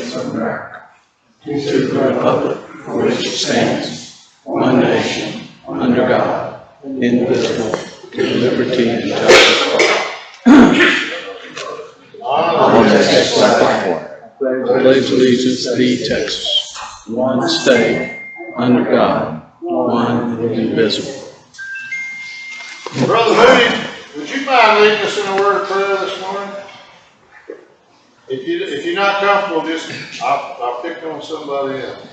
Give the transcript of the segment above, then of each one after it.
States of America, to the republic for which it stands, one nation, under God, indivisible, with liberty and justice for all. Pledge allegiance to thee, Texas, one state, under God, one indivisible. Brother Moody, would you mind leading us in a word of prayer this morning? If you're not comfortable, just I'll pick on somebody else.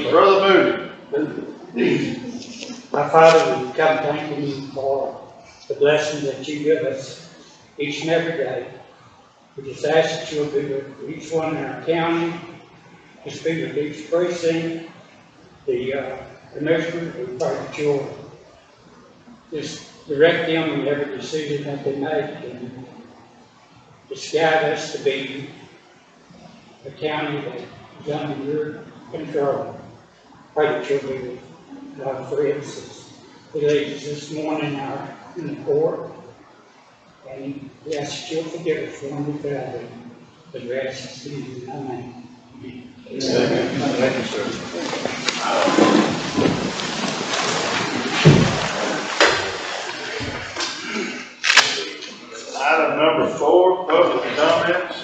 Brother Moody. My Father, we come thanking you for the blessings that you give us each and every day. We just ask that you'll be with each one in our county, just be with each precinct, the commissioner. We pray that you'll just direct them in every decision that they make and just guide us to be a county that is under your control. Pray that you'll be with God, for instance, the ladies this morning are in the court, and we ask that you'll forgive us when we fail them. The rest is in your name. Thank you, sir. Item number 4, public comments.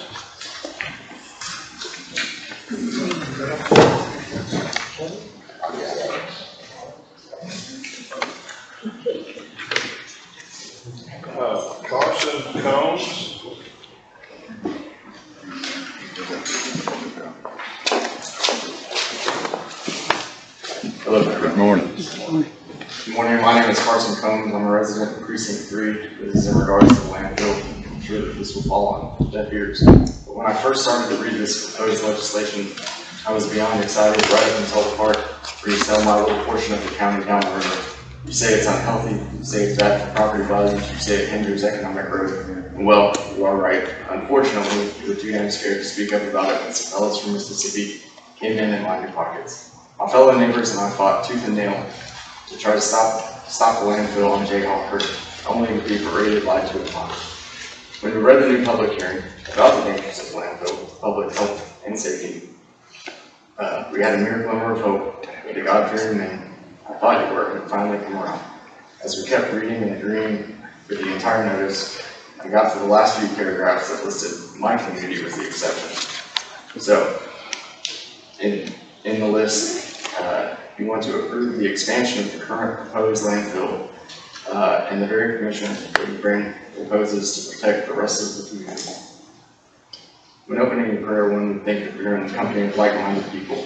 Carson Combs. Hello, good morning. Good morning, my name is Carson Combs. I'm a resident of Precinct 3. This is in regards to the landfill. I'm sure that this will fall on deaf ears. But when I first started to read this proposed legislation, I was beyond excited right up until the part where you sell my little portion of the county down the river. You say it's unhealthy, you say it's bad for property values, you say it hinders economic growth. And well, you are right. Unfortunately, you were too damn scared to speak up about it when some fellas from Mississippi came in and lined your pockets. My fellow neighbors and I fought tooth and nail to try to stop the landfill on Jayhawk, only to be berated, lied to, and mocked. When we read the new public hearing about the dangers of landfill, public health, and safety, we had a mere glimmer of hope with a God-fearing man. I thought you were, had finally come around. As we kept reading and agreeing with the entire notice, I got to the last few paragraphs that listed my community was the exception. So, in the list, you want to approve the expansion of the current proposed landfill, and the very commission that you bring proposes to protect the rest of the community. When opening the prayer, one would think that we're in the company of like-minded people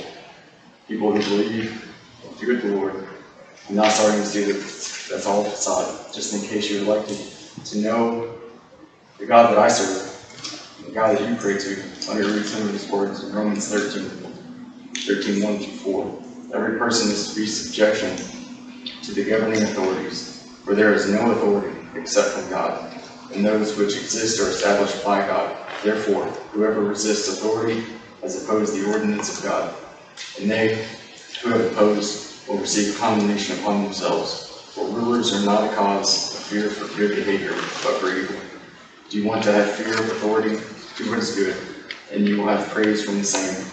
who believe, do it the Lord. I'm now starting to see that that's all facade, just in case you would like to know the God that I serve, the God that you pray to. Let me read some of his words in Romans 13:1-4. Every person is to be subjection to the governing authorities, for there is no authority except from God, and those which exist are established by God. Therefore, whoever resists authority has opposed the ordinance of God, and they who have opposed will receive condemnation upon themselves. For rulers are not a cause of fear for good behavior, but for evil. Do you want to have fear of authority? Do what is good, and you will have praise from the same.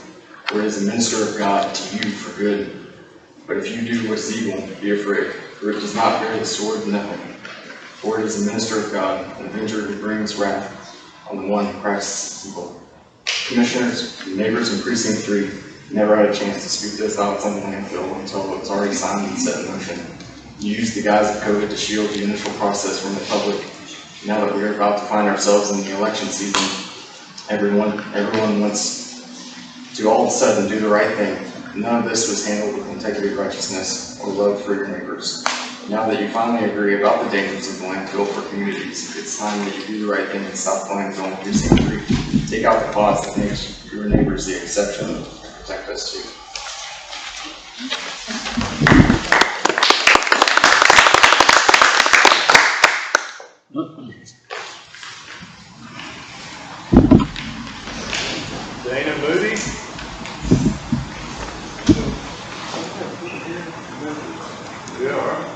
For it is a minister of God to you for good. But if you do what is evil, be afraid, for it does not bear the sword of nothing. For it is a minister of God, an avenger who brings wrath on the one who practices evil. Commissioners, neighbors in Precinct 3 never had a chance to speak their thoughts on the landfill until it was already signed and set in motion. You used the guise of COVID to shield the initial process from the public. Now that we are about to find ourselves in the election season, everyone wants to all of a sudden do the right thing. None of this was handled with integrity, righteousness, or love for your neighbors. Now that you finally agree about the dangers of the landfill for communities, it's time that you do the right thing and stop the landfill in Precinct 3. Take out the clause that makes your neighbors the exception and protect us too. Dana Moody. Yeah.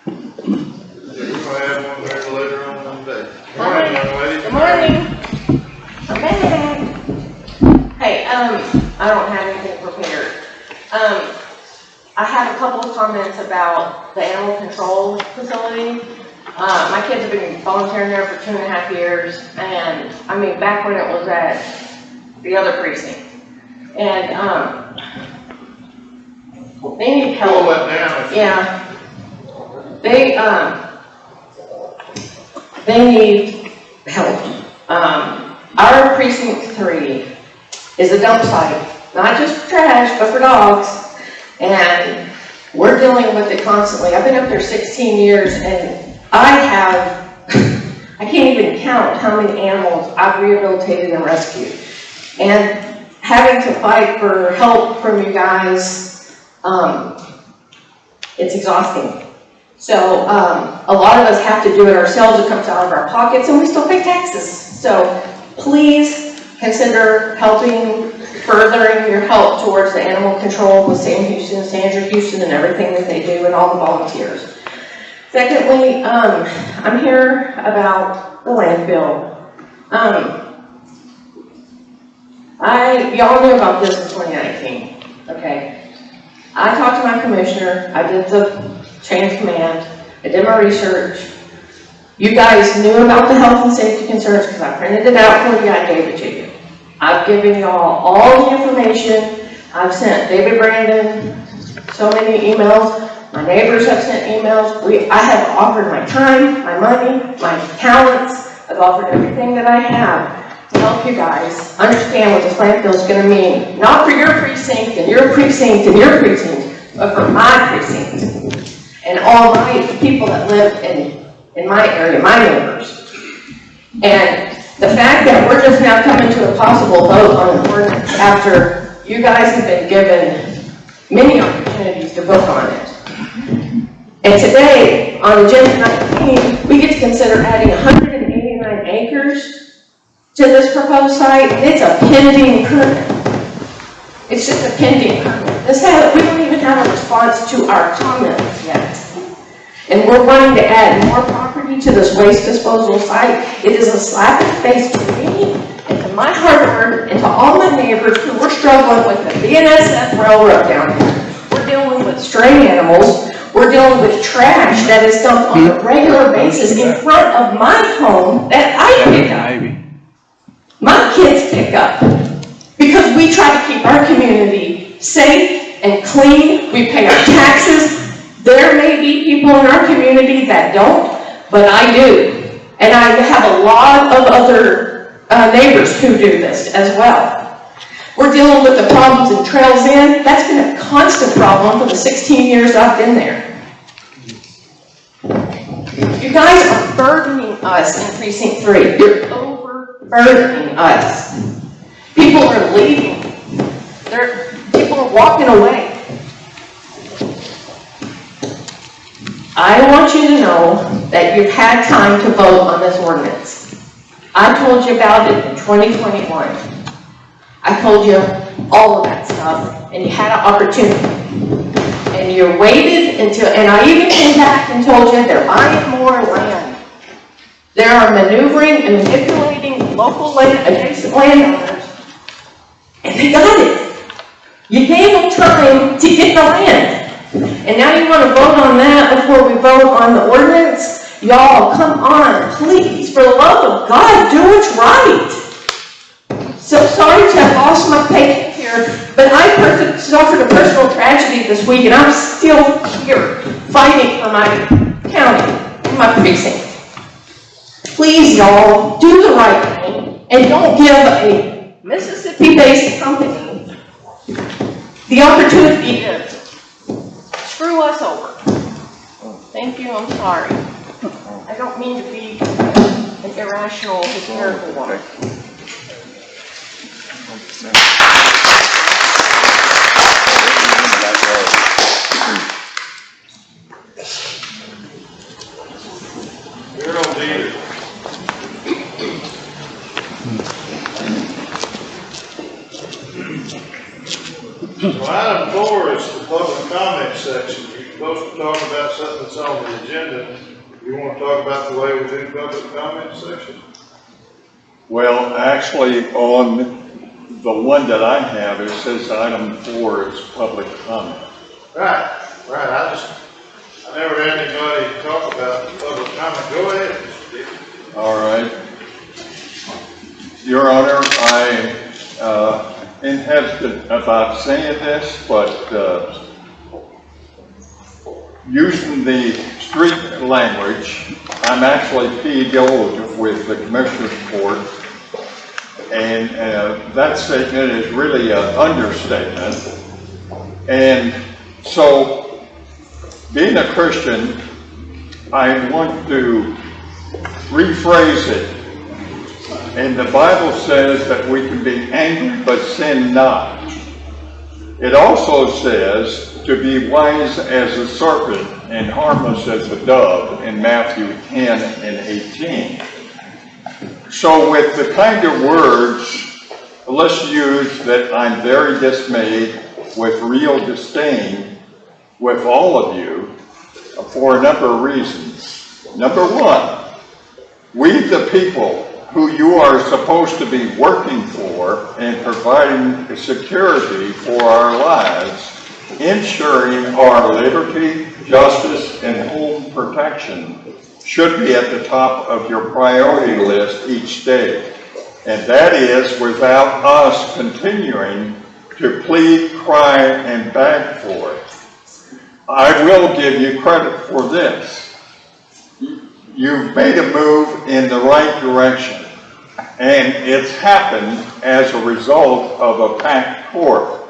We're going to have one there later on one day. My morning, young lady. Good morning. I'm back. Hey, I don't have anything prepared. I have a couple of comments about the animal control facility. My kids have been volunteering there for 2.5 years, and I mean, back when it was at the other precinct. And, they need help. Pull that down. Yeah. They need help. Our precinct 3 is a dump site, not just for trash, but for dogs. And we're dealing with it constantly. I've been up there 16 years, and I can't even count how many animals I've rehabilitated and rescued. And having to fight for help from you guys, it's exhausting. So a lot of us have to do it ourselves. It comes out of our pockets, and we still pay taxes. So please consider helping, furthering your help towards the animal control with Sam Houston, Sandra Houston, and everything that they do, and all the volunteers. Secondly, I'm here about the landfill. Y'all knew about this in 2019, okay? I talked to my commissioner, I did the chain of command, I did my research. You guys knew about the health and safety concerns because I printed it out for you, I gave it to you. I've given y'all all the information. I've sent David Brandon so many emails. My neighbors have sent emails. I have offered my time, my money, my talents. I've offered everything that I have to help you guys understand what this landfill is going to mean. Not for your precinct and your precinct and your precinct, but for my precinct and all my people that live in my area, my neighbors. And the fact that we're just now coming to a possible vote on an ordinance after you guys have been given many opportunities to vote on it. And today, on Agenda 19, we get to consider adding 189 acres to this proposed site, and it's a pending permit. It's just a pending permit. We don't even have a response to our comments yet. And we're wanting to add more property to this waste disposal site. It is a slap in the face to me and to my harbor and to all my neighbors who are struggling with the BNSF railroad down here. We're dealing with stray animals. We're dealing with trash that is dumped on a regular basis in front of my home that I pick up. My kids pick up. Because we try to keep our community safe and clean. We pay our taxes. There may be people in our community that don't, but I do. And I have a lot of other neighbors who do this as well. We're dealing with the problems in Trails Inn. That's been a constant problem for the 16 years I've been there. You guys are burdening us in Precinct 3. You're overburdening us. People are leaving. People are walking away. I want you to know that you've had time to vote on this ordinance. I told you about it in 2021. I told you all of that stuff, and you had an opportunity. And you waited until, and I even came back and told you they're buying more land. They are maneuvering and manipulating local adjacent landowners, and they got it. You gave them time to get the land. And now you want to vote on that before we vote on the ordinance? Y'all, come on, please, for the love of God, do what's right. So sorry to have lost my patience here, but I suffered a personal tragedy this week, and I'm still here fighting for my county and my precinct. Please, y'all, do the right thing, and don't give a Mississippi-based company the opportunity to screw us over. Thank you, I'm sorry. I don't mean to be an irrational, hysterical woman. Gerled, Deter. So item 4 is the public comment section. You're supposed to talk about something that's on the agenda. You want to talk about the way we do public comment section? Well, actually, on the one that I have, it says item 4 is public comment. Right, I never had anybody talk about public comment. Go ahead, Mr. Dick. All right. Your Honor, I am hesitant about saying this, but using the street language, I'm actually PO'd with the Commissioner's Court, and that statement is really an understatement. And so, being a Christian, I want to rephrase it. And the Bible says that we can be angry but sin not. It also says to be wise as a serpent and harmless as a dove in Matthew 10 and 18. So with the kind of words, let's use that I'm very dismayed with real disdain with all of you for a number of reasons. Number one, we the people who you are supposed to be working for and providing security for our lives, ensuring our liberty, justice, and home protection should be at the top of your priority list each day. And that is without us continuing to plead, cry, and beg for it. I will give you credit for this. You've made a move in the right direction, and it's happened as a result of a packed court.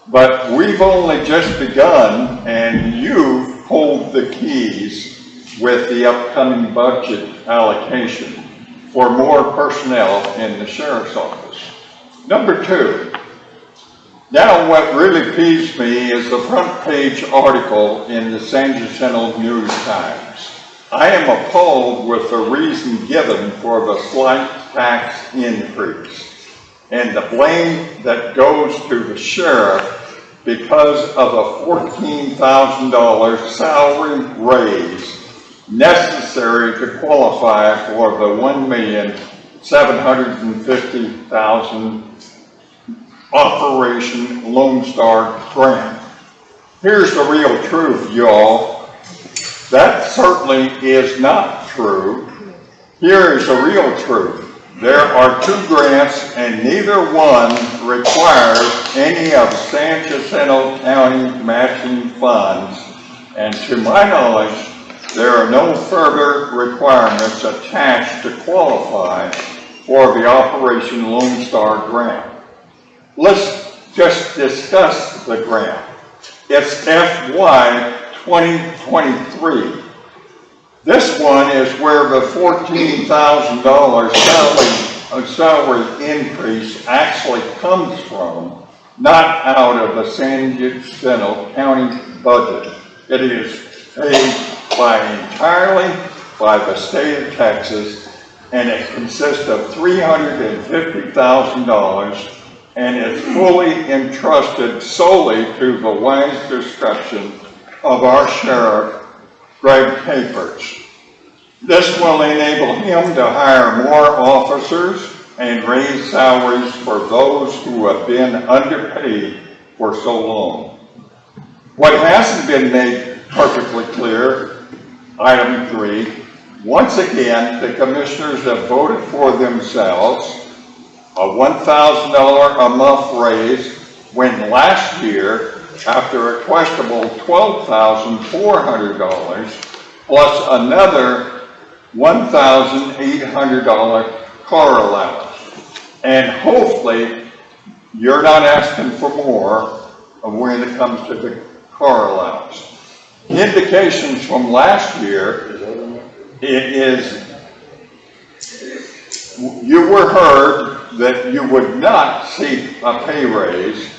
But we've only just begun, and you've pulled the keys with the upcoming budget allocation for more personnel in the Sheriff's Office. Number two, now what really peeves me is the front page article in the San Jacinto News Times. I am appalled with the reason given for the slight tax increase and the blame that goes to the sheriff because of a $14,000 salary raise necessary to qualify for the $1,750,000 Operation Lone Star grant. Here's the real truth, y'all. That certainly is not true. Here is the real truth. There are two grants, and neither one requires any of San Jacinto County matching funds. And to my knowledge, there are no further requirements attached to qualify for the Operation Lone Star grant. Let's just discuss the grant. It's FY 2023. This one is where the $14,000 salary increase actually comes from, not out of the San Jacinto County budget. It is paid entirely by the state of Texas, and it consists of $350,000, and it's fully entrusted solely to the wise discretion of our Sheriff, Greg Capers. This will enable him to hire more officers and raise salaries for those who have been underpaid for so long. What hasn't been made perfectly clear, item 3, once again, the commissioners have voted for themselves a $1,000 a month raise when last year, after a questionable $12,400 plus another $1,800 car allowance. And hopefully you're not asking for more when it comes to the car allowance. Indications from last year, you were heard that you would not seek a pay raise,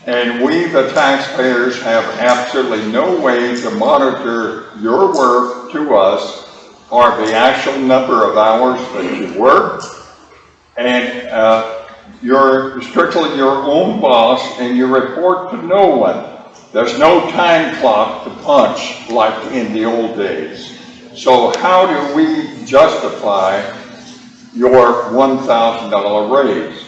and we, the taxpayers, have absolutely no way to monitor your work to us or the actual number of hours that you work, and you're strictly your own boss, and you report to no one. There's no time clock to punch like in the old days. So how do we justify your $1,000 raise.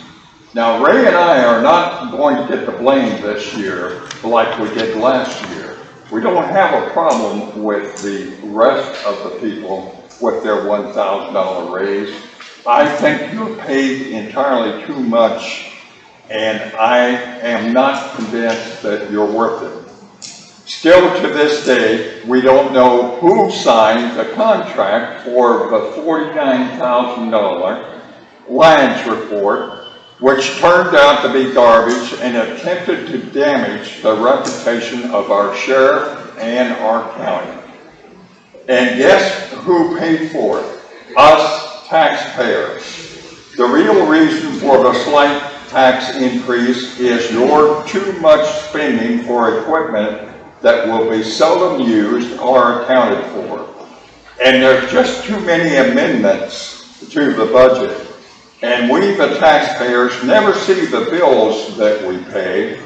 Now, Ray and I are not going to get the blame this year like we did last year. We don't have a problem with the rest of the people with their $1,000 raise. I think you're paid entirely too much, and I am not convinced that you're worth it. Still to this day, we don't know who signed the contract for the $49,000 Lands report, which turned out to be garbage and attempted to damage the reputation of our sheriff and our county. And guess who paid for it? Us taxpayers. The real reason for the slight tax increase is your too much spending for equipment that will be seldom used or accounted for. And there's just too many amendments to the budget. And we, the taxpayers, never see the bills that we pay.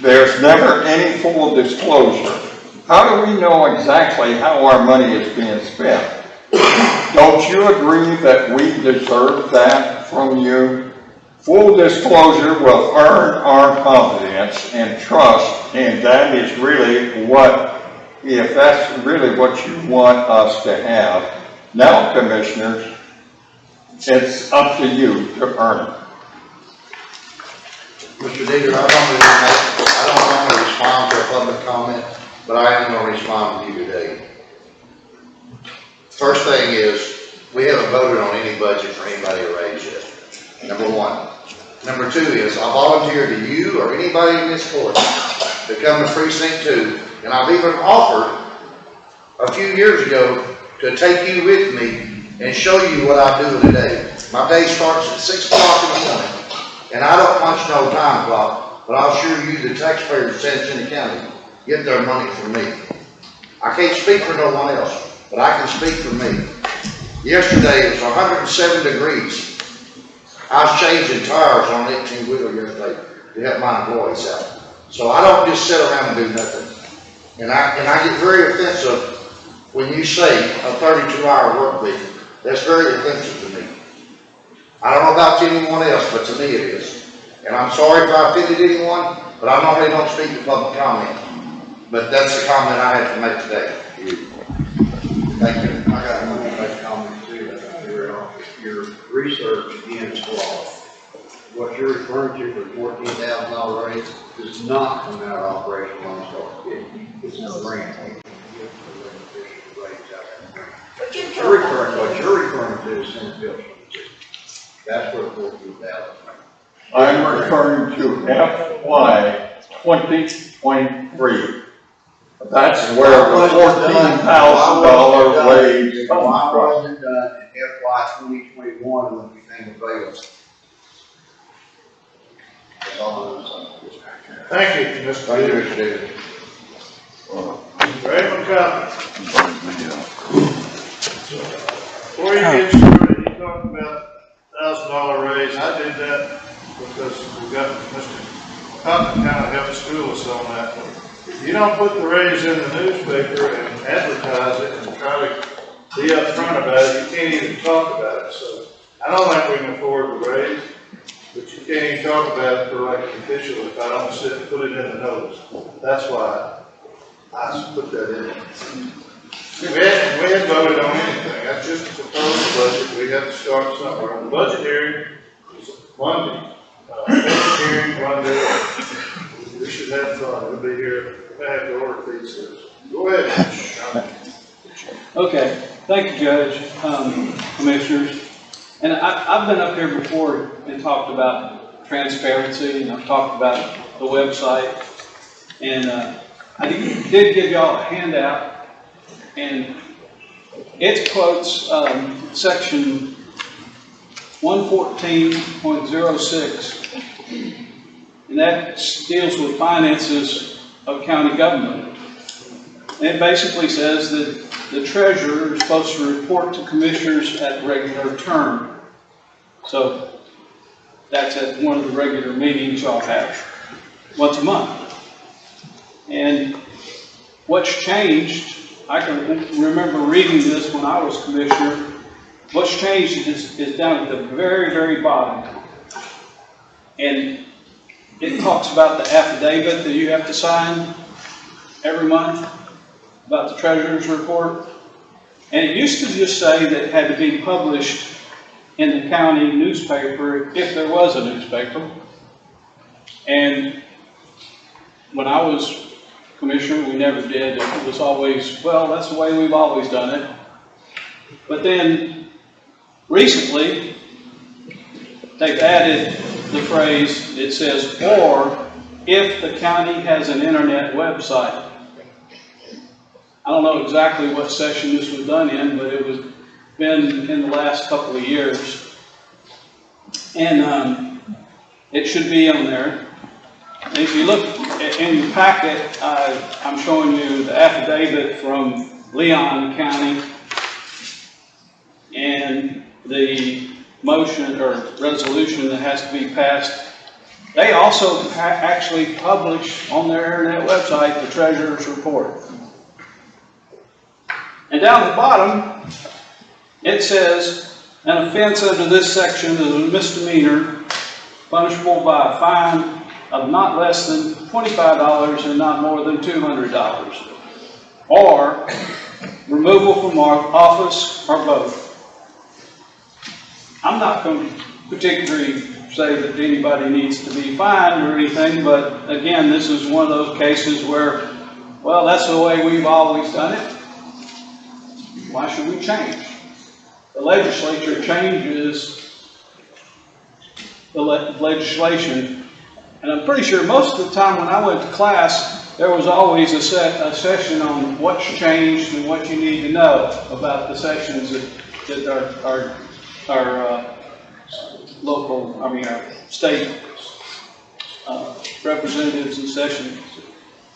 There's never any full disclosure. How do we know exactly how our money is being spent? Don't you agree that we deserve that from you? Full disclosure will earn our confidence and trust, and that is really if that's really what you want us to have. Now, commissioners, it's up to you to earn it. Mr. Deter, I don't normally respond to a public comment, but I am going to respond to you today. First thing is, we haven't voted on any budget for anybody to raise yet. Number one. Number two is, I volunteer to you or anybody in this court to come to precinct 2, and I've even offered a few years ago to take you with me and show you what I do in a day. My day starts at 6 o'clock in the morning, and I don't punch no time clock, but I'll assure you the taxpayers of San Jacinto County get their money from me. I can't speak for no one else, but I can speak for me. Yesterday it was 107 degrees. I was changing tires on an 18-wheeler yesterday to help my employees out. So I don't just sit around and do nothing. And I get very offensive when you say a 32-hour work week. That's very offensive to me. I don't know about anyone else, but to me it is. And I'm sorry if I offended anyone, but I normally don't speak to public comment. But that's the comment I had to make today. Thank you. I got one more comment too. Your research again is flawed. What you're referring to for $14,000 raise does not come out of operational Lone Star. It's a grant. What you're referring to is Senate Bill 22. That's where $14,000. I'm referring to FY 2023. That's where the $14,000 raise comes Why from. wasn't it done in FY 2021 when we became available? That's all I'm saying. Thank you, Mr. Deter. Ray McCoppin. Before you get started, you talked about $1,000 raise. I did that because we got Mr. McCoppin kind of helped school us on that. If you don't put the raise in the newspaper and advertise it and try to be upfront about it, you can't even talk about it. So I don't think we can afford the raise, but you can't even talk about it for like an official if I don't sit and put it in the notice. That's why I put that in. We hadn't voted on anything. That's just a proposed budget. We have to start somewhere. The budget hearing is Monday. Budget hearing Monday. We should have fun. We'll be here. We have to order pizzas. Go ahead. Okay. Thank you, Judge, Commissioners. And I've been up here before and talked about transparency, and I've talked about the website. And I did give y'all a handout. And it quotes section 114.06, and that deals with finances of county government. And it basically says that the treasurer is supposed to report to commissioners at regular term. So that's at one of the regular meetings y'all have once a month. And what's changed, I can remember reading this when I was commissioner, what's changed is down at the very, very bottom. And it talks about the affidavit that you have to sign every month about the treasurer's report. And it used to just say that it had to be published in the county newspaper if there was a newspaper. And when I was commissioner, we never did. It was always, well, that's the way we've always done it. But then recently, they've added the phrase, it says, or if the county has an internet website. I don't know exactly what session this was done in, but it was been in the last couple of years. And it should be on there. And if you look in your packet, I'm showing you the affidavit from Leon County and the motion or resolution that has to be passed. They also actually publish on their internet website the treasurer's report. And down at the bottom, it says, an offense under this section is a misdemeanor punishable by a fine of not less than $25 and not more than $200, or removal from office, or both. I'm not going to particularly say that anybody needs to be fined or anything, but again, this is one of those cases where, well, that's the way we've always done it. Why should we change? The legislature changes the legislation, and I'm pretty sure most of the time when I went to class, there was always a session on what's changed and what you need to know about the sections that our local, our state representatives in session.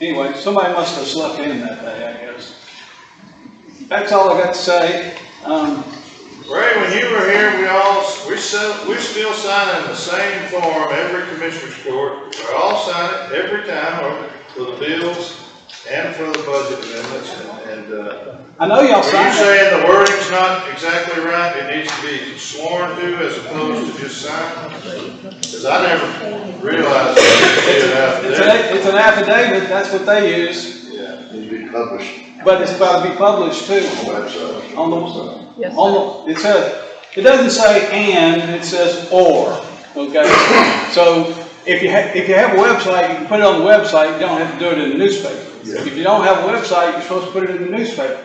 Anyway, somebody must have slept in that day, I guess. That's all I got to say. Ray, when you were here, we're still signing the same form every commissioner's court. We all sign it every time for the bills and for the budget amendments. And I know y'all signed it. Are you saying the wording's not exactly right? It needs to be sworn to as opposed to just signed? Because I never realized that it's an affidavit. That's what they use. Yeah, it needs to be published. But it's got to be published too. On the website. It says, it doesn't say and, it says or. Okay. So if you have a website, you can put it on the website. You don't have to do it in the newspaper. Yeah. If you don't have a website, you're supposed to put it in the newspaper.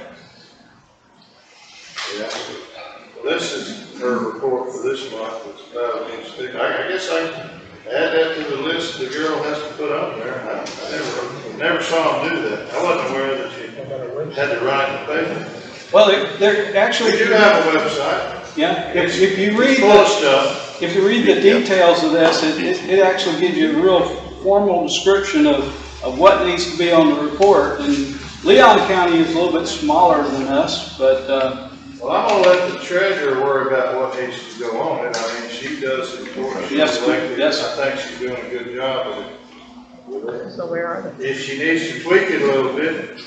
Yeah. Well, this is her report for this month. It's I guess I add that to the list the girl has to put on there. I never saw him do that. I wasn't aware that you had to write the paper. Well, they're actually. We do have a website. Yeah. If you read full of stuff. If you read the details of this, it actually gives you a real formal description of what needs to be on the report. And Leon County is a little bit smaller than us, but. Well, I'm going to let the treasurer worry about what needs to go on it. I mean, she does the report. Yes. I think she's doing a good job with it. So where are they? If she needs to tweak it a little bit,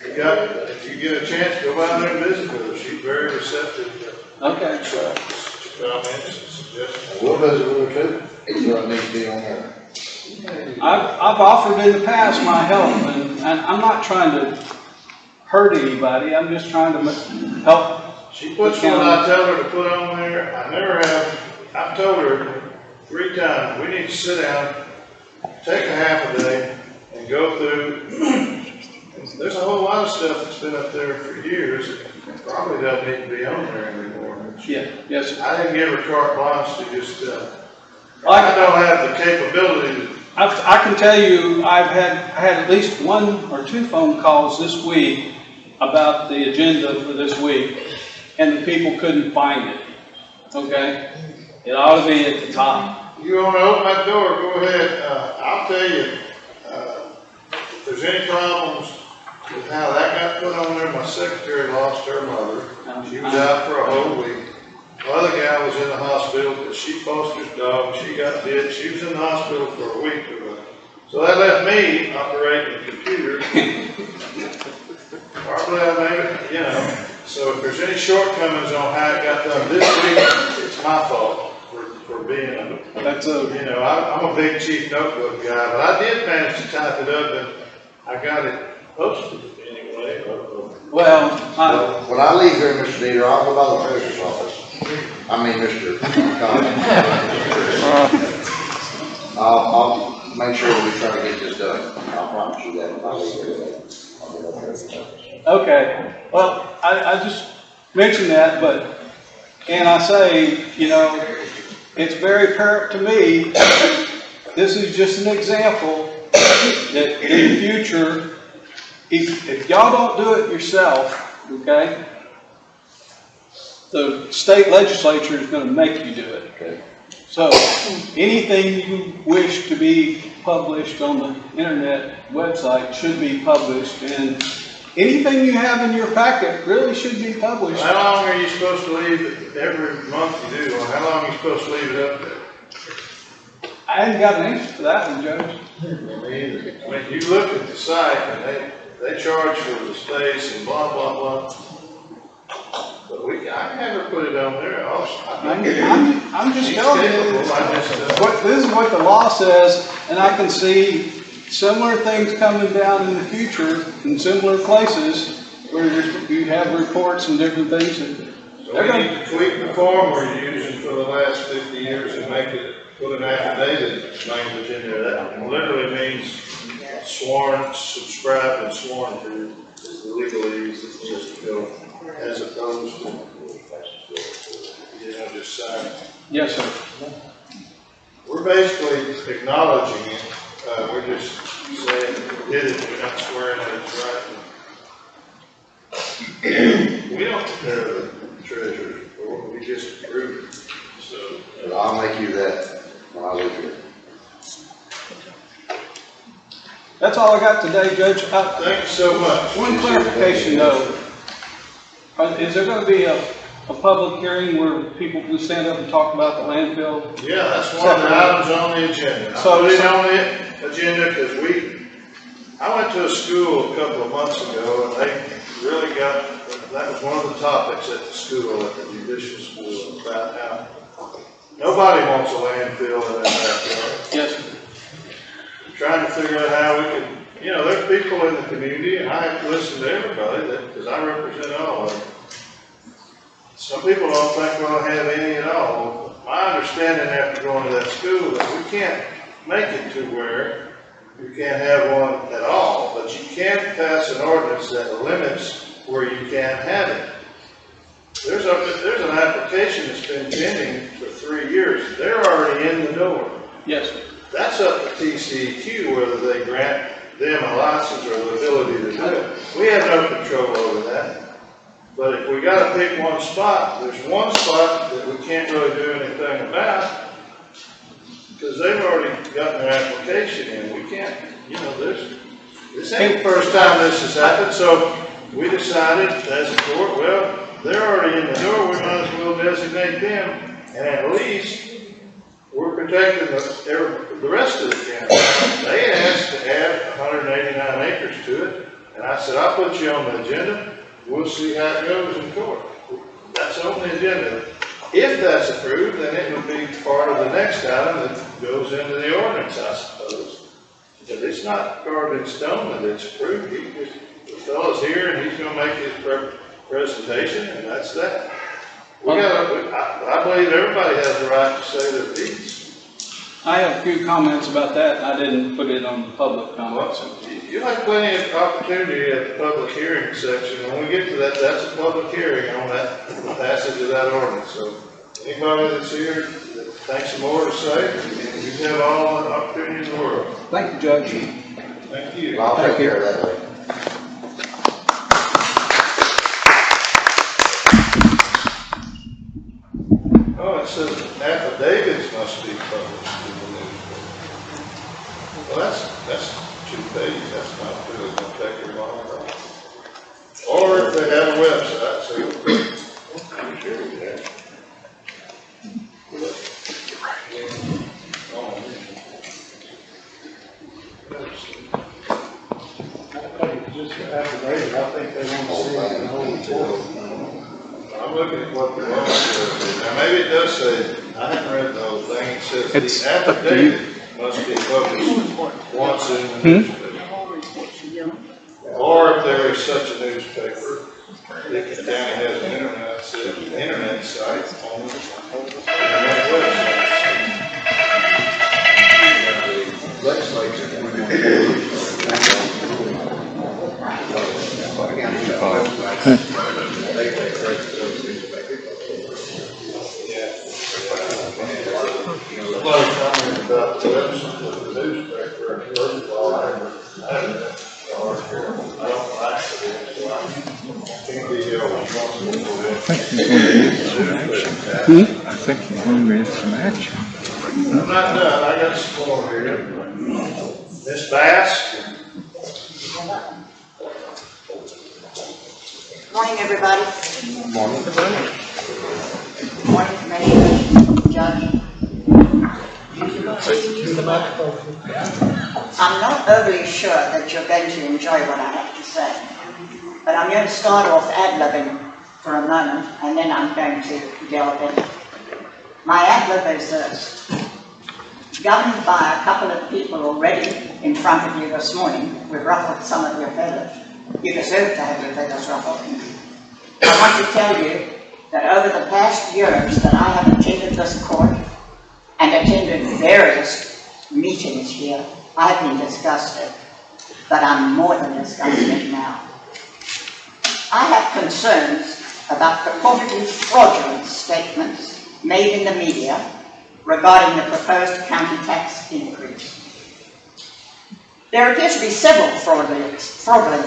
if you get a chance, go by there and visit with her. She's very receptive to okay. comments and suggestions. We'll visit with her too. It's what needs to be on there. I've offered in the past my help, and I'm not trying to hurt anybody. I'm just trying to help. She puts what I tell her to put on there. I never have. I've told her 3 times, we need to sit down, take a half a day, and go through. There's a whole lot of stuff that's been up there for years that probably doesn't need to be on there anymore. Yeah, yes. I didn't give her carte blanche to just, I don't have the capability to. I can tell you, I had at least 1 or 2 phone calls this week about the agenda for this week, and the people couldn't find it. Okay? It ought to be at the top. You want to open that door, go ahead. I'll tell you, if there's any problems with how that got put on there, my secretary lost her mother. She was out for a whole week. The other gal was in the hospital because she fostered a dog. She got bit. She was in the hospital for a week. So that left me operating the computer. Probably I made it, So if there's any shortcomings on how it got done this week, it's my fault for being That's a, you know, I'm a big chief notebook guy, but I did manage to type it up and I got it posted anyway. well, When I leave here, Mr. Deter, I'll go by the treasurer's office. I mean, Mr. Carson. I'll make sure that we try to get this done. I'll promise you that if I leave here today. I'll get up there. okay, well, I just mentioned that, but, and I say, you know, it's very apparent to me, this is just an example, that in the future, if y'all don't do it yourself, okay, the state legislature is gonna make you do it. Okay. So, anything you wish to be published on the internet website should be published, and anything you have in your packet really should be published. How long are you supposed to leave it every month you do, or how long are you supposed to leave it up there? I hadn't got an answer for that one, Judge. I mean, you look at the site and they charge for the space and blah, blah, blah. But I never put it on there also. I'm just telling you, this is what the law says, and I can see similar things coming down in the future in similar places where you have reports and different things. So we need to tweak the form we're using for the last 50 years and make it, put an affidavit language in there. That literally means sworn, subscribed and sworn to is the legalese that's just filled, as opposed to, you know, just sign. Yes, sir. We're basically acknowledging it. We're just saying we did it, we're not swearing that it's right. We don't prepare the treasurer's report, we just approve it. So, But I'll make you that when I leave here. That's all I got today, Judge. thank you so much. One clarification though. Is there going to be a public hearing where people can stand up and talk about the landfill? Yeah, that's one of the items on the agenda. I put it on the agenda because I went to a school a couple of months ago and they really got, that was one of the topics at the school, at the judicial school, about how nobody wants a landfill in their backyard. Yes, sir. Trying to figure out how we can, you know, there's people in the community and I have to listen to everybody because I represent all of them. Some people don't think we'll have any at all. My understanding after going to that school is we can't make it to where you can't have one at all, but you can pass an ordinance that limits where you can't have it. There's an application that's been pending for 3 years. They're already in the door. Yes, sir. That's up to TCEQ whether they grant them a license or the ability to do it. We have no control over that. But if we gotta pick one spot, there's one spot that we can't really do anything about because they've already gotten their application in. We can't, you know, this ain't the first time this has happened. So we decided as a court, well, they're already in the door. We might as well designate them. And at least we're protecting the rest of the county. They asked to add 189 acres to it. And I said, I'll put you on the agenda. We'll see how it goes in court. That's on the agenda. If that's approved, then it would be part of the next item that goes into the ordinance, I suppose. But it's not carved in stone that it's approved. The fellow's here and he's going to make his presentation, and that's that. I believe everybody has the right to say their piece. I have a few comments about that, and I didn't put it on the public comments. You'll have plenty of opportunity at the public hearing section. When we get to that, that's a public hearing on that passage of that ordinance. So anybody that's here that thinks some more to say, you have all the opportunity in the world. Thank you, Judge. Thank you. I'll take care of that later. Oh, it says affidavits must be published in the newspaper. Well, that's 2 pages. That's not really going to take very long at all. Or if they have a website, so I'm sure you have. Just affidavit, I think they want to see it in the whole report. I'm looking at what the law says. Now, maybe it does say, I haven't read the whole thing, it says It's the up to you. affidavit must be published once in the newspaper. Or if there is such a newspaper, if the county has an internet site on the internet website. A lot of comments about the website of the newspaper, and first of all, I haven't I don't like it, so I can't be held responsible for it. I think you're going to need some action. I'm not done, I got some more here. Miss Bass? Morning, everybody. Morning. Morning, Commissioner, Judge. I'm not overly sure that you're going to enjoy what I have to say, but I'm going to start off ad-libbing for a moment, and then I'm going to delve in. My ad-lib is this. Governed by a couple of people already in front of you this morning, we've ruffled some of your feathers. You deserve to have your feathers ruffled. I want to tell you that over the past years that I have attended this court and attended various meetings here, I've been disgusted, but I'm more than disgusted now. I have concerns about purportedly fraudulent statements made in the media regarding the proposed county tax increase. There appear to be several fraudulent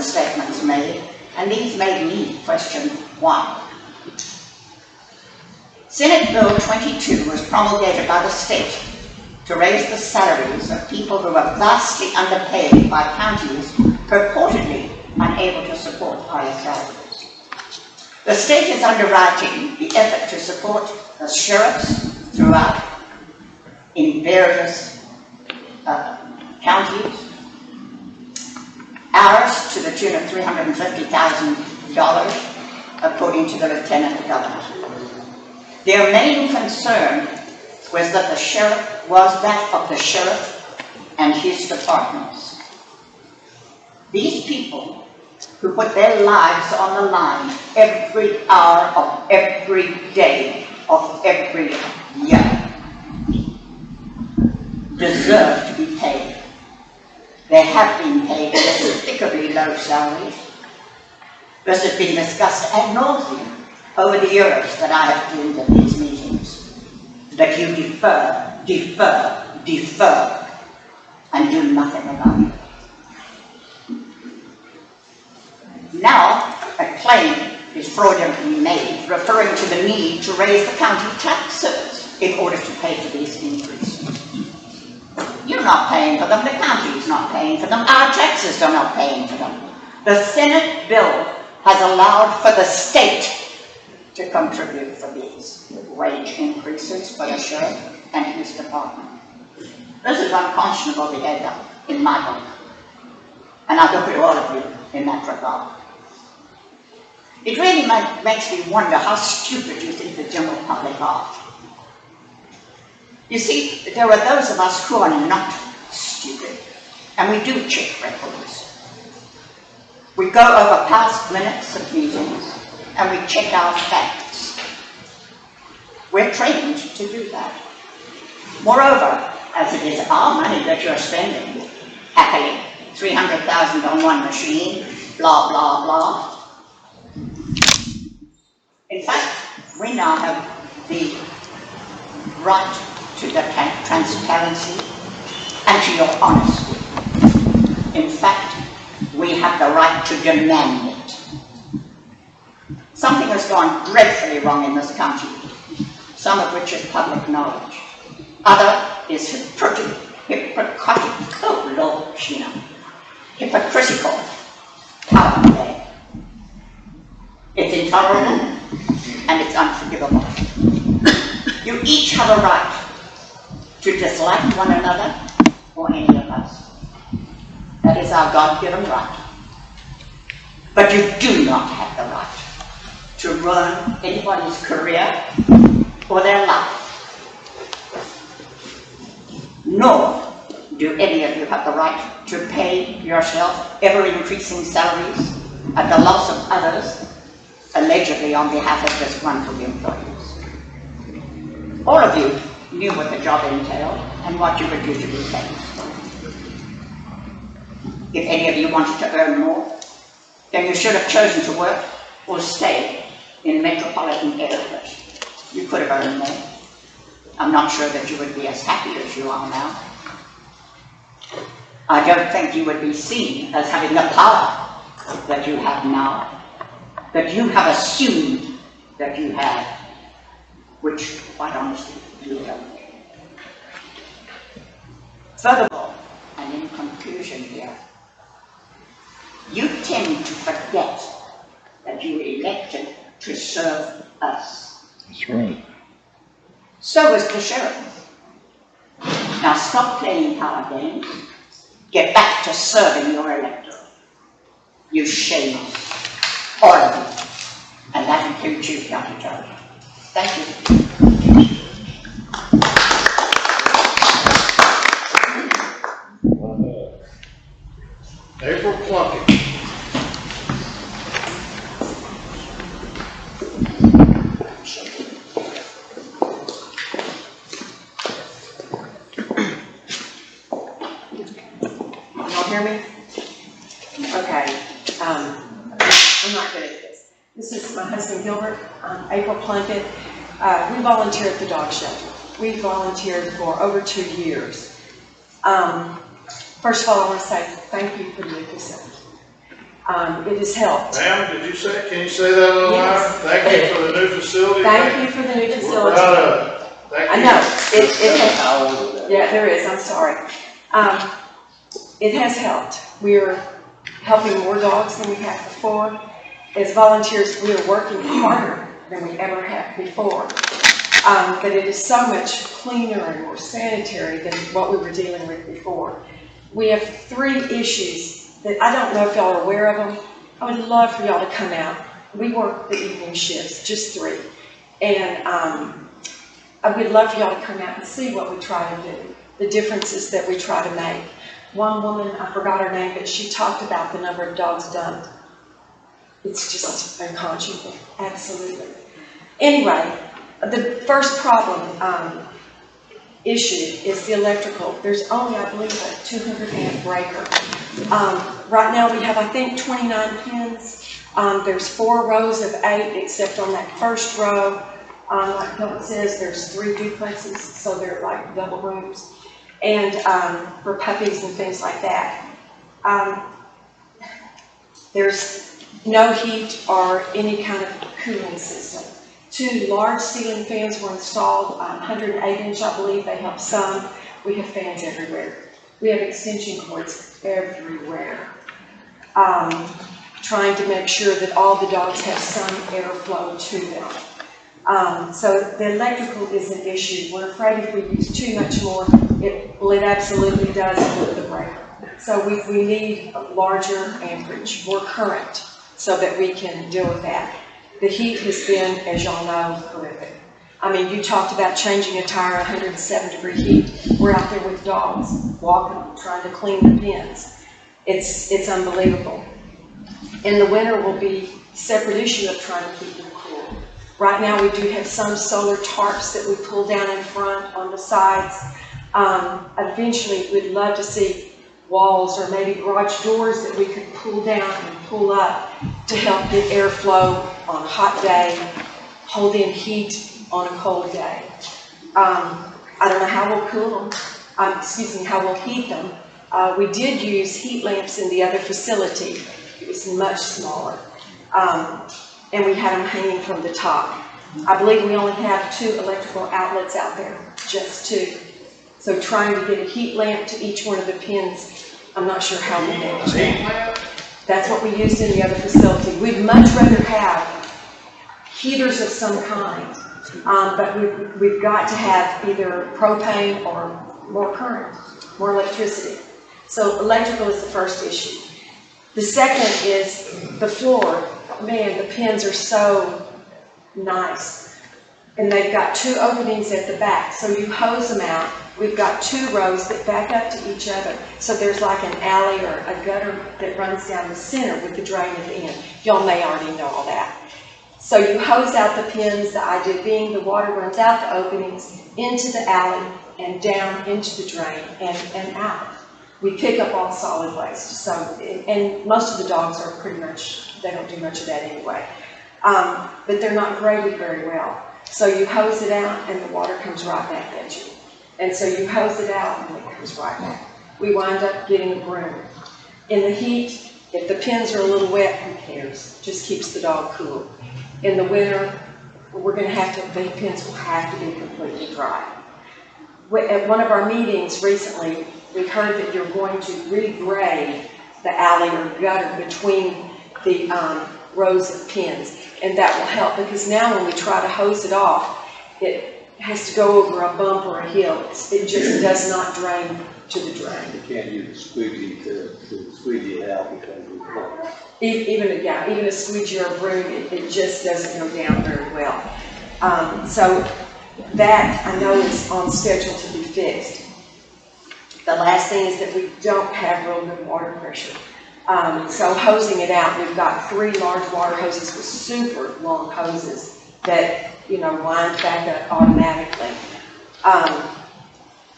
statements made, and these made me question why. Senate Bill 22 was promulgated by the state to raise the salaries of people who are vastly underpaid by counties purportedly unable to support higher salaries. The state is underwriting the effort to support the sheriffs throughout in various counties, ours to the tune of $350,000, according to the Lieutenant Governor. Their main concern was that that of the sheriff and his departments. These people who put their lives on the line every hour of every day of every year deserve to be paid. They have been paid despicably low salaries. This has been discussed ad nauseum over the years that I have attended these meetings, that you defer, defer, defer, and do nothing about it. Now, a claim is fraudulently made referring to the need to raise the county taxes in order to pay for these increases. You're not paying for them, the county's not paying for them, our taxes are not paying for them. The Senate bill has allowed for the state to contribute for these wage increases for the sheriff and his department. This is unconscionable behavior in my book, and I look at all of you in that regard. It really makes me wonder how stupid you think the general public are. You see, there are those of us who are not stupid, and we do check records. We go over past minutes of meetings, and we check our facts. We're trained to do that. Moreover, as it is our money that you're spending, happily, $300,000 on one machine, blah, blah, blah. In fact, we now have the right to the transparency and to your honesty. In fact, we have the right to demand it. Something has gone dreadfully wrong in this country, some of which is public knowledge. Other is hypocritical, oh Lord, Sheena, hypocritical power play. It's intolerable and it's unforgivable. You each have a right to dislike one another or any of us. That is our God-given right. But you do not have the right to run anybody's career or their life. Nor do any of you have the right to pay yourself ever-increasing salaries at the loss of others, allegedly on behalf of disgruntled employees. All of you knew what the job entailed and what you would do to be paid. If any of you wanted to earn more, then you should have chosen to work or stay in metropolitan areas. You could have earned more. I'm not sure that you would be as happy as you are now. I don't think you would be seen as having the power that you have now, that you have assumed that you have, which, quite honestly, you don't. Furthermore, and in conclusion here, you tend to forget that you were elected to serve us. That's right. So was the sheriff. Now stop playing power games. Get back to serving your electorate. You shame us, all of you, and that includes you, County Judge. Thank you. April Plunkett. Hear me? Okay. I'm not good at this. This is my husband Gilbert, April Plunkett. We volunteer at the dog shelter. We volunteered for over 2 years. First of all, I want to say thank you for the new facility. It has helped. Ma'am, can you say that a little louder? Yes. Thank you for the new facility. Thank you for the new We're facility. proud of it. Thank you. I know. It has, yeah, there is. I'm sorry. It has helped. We're helping more dogs than we have before. As volunteers, we are working harder than we ever have before. But it is so much cleaner and more sanitary than what we were dealing with before. We have 3 issues that I don't know if y'all are aware of them. I would love for y'all to come out. We work the evening shifts, just 3. And I would love for y'all to come out and see what we try to do, the differences that we try to make. One woman, I forgot her name, but she talked about the number of dogs dumped. It's just unconscionable, absolutely. Anyway, the first problem issue is the electrical. There's only, I believe, a 200 amp breaker. Right now we have, I think, 29 pins. There's 4 rows of 8, except on that first row, like it says, there's 3 duplexes, so they're like double rooms. And for puppies and things like that. There's no heat or any kind of cooling system. 2 large ceiling fans were installed, 108-inch, I believe. They help some. We have fans everywhere. We have extension cords everywhere. Trying to make sure that all the dogs have some airflow to them. So the electrical is an issue. We're afraid if we use too much more, it absolutely does flip the breaker. So we need a larger amperage, more current, so that we can deal with that. The heat has been, as y'all know, horrific. I mean, you talked about changing a tire, 107-degree heat. We're out there with dogs, walking, trying to clean the pens. It's unbelievable. In the winter will be a separate issue of trying to keep them cool. Right now we do have some solar tarps that we pull down in front, on the sides. Eventually we'd love to see walls or maybe garage doors that we could pull down and pull up to help get airflow on a hot day, hold in heat on a cold day. I don't know how we'll cool them, how we'll heat them. We did use heat lamps in the other facility. It was much smaller. And we had them hanging from the top. I believe we only have 2 electrical outlets out there, just 2. So trying to get a heat lamp to each one of the pins, I'm not sure how we manage that. That's what we used in the other facility. We'd much rather have heaters of some kind, but we've got to have either propane or more current, more electricity. So electrical is the first issue. The second is the floor. Man, the pins are so nice. And they've got 2 openings at the back, so you hose them out. We've got 2 rows that back up to each other. So there's like an alley or a gutter that runs down the center with the drain at the end. Y'all may already know all that. So you hose out the pins, the idea being the water runs out the openings, into the alley, and down into the drain, and out. We pick up all solid waste, so, and most of the dogs are pretty much, they don't do much of that anyway. But they're not graded very well. So you hose it out, and the water comes right back at you. And so you hose it out, and it comes right back. We wind up getting a broom. In the heat, if the pins are a little wet, who cares? Just keeps the dog cool. In the winter, we're going to have to, the pins will have to be completely dry. At one of our meetings recently, we heard that you're going to regrade the alley or gutter between the rows of pins. And that will help, because now when we try to hose it off, it has to go over a bump or a hill. It just does not drain to the drain. You can't use a squeegee to squeegee it out because it's close. Even a squeegee or a broom, it just doesn't go down very well. So that I know is on schedule to be fixed. The last thing is that we don't have real good water pressure. So hosing it out, we've got 3 large water hoses with super long hoses that, wind back up automatically.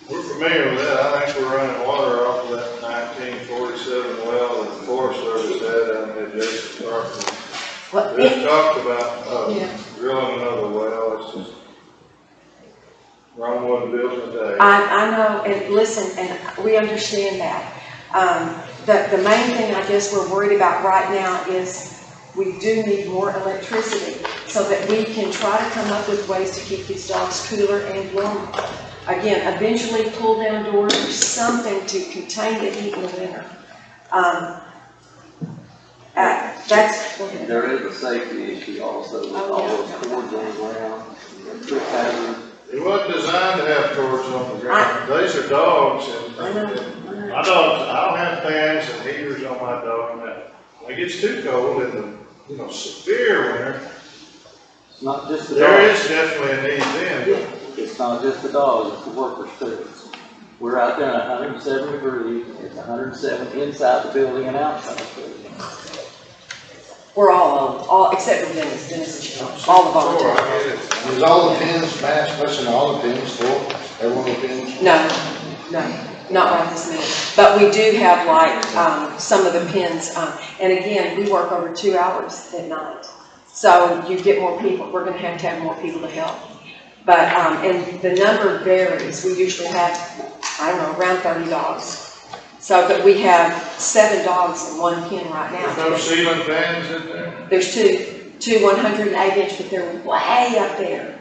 We're familiar with that. I think we're running water off of that 1947 well that the Forest Service had down at Jason Carson. They talked about drilling another well. It's just Rome wasn't built in a day. I know, and listen, and we understand that. The main thing I guess we're worried about right now is we do need more electricity so that we can try to come up with ways to keep these dogs cooler and warmer. Again, eventually pull down doors or something to contain the heat in the winter. There is a safety issue also with all those cords on the ground. Trip hazard. It wasn't designed to have cords on the ground. These are dogs, and my dogs, I don't have fans and heaters on my dog. When it gets too cold in the severe winter, It's not just the there dogs. is definitely a need then. It's not just the dogs, it's the workers too. We're out there at 107 degrees, it's 107 inside the building and outside the building. We're all except for Dennis. Dennis is all the volunteers. Is all the pins matched, pushing all the pins full? Every one of the pins? No, not right this minute. But we do have like some of the pins, and again, we work over 2 hours at night. So you get more people, we're gonna have more people to help. But, and the number varies. We usually have, I don't know, around 30 dogs. So, but we have 7 dogs in 1 pen right now. There's no ceiling fans in there? There's two 108-inch, but they're way up there.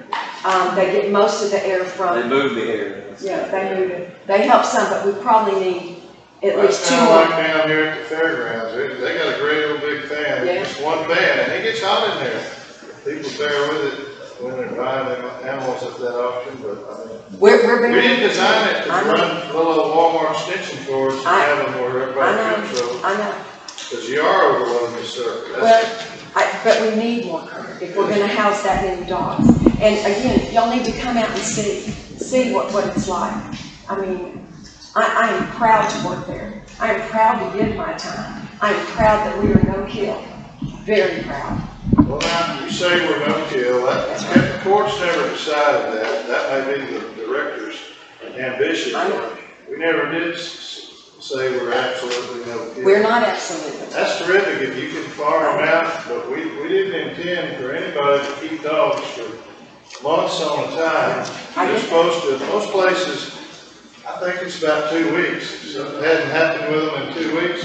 They get most of the air from. They move the air. Yeah, they move it. They help some, but we probably need at least 2 That's more. kind of like down here at the fairgrounds. They got a great old big fan, Yeah. just one fan, and it gets hot in there. People bear with it when they're buying them animals at that auction, but I mean, We're we didn't design it to I know. run little old Walmart extension cords and have them where everybody trips over. I know. Because you are overloading the circuit. Well, but we need more current if we're gonna house that many dogs. And again, y'all need to come out and see what it's like. I mean, I am proud to work there. I am proud to give my time. I am proud that we are no kill. Very proud. Well, now, you say we're no kill, the court's never decided that. That may be the director's ambition. I know. We never did say we're absolutely no kill. We're not absolutely. That's terrific if you can farm them out, but we didn't intend for anybody to keep dogs for months on a time. They're supposed to, most places, I think it's about 2 weeks. If something hadn't happened with them in 2 weeks,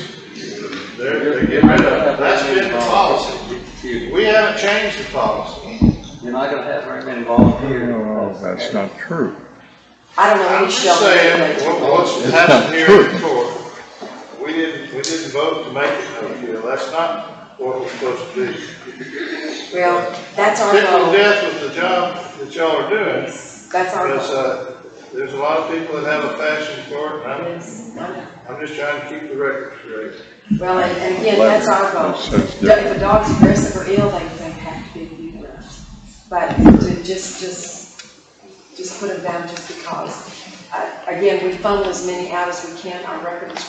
they get rid of them. That's been the policy. We haven't changed the policy. You're not gonna have very many volunteers. No, that's not true. I don't know I'm any just shelter. saying, what's happened here in court, we didn't vote to make it no kill. That's not what we're supposed to do. Well, that's our People to goal. death with the job that y'all are doing. That's our goal. Because, there's a lot of people that have a passion for it, and Yes, I know. I'm just trying to keep the record straight. Well, and again, that's our goal. That's If a dog's aggressive or ill, they have to be euthanized. but to just put them down just because. Again, we funnel as many out as we can. Our record is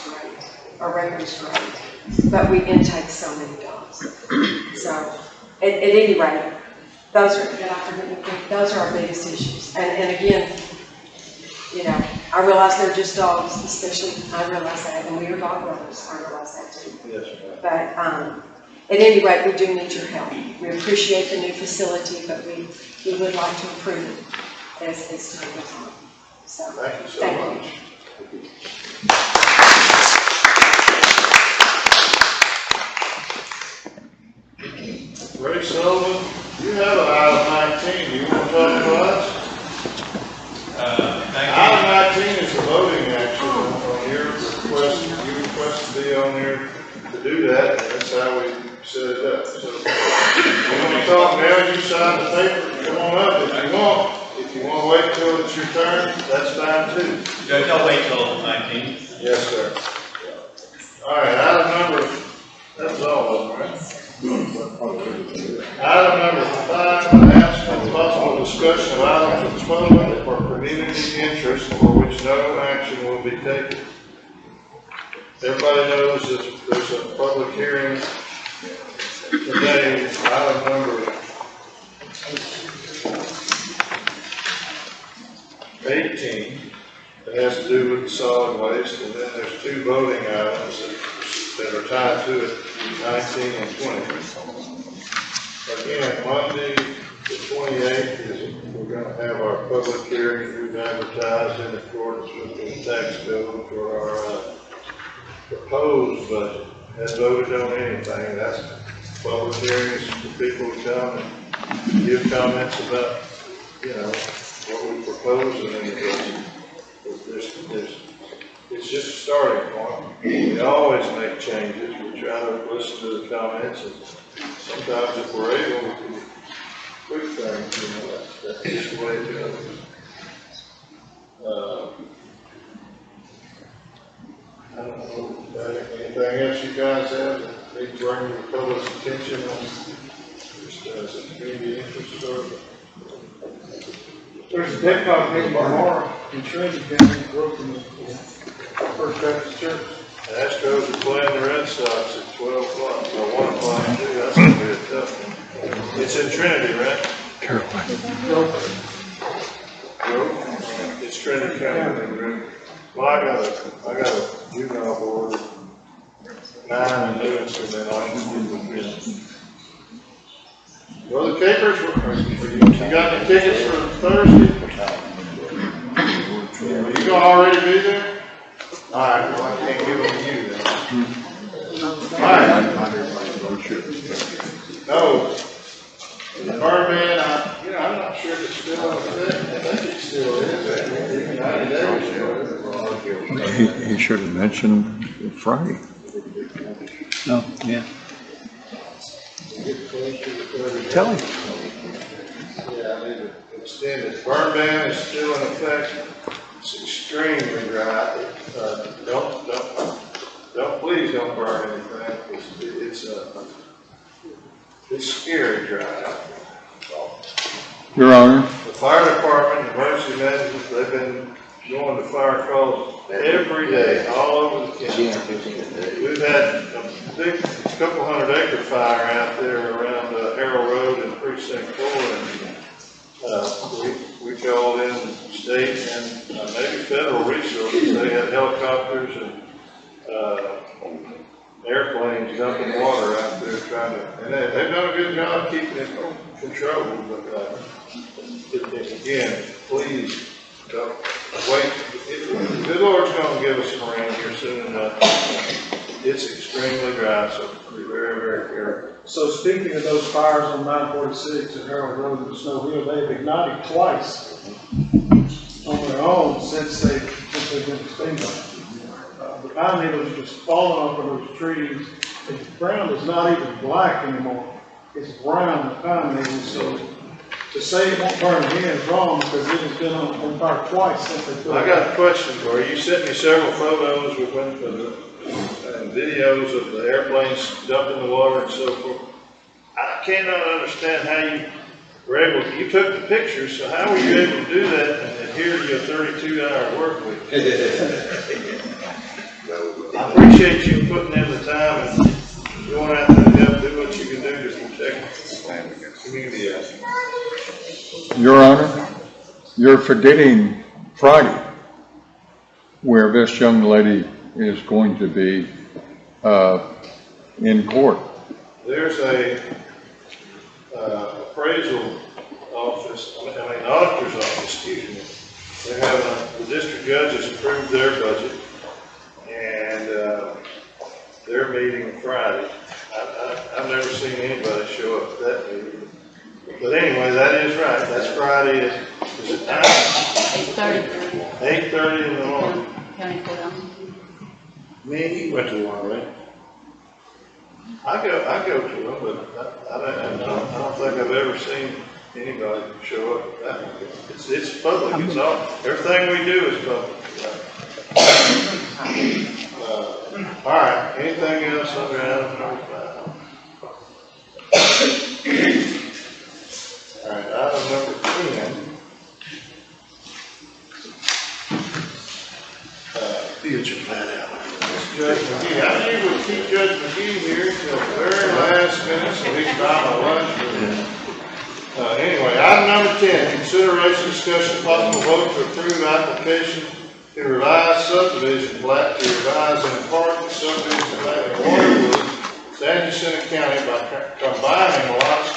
great, but we intake so many dogs. So, at any rate, those are our biggest issues. And again, you know, I realize they're just dogs, especially, I realize that, and we are dog lovers, I realize that too. Yes, ma'am. But, at any rate, we do need your help. We appreciate the new facility, but we would like to improve it as time goes on. So, Thank you so thank much. Ray Sullivan, you have an item 19, do you want to talk to us? Item 19 is the voting action on your request. You request to be on here to do that, and that's how we set it up. So, if you want to talk now, you sign the paper, come on up if you want. If you want to wait till it's your turn, that's fine too. Judge, I'll wait till 19. Yes, sir. All right, item number, that's all of them, right? Item number 5, announcement of possible discussion of items of public or community interest for which no action will be taken. Everybody knows that there's a public hearing today, item number 18, that has to do with the solid waste, and then there's 2 voting items that are tied to it, 19 and 20. Again, Monday, the 28th, we're going to have our public hearing. We've advertised in accordance with the tax bill for our proposed budget. Has voted on anything. That's public hearings for people to come and give comments about, you know, what we propose in any budget. It's just a starting point. We always make changes. We try to listen to the comments, and sometimes if we're able, we can quick things, you know, that's just the way it goes. I don't know, anything else you guys have that need to bring the public's attention on just as a community interest or? There's a deck dog meeting tomorrow in Trinity County, broken First Baptist Church. Astros are playing the Red Sox at 12 o'clock, or 1 o'clock too, that's gonna be a tough one. It's in Trinity, right? Grove? It's Trinity County. Well, I got a juvenile board, 9 and Lewis, and then I can get with them. Well, the Capers, you got any tickets for Thursday? Are you gonna already be there? All right, well, I can't give them to you then. All right. No. The Burn Man, I'm not sure if it's still on the thing. I think it still is. He should have mentioned Friday. Oh, yeah. Tell him. Yeah, I need to extend it. Burn ban is still in effect. It's extremely dry. Please don't burn anything. It's scary dry. Your Honor. The fire department, emergency management, they've been going to fire calls every day, all over the county. We've had a big, couple 100-acre fire out there around Harrell Road and Precinct 4, and we called in state and maybe federal resources. They had helicopters and airplanes dumping water out there trying to, and they've done a good job keeping it controlled, but again, please don't wait. The good Lord's going to give us some rain here soon enough. It's extremely dry, so be very, very careful. So speaking of those fires on 946 and Harold Road and Snow Hill, they've ignited twice on their own since they've been extinguished. The pine needles just falling off of those trees. The ground is not even black anymore. It's brown, the pine needles. So to say it won't burn again is wrong because it has been on fire twice since they put it. I got a question for you. You sent me several photos and videos of the airplanes dumping the water and so forth. I cannot understand how you took the pictures, so how were you able to do that and adhere to your 32-hour work week? I appreciate you putting in the time and going out there to help do what you can do to protect the community out there. Your Honor, you're forgetting Friday, where this young lady is going to be in court. There's a appraisal office, I mean auditor's office, excuse me. They have the district judges approved their budget, and they're meeting Friday. I've never seen anybody show up at that meeting. But anyway, that is right. That's Friday. Is it 9? 8:30. 8:30 in the morning. County Courthouse. Me, you went to one, right? I go to them, but I don't think I've ever seen anybody show up at that one. It's public. It's all, everything we do is public. All right, anything else under item number 5? All right, item number 10. Get your plan out. Judge McGee, I usually keep Judge McGee here until the very last minute so he can buy my lunch for him. Anyway, item number 10, consideration, discussion, possible vote to approve application to revise subdivision plat to revise and part the subdivision plat in Waterwood, San Jacinto County by combining lots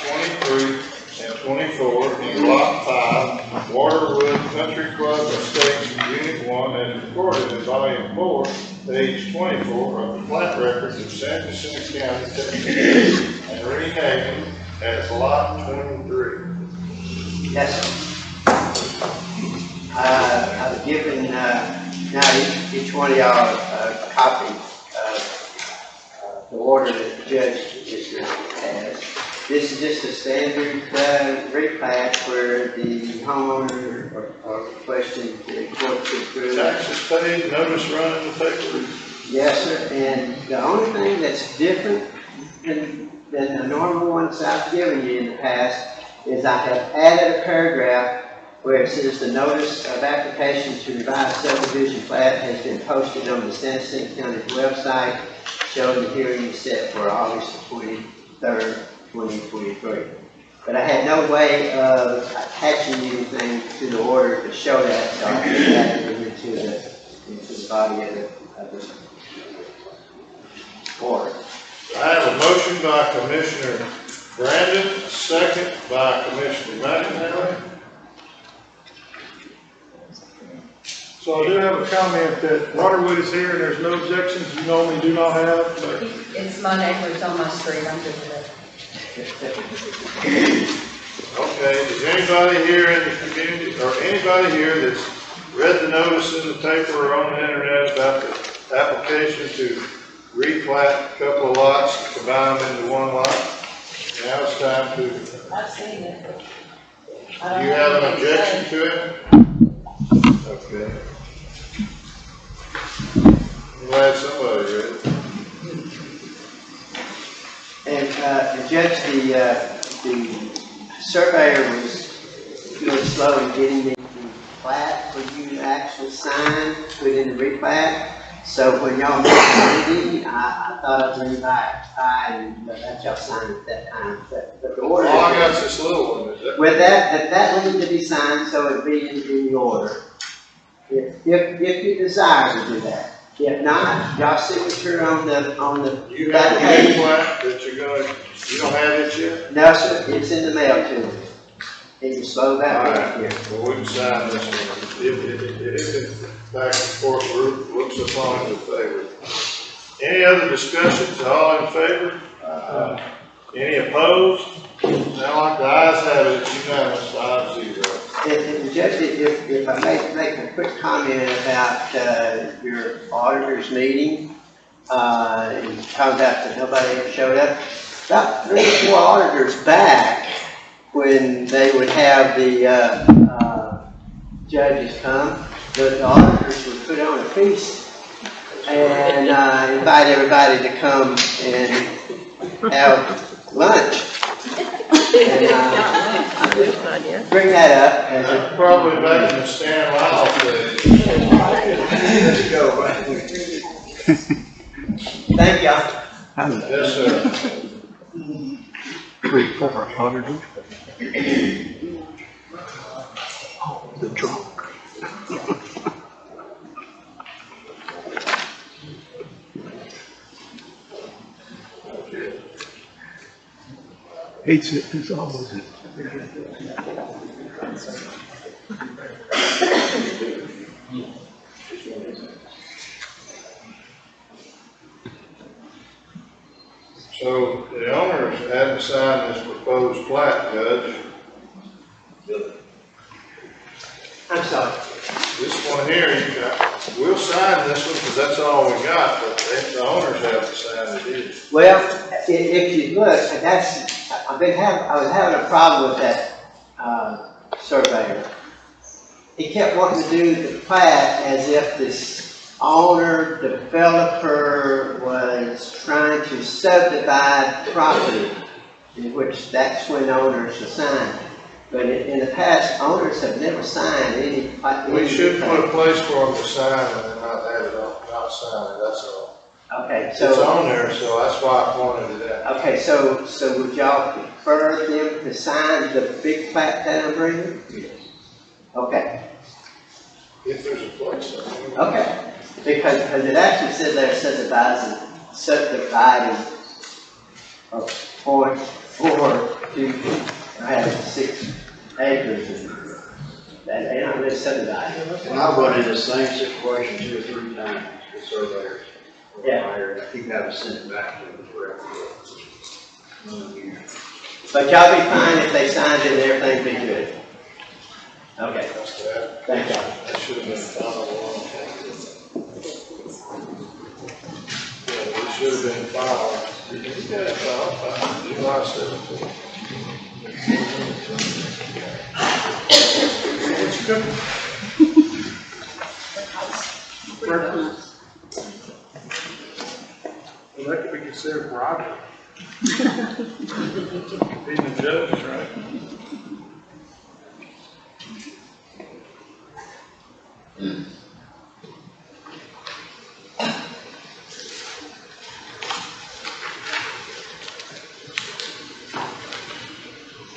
23 and 24 in Block 5, Waterwood Country Club Estates, Unit 1, as recorded in Volume 4, page 24 of the plat records of San Jacinto County, Texas, and renamed as Lot 23. Yes, sir. I've given now each one of y'all a copy of the order that the judge district has. This is just a standard replat where the homeowner are requesting the court to approve. Taxes paid, notice running the paper. Yes, sir. And the only thing that's different than the normal ones I've given you in the past is I have added a paragraph where it says the notice of application to revise subdivision plat has been posted on the San Jacinto County website, showing the hearing is set for August 23rd, 2023. But I had no way of attaching anything to the order to show that, so I just added it into the body of the order. I have a motion by Commissioner Brandon, a second by Commissioner McIntyre. So I do have a comment that Waterwood is here and there's no objections, you normally do not have, but It's my neighbors on my street, I'm good with it. Okay, is anybody here in the community, or anybody here that's read the notice in the paper or on the internet about the application to replat a couple of lots, combine them into one lot? Now it's time to. I've seen it. Do you have an objection to it? Okay. I'm glad somebody read it. And Judge, the surveyor was really slow in getting the plat for you to actually sign, put in the replat. So when y'all met the meeting, I thought I'd bring back, and let y'all sign at that time. But the order. All I got is this little one, is that? With that will need to be signed, so it'd be in the order. If you desire to do that. If not, y'all signature on the. You have a new plat that you don't have it yet? No, sir, it's in the mail to me. It was slow back here. Well, we can sign this one. It isn't back and forth, looks upon it in favor. Any other discussions? All in favor? Any opposed? Now, like the ayes have it, it's unanimous, 5-0. And Judge, if I may make a quick comment about your auditors meeting, and found out that nobody ever showed up. About 3 or 4 auditors back, when they would have the judges come, the auditors would put on a feast and invite everybody to come and have lunch. And bring that up as a Probably back in the Stan Lyle days. thank y'all. Yes, sir. 300. The trunk. It's always. So the owners hadn't signed this proposed plat, Judge. I'm sorry. This one here, we'll sign this one because that's all we got, but the owners haven't signed it either. Well, if you look, I was having a problem with that, surveyor. He kept wanting to do the plat as if this owner, developer was trying to subdivide property, in which that's when owners are signed. But in the past, owners have never signed any. We should put a place for them to sign and then not have it not sign it, that's all. Okay, It's so, on there, so that's why I pointed it out. okay, so would y'all prefer them to sign the big plat that I'm bringing? Okay, If there's a place. okay, because it actually said there subdividing of 0.42, I have 6 acres and that they don't really subdivide. And I've run into the same situation 2 or 3 times with surveyors. Yeah. And I keep having to send it back to them forever. But y'all be fine if they signed it and everything be good. Okay, thank y'all. That should have been filed a long time ago. Yeah, it should have been filed. You got it filed, July 17th. What's good? Well, that could be considered bribery. Being the judge, right?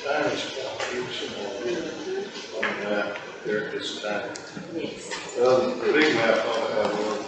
Time is confusing on that, there at this time. Well, the big map on that one.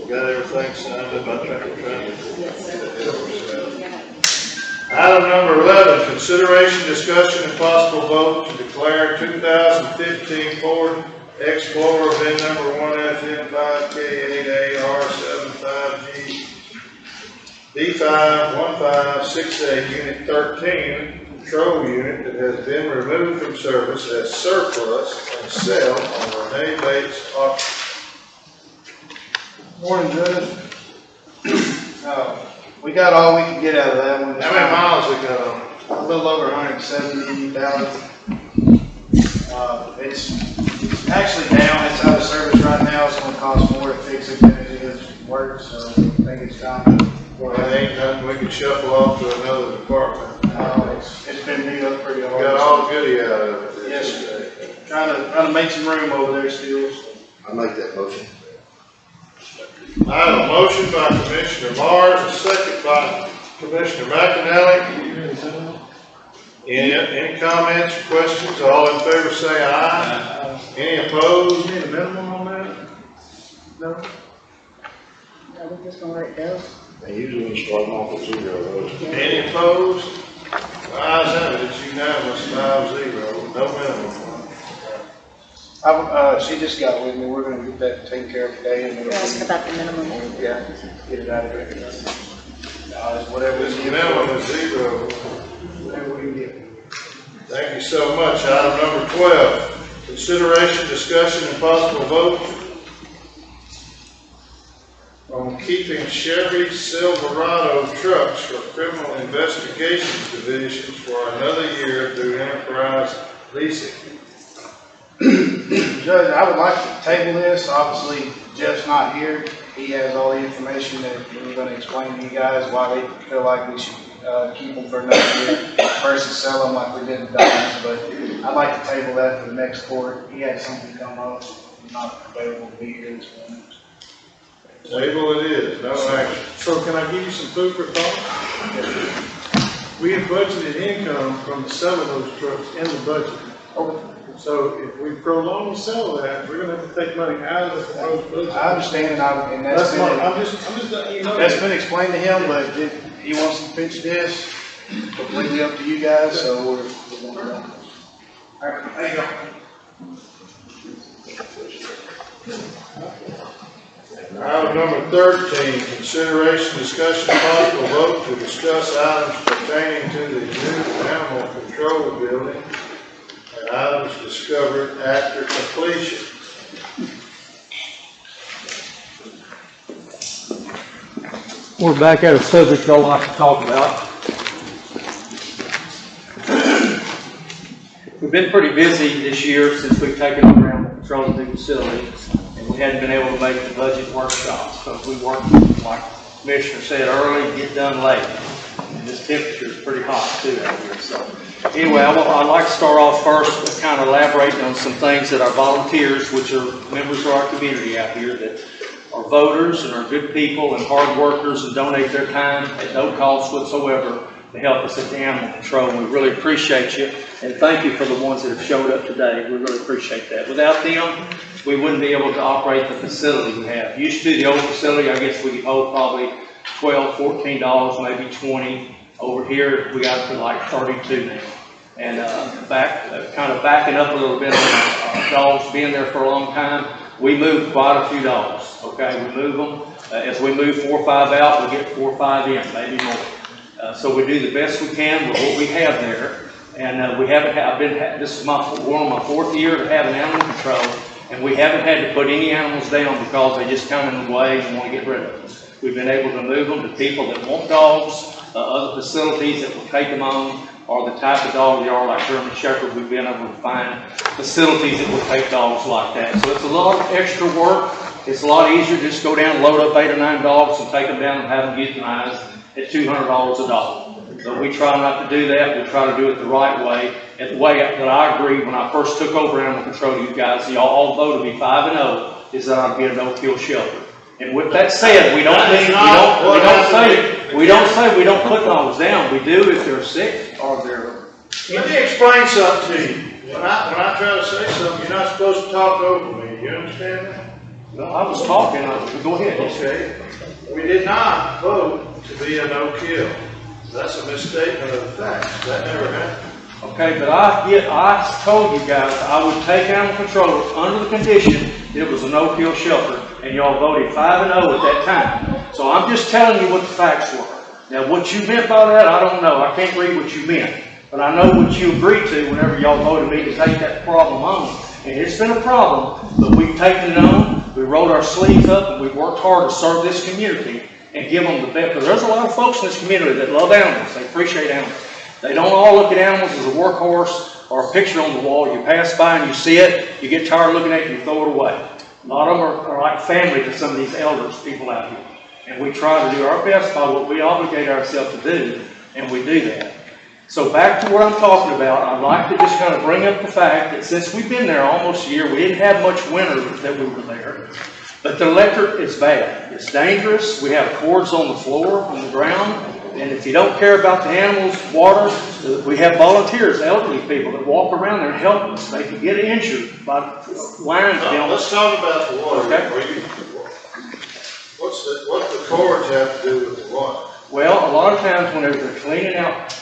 Got everything signed up, I'm trying to. Item number 11, consideration, discussion, and possible vote to declare 2015 Ford Explorer VIN number 1FN5K8AR75G D51568 Unit 13 Patrol Unit that has been removed from service as surplus and sell on Renee Bates auction. Morning, Judge. We got all we could get out of that one. How many miles we got on? A little over 170,000. It's actually down, it's out of service right now, it's gonna cost more to fix it than it is work, so I think it's time to go Well, ahead. ain't nothing we can shuffle off to another department. It's been beat up pretty hard. Got all the goodie out of it. Yes, sir. Trying to make some room over there still. I make that motion. I have a motion by Commissioner Mars, a second by Commissioner McAnally. Any comments, questions? All in favor say aye. Any opposed? Need a minimum on that? No? No, we're just gonna let it go. They usually start off with 0 those. Any opposed? Ayes have it, it's unanimous, 5-0, no minimum. She just got with me, we're gonna get that taken care of today and You're asking about the minimum. yeah, get it out of there. Whatever. This minimum is 0. Whatever we can get. Thank you so much. Item number 12, consideration, discussion, and possible vote on keeping Chevy Silverado trucks for criminal investigations divisions for another year through enterprise leasing. Judge, I would like to table this. Obviously, Jeff's not here. He has all the information that we're going to explain to you guys why they feel like we should keep them for another year versus sell them like we did in Diamonds. But I'd like to table that for the next court. He had something come up. He's not available to be here this morning. Table it is, no action. So can I give you some food for thought? We have budgeted income from the sale of those trucks in the budget. So if we prolong the sale of that, we're gonna have to take money out of the proposed budget. I understand, and that's been, I'm just letting you know. that's been explained to him, but he wants to pitch this. Completely up to you guys, so we're going to go. All right, there you go. Item number 13, consideration, discussion, possible vote to discuss items pertaining to the new animal control building and items discovered after completion. We're back at a subject I'd like to talk about. We've been pretty busy this year since we've taken over animal control of the facility, and we hadn't been able to make the budget workshops, because we worked, like the Commissioner said early, get done late. And this temperature is pretty hot too out here, so. Anyway, I'd like to start off first and kind of elaborating on some things that our volunteers, which are members of our community out here, that are voters and are good people and hard workers and donate their time at no cost whatsoever to help us at the animal control. And we really appreciate you, and thank you for the ones that have showed up today. We really appreciate that. Without them, we wouldn't be able to operate the facility we have. Used to, the old facility, I guess we owe probably $12, $14, maybe $20. Over here, we got to like 32 now. And kind of backing up a little bit on dogs being there for a long time, we move quite a few dogs. Okay, we move them. As we move 4 or 5 out, we get 4 or 5 in, maybe more. So we do the best we can with what we have there. And we haven't had, this is one of my 4th year to have an animal control, and we haven't had to put any animals down because they just come in the way and want to get rid of them. We've been able to move them to people that want dogs, other facilities that will take them on, or the type of dog they are, like German Shepherd. We've been able to find facilities that will take dogs like that. So it's a lot of extra work. It's a lot easier to just go down and load up 8 or 9 dogs and take them down and have them euthanized at $200 a dog. So we try not to do that. We try to do it the right way, and the way that I agreed when I first took over animal control, you guys, y'all all voted me 5-0, is that I'd be a no-kill shelter. And with that said, we don't say we don't put dogs down. We do if they're sick or they're. Let me explain something to you. When I try to say something, you're not supposed to talk over me. You understand that? No, I was talking. Go ahead. Okay. We did not vote to be a no-kill. That's a misstatement of the facts. That never happened. Okay, but I told you guys I would take animal control under the condition that it was a no-kill shelter, and y'all voted 5-0 at that time. So I'm just telling you what the facts were. Now, what you meant by that, I don't know. I can't read what you meant. But I know what you agreed to whenever y'all voted me to take that problem on. And it's been a problem, but we've taken it on. We rolled our sleeves up and we've worked hard to serve this community and give them the best. Because there's a lot of folks in this community that love animals. They appreciate animals. They don't all look at animals as a workhorse or a picture on the wall. You pass by and you see it, you get tired of looking at it, and you throw it away. A lot of them are like family to some of these elders, people out here. And we try to do our best by what we obligate ourselves to do, and we do that. So back to what I'm talking about, I'd like to just kind of bring up the fact that since we've been there almost a year, we didn't have much winter that we were there. But the electric is bad. It's dangerous. We have cords on the floor, on the ground. And if you don't care about the animals, water, we have volunteers, elderly people that walk around there and help us. They can get injured by lines down. Let's talk about the water. Okay. What the cords have to do with the water? Well, a lot of times whenever they're cleaning out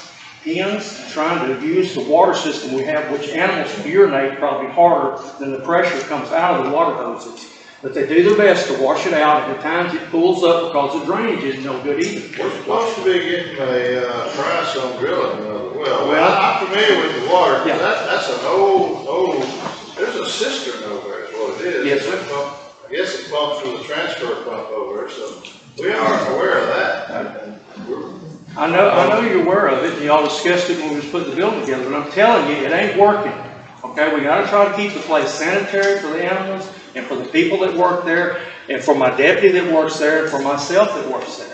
pens, trying to use the water system we have, which animals urinate probably harder than the pressure comes out of the water hoses. But they do their best to wash it out. At times it pulls up because the drainage isn't no good either. We're supposed to be getting a price on drilling another well. I'm familiar with the water. Yeah. That's an old, there's a cistern over there is what it is. Yes, sir. I guess it pumps with a transfer pump over there, so we are aware of that. I know you're aware of it, and y'all discussed it when we was putting the building together, but I'm telling you, it ain't working. Okay, we gotta try to keep the place sanitary for the animals, and for the people that work there, and for my deputy that works there, and for myself that works there.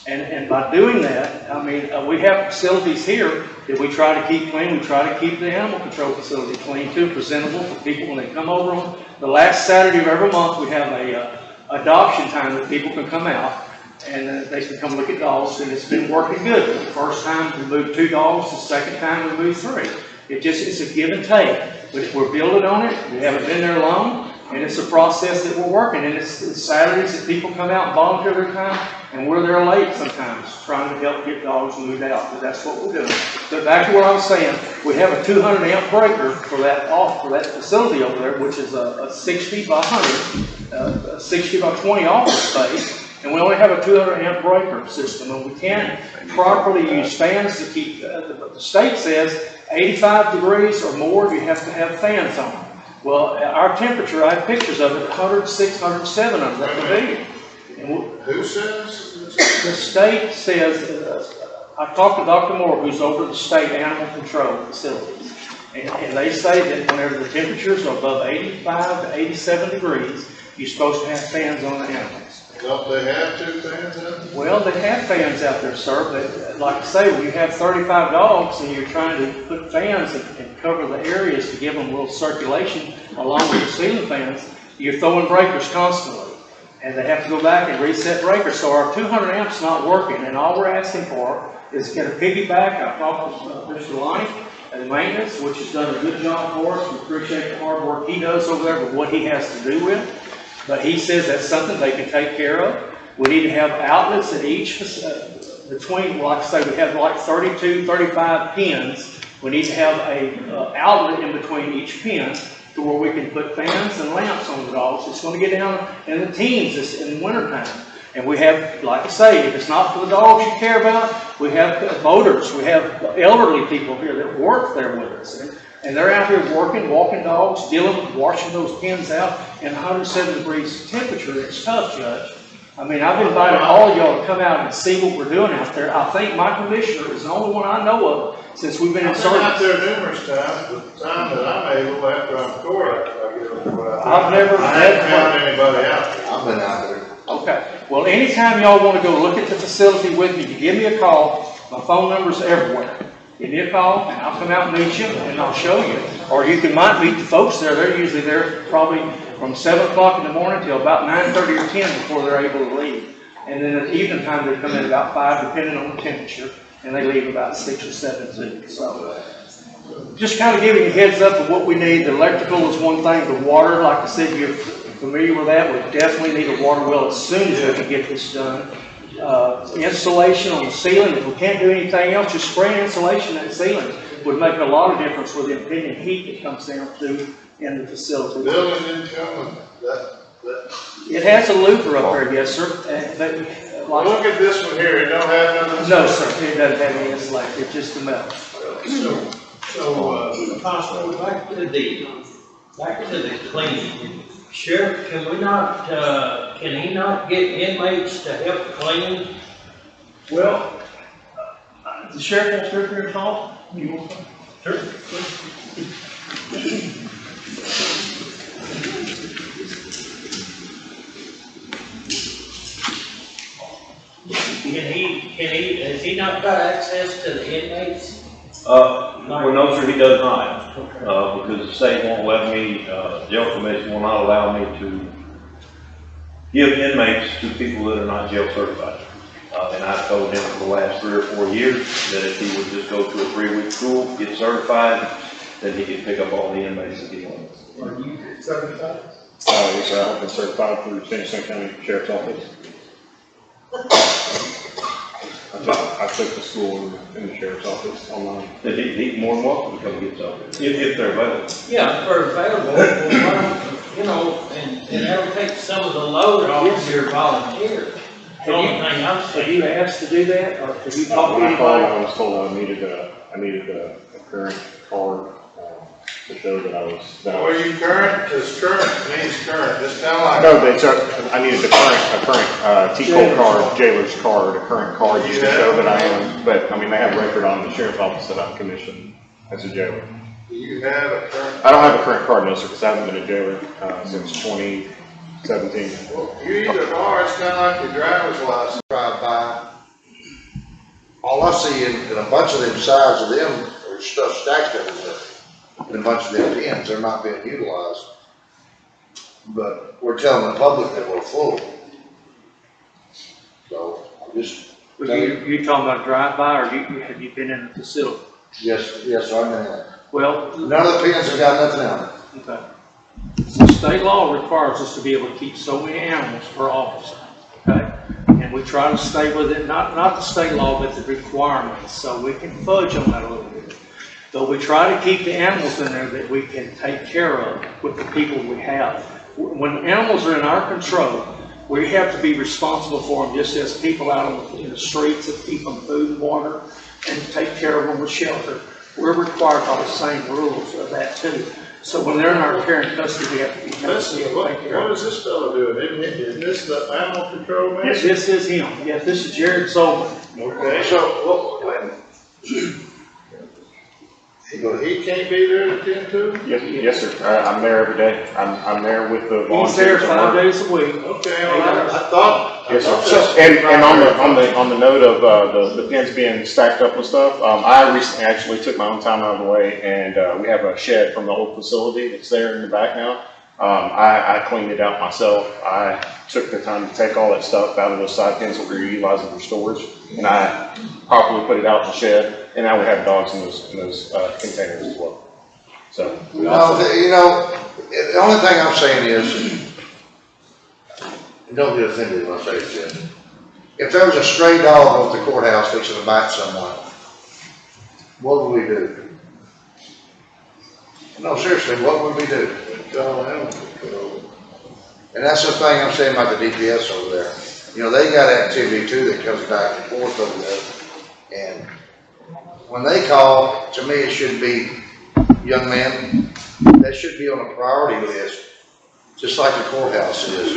And by doing that, I mean, we have facilities here that we try to keep clean. We try to keep the animal control facility clean too, presentable for people when they come over on the last Saturday of every month. We have a adoption time that people can come out and they can come look at dogs, and it's been working good. The first time we moved 2 dogs, the second time we moved 3. It's a give and take. But we're building on it. We haven't been there long. And it's a process that we're working, and it's Saturdays that people come out and volunteer their time, and we're there late sometimes trying to help get dogs moved out, but that's what we're doing. But back to what I was saying, we have a 200 amp breaker for that facility over there, which is a 60 by 100, 60 by 20 office space, and we only have a 200 amp breaker system, and we can't properly use fans to keep, the state says 85 degrees or more, you have to have fans on. Well, our temperature, I have pictures of it, 106, 107 under that pavilion. Who says? The state says, I talked to Dr. Moore, who's over the state animal control facilities, and they say that whenever the temperatures are above 85 to 87 degrees, you're supposed to have fans on the animals. Don't they have 2 fans out there? Well, they have fans out there, sir, but like I say, when you have 35 dogs and you're trying to put fans and cover the areas to give them a little circulation along with the ceiling fans, you're throwing breakers constantly. And they have to go back and reset breakers. So our 200 amps not working, and all we're asking for is get a piggyback. I talked with Mr. Lonnie at maintenance, which has done a good job for us. We appreciate the hard work he does over there with what he has to do with. But he says that's something they can take care of. We need to have outlets at each, between, like I say, we have like 32, 35 pins. We need to have a outlet in between each pin to where we can put fans and lamps on the dogs. It's going to get down in the teens in the wintertime. And we have, like I say, if it's not for the dogs you care about, we have boaters, we have elderly people here that work there with us. And they're out here working, walking dogs, dealing with washing those pins out in 107 degrees temperature. It's tough, Judge. I mean, I've invited all of y'all to come out and see what we're doing out there. I think my commissioner is the only one I know of since we've been in service. I've been out there numerous times, but the time that I'm able, after I'm court, I get over out there. I've never I haven't found anybody out there. I've been out there. Okay. Well, anytime y'all want to go look at the facility with me, you give me a call. My phone number's everywhere. Give me a call, and I'll come out and meet you, and I'll show you. Or you might meet the folks there. They're usually there probably from 7 o'clock in the morning till about 9:30 or 10 before they're able to leave. And then at evening time, they come in about 5, depending on the temperature, and they leave about 6 or 7 too. So just kind of giving you a heads up of what we need. The electrical is one thing. The water, like I said, you're familiar with that. We definitely need a water well as soon as we can get this done. Insulation on the ceiling. If we can't do anything else, just spraying insulation in that ceiling would make a lot of difference with the impending heat that comes down through in the facility. Building income, that. It has a looper up there, yes, sir. But Well, look at this one here, it don't have nothing. No, sir, it doesn't have any insulation, it's just the metal. Constable, back to the cleaning. Sheriff, can we not, can he not get inmates to help clean? Well, the sheriff wants to hear your call. You want to? Sure. Has he not got access to the inmates? Well, no, sir, he does not, because the state won't let me, jail commission will not allow me to give inmates to people that are not jail certified. And I've told him for the last 3 or 4 years that if he would just go to a 3-week school, get certified, then he could pick up all the inmates that he wants. Are you certified? Yes, sir, I've been certified through the San Diego County Sheriff's Office. I took the school in the Sheriff's Office online. He's more than welcome to come get some, if they're available. Yeah, if they're available, well, you know, and that'll take some of the load off your volunteer. The only thing I'm Have saying. you asked to do that, or have you talked to When I called, anybody? I was told I needed a current card to show that I was. Are you current? Because current means current, it's kind of like. No, I needed a current T-code card, jailer's card, a current card just to show that I am. But I mean, they have record on the sheriff's office that I'm commissioned as a jailer. Do you have a current? I don't have a current card, no, sir, because I haven't been a jailer since 2017. Well, you either are, it's kind of like your driver's license. Drive by. All I see in a bunch of them sides of them are stuff stacked over there. And a bunch of them pins, they're not being utilized. But we're telling the public that we're full. So, I'm just. You talking about drive-by, or have you been in the facility? Yes, I'm in it. Well. None of the pins have got nothing on it. Okay. The state law requires us to be able to keep so many animals per officer, okay? And we try to stay with it, not the state law, but the requirements, so we can fudge on that a little bit. But we try to keep the animals in there that we can take care of with the people we have. When animals are in our control, we have to be responsible for them just as people out in the streets that keep them food and water and take care of them with shelter. We're required by the same rules of that too. So when they're in our care and custody, we have to be What is this fellow doing? Isn't this the animal control man? Yes, this is him. Yes, this is Jared Sullivan. Okay, so, he can't be there to attend to? Yes, sir. I'm there every day. I'm there with the volunteers. He's there 5 days a week. Okay, well, I thought. Yes, sir. And on the note of the pins being stacked up with stuff, I recently actually took my own time out of the way, and we have a shed from the old facility that's there in the back now. I cleaned it out myself. I took the time to take all that stuff out of those side pins that we were utilizing for storage, and I properly put it out in the shed. And now we have dogs in those containers as well. So. The only thing I'm saying is, and don't get offended when I say it, Jim. If there was a stray dog off the courthouse fixing to bite someone, what would we do? No, seriously, what would we do? And that's the thing I'm saying about the DPS over there. You know, they got activity too that comes back and forth over there. And when they call, to me, it should be, young man, that should be on a priority list, just like the courthouse is.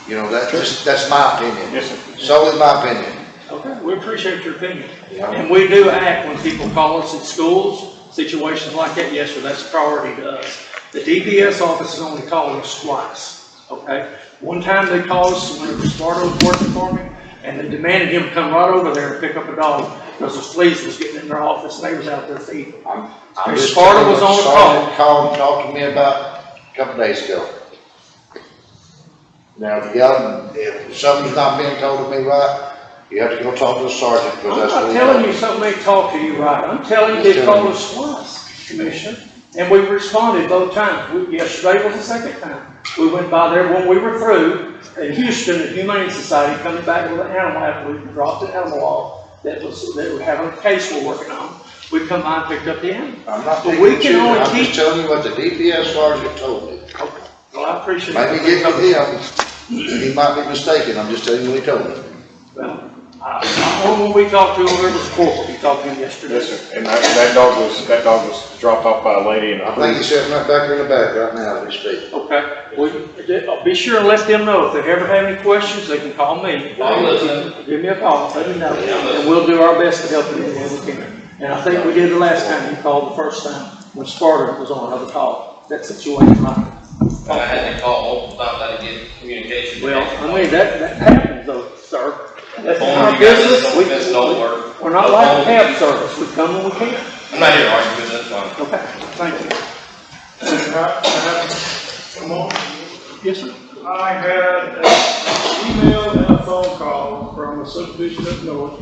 You know, that's my opinion. Yes, sir. Solely my opinion. Okay, we appreciate your opinion. Yeah. And we do act when people call us at schools, situations like that, yes, sir, that's a priority to us. The DPS office has only called us twice, okay? One time they called us when Sparta was working for me, and they demanded him come right over there and pick up a dog because the police was getting in their office and they was out there feeding. And Sparta was on the call. Called and talked to me about a couple days ago. Now, if something's not being told to me right, you have to go talk to the sergeant, because that's what I'm he not telling told you me. something may talk to you right. I'm telling you they called us twice, Commissioner, and we responded both times. Yesterday was the second time. We went by there when we were through in Houston, the Humane Society coming back with an animal after we dropped an animal off that we have a case we're working on. We come by and picked up the animal. I'm not But we picking can you, only I'm keep. just telling you what the DPS sergeant told me. Okay. Well, I appreciate it. Maybe get with him, he might be mistaken, I'm just telling you what he told me. Well, when we talked to him, there was a corporal, we talked to him yesterday. Yes, sir. And that dog was dropped off by a lady and. I think he's sitting right back here in the back right now as we speak. Okay, well, be sure and let them know, if they ever have any questions, they can call me. Give me a call, let me know, and we'll do our best to help you when we can. And I think we did the last time you called, the first time, when Sparta was on another call, that situation, right? I had to call about that to get communication. Well, I mean, that happens though, sir. That's our business. We're not like cab service, we come when we can. I'm not here to argue with this one. Okay, thank you. Come on. Yes, sir. I had an email and a phone call from a subdivision up north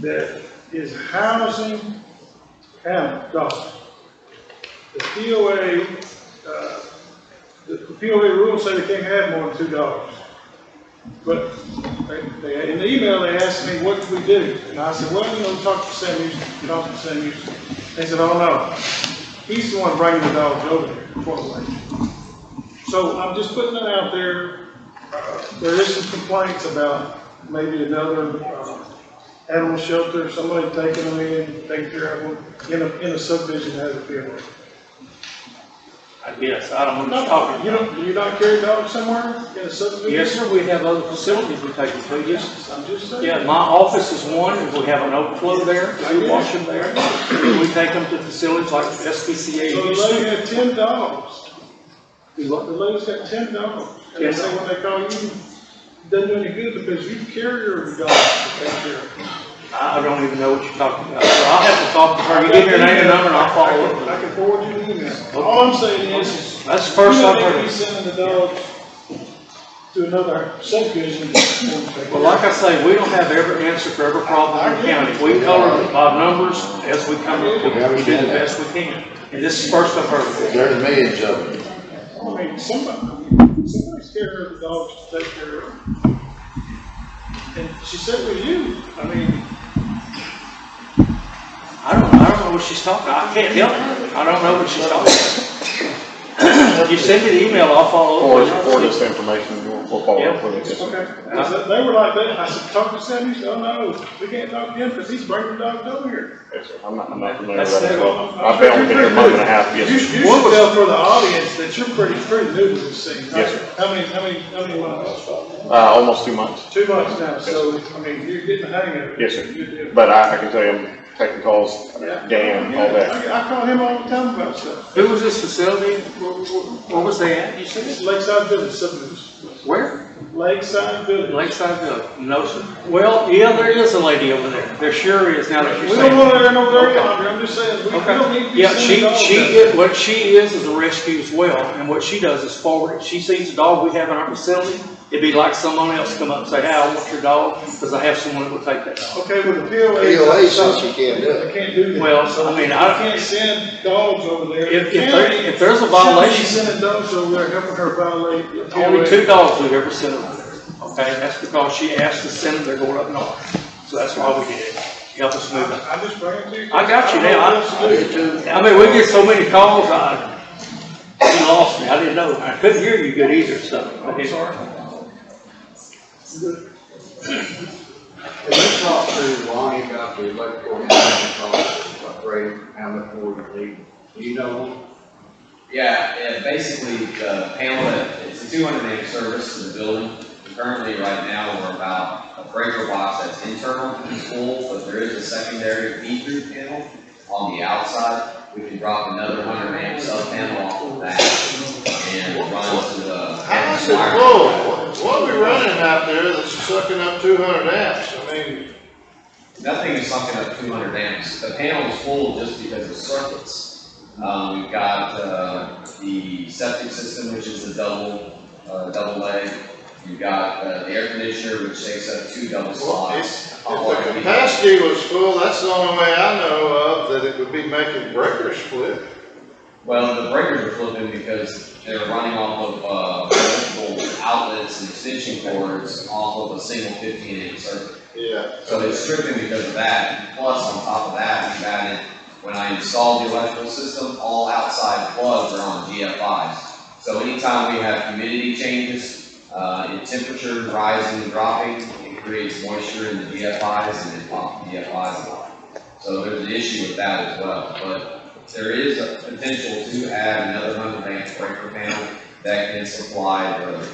that is housing dogs. The POA, the POA rules say they can't have more than 2 dogs. But in the email, they asked me, what do we do? And I said, well, you know, talk to Sam Houston, talk to Sam Houston. They said, oh no, he's the one bringing the dogs over here. So I'm just putting it out there. There is some complaints about maybe another animal shelter, somebody taking them in, taking care of them in a subdivision that has a POA. I guess, I don't know what you're talking about. Do you not carry dogs somewhere in a subdivision? Yes, sir, we have other facilities we take them to, yes. I'm just saying. Yeah, my office is one, and we have an overflow there, we wash them there. We take them to facilities like SPCA. So the lady had 10 dogs. The lady's got 10 dogs. And Yes, they say when they call you, it doesn't do any good because you carry your dogs to take care of them. I don't even know what you're talking about. So I'll have to talk to her. You give me her name and number and I'll follow up. I can forward you the email. All I'm saying is, That's the first I've heard you of it. sending the dogs to another subdivision. Well, like I say, we don't have every answer for every problem in the county. We color by numbers as we come up with it. We do the best we can. And this is the first I've heard of it. There's millions of them. I mean, somebody's carrying the dogs to take care of them. And she said with you, I mean, I don't know what she's talking about. I can't help her. I don't know what she's talking about. If you send me the email, I'll follow up. Forward this information, we'll follow up with it. okay. They were like that. I said, talk to Sammy. He said, oh no, we can't talk to him because he's bringing the dogs over here. Yes, sir. I'm not familiar with that as well. I've been here a month and a half. Yes, You sir. should tell for the audience that you're pretty new to this scene. Yes, sir. How many months? Almost 2 months. 2 months now, so, I mean, you're getting the hang of it. Yes, Good sir. deal. But I can tell you, I'm taking calls, Dan, all that. I call him all the time about stuff. Who was this facility? Where was they at? You said It's Lakeside Village subdivision. where? Lakeside Village. Lakeside Village. No, sir. Well, yeah, there is a lady over there. There sure is, now that you're We saying. don't want her over there yonder, I'm just saying, we don't need to be Yeah, sending dogs she out. is, what she is a rescue as well, and what she does is forward it. She sees a dog we have in our facility, it'd be like someone else come up and say, hey, I want your dog, because I have someone that will take that dog. Okay, with the POA. POA says you can't do it. They can't do that. Well, So I mean, you I- can't send dogs over there. If there's a violation, She's sending dogs over there, helping her violate. the only POA. 2 dogs we've ever sent over there. Okay, that's because she asked to send them, they're going up north. So that's why we did it, help us move it. I'm just bringing it to you. I got you don't know now. what else to do. I mean, we get so many calls, you lost me, I didn't know. I couldn't hear you good either, so. I'm sorry. Let's talk to Lonnie about the electrical costs, upgrade, how much more you need. Do you know? Yeah, basically the panel, it's a 200 amp service to the building. Currently, right now, we're about a breaker box that's internal to the school, but there is a secondary feed-through panel on the outside. We can drop another 100 amp sub panel off of that and run to the. I said, whoa, what are we running out there that's sucking up 200 amps? I mean, Nothing is sucking up 200 amps. The panel is full just because of circuits. We've got the septic system, which is a double leg. You've got the air conditioner, which takes up 2 double slots. if the capacity was full, that's the only way I know of that it would be making breakers flip. Well, the breakers are flipping because they're running off of multiple outlets and extension cords off of a single 15-inch circuit. Yeah. So it's tripping because of that. Plus, on top of that, we've added, when I installed the electrical system, all outside plugs are on GFIs. So anytime we have humidity changes, In temperature rising and dropping, it creates moisture in the DFIs and it pops the DFIs a lot. So there's an issue with that as well. But there is a potential to add another 100 amp breaker panel that can supply the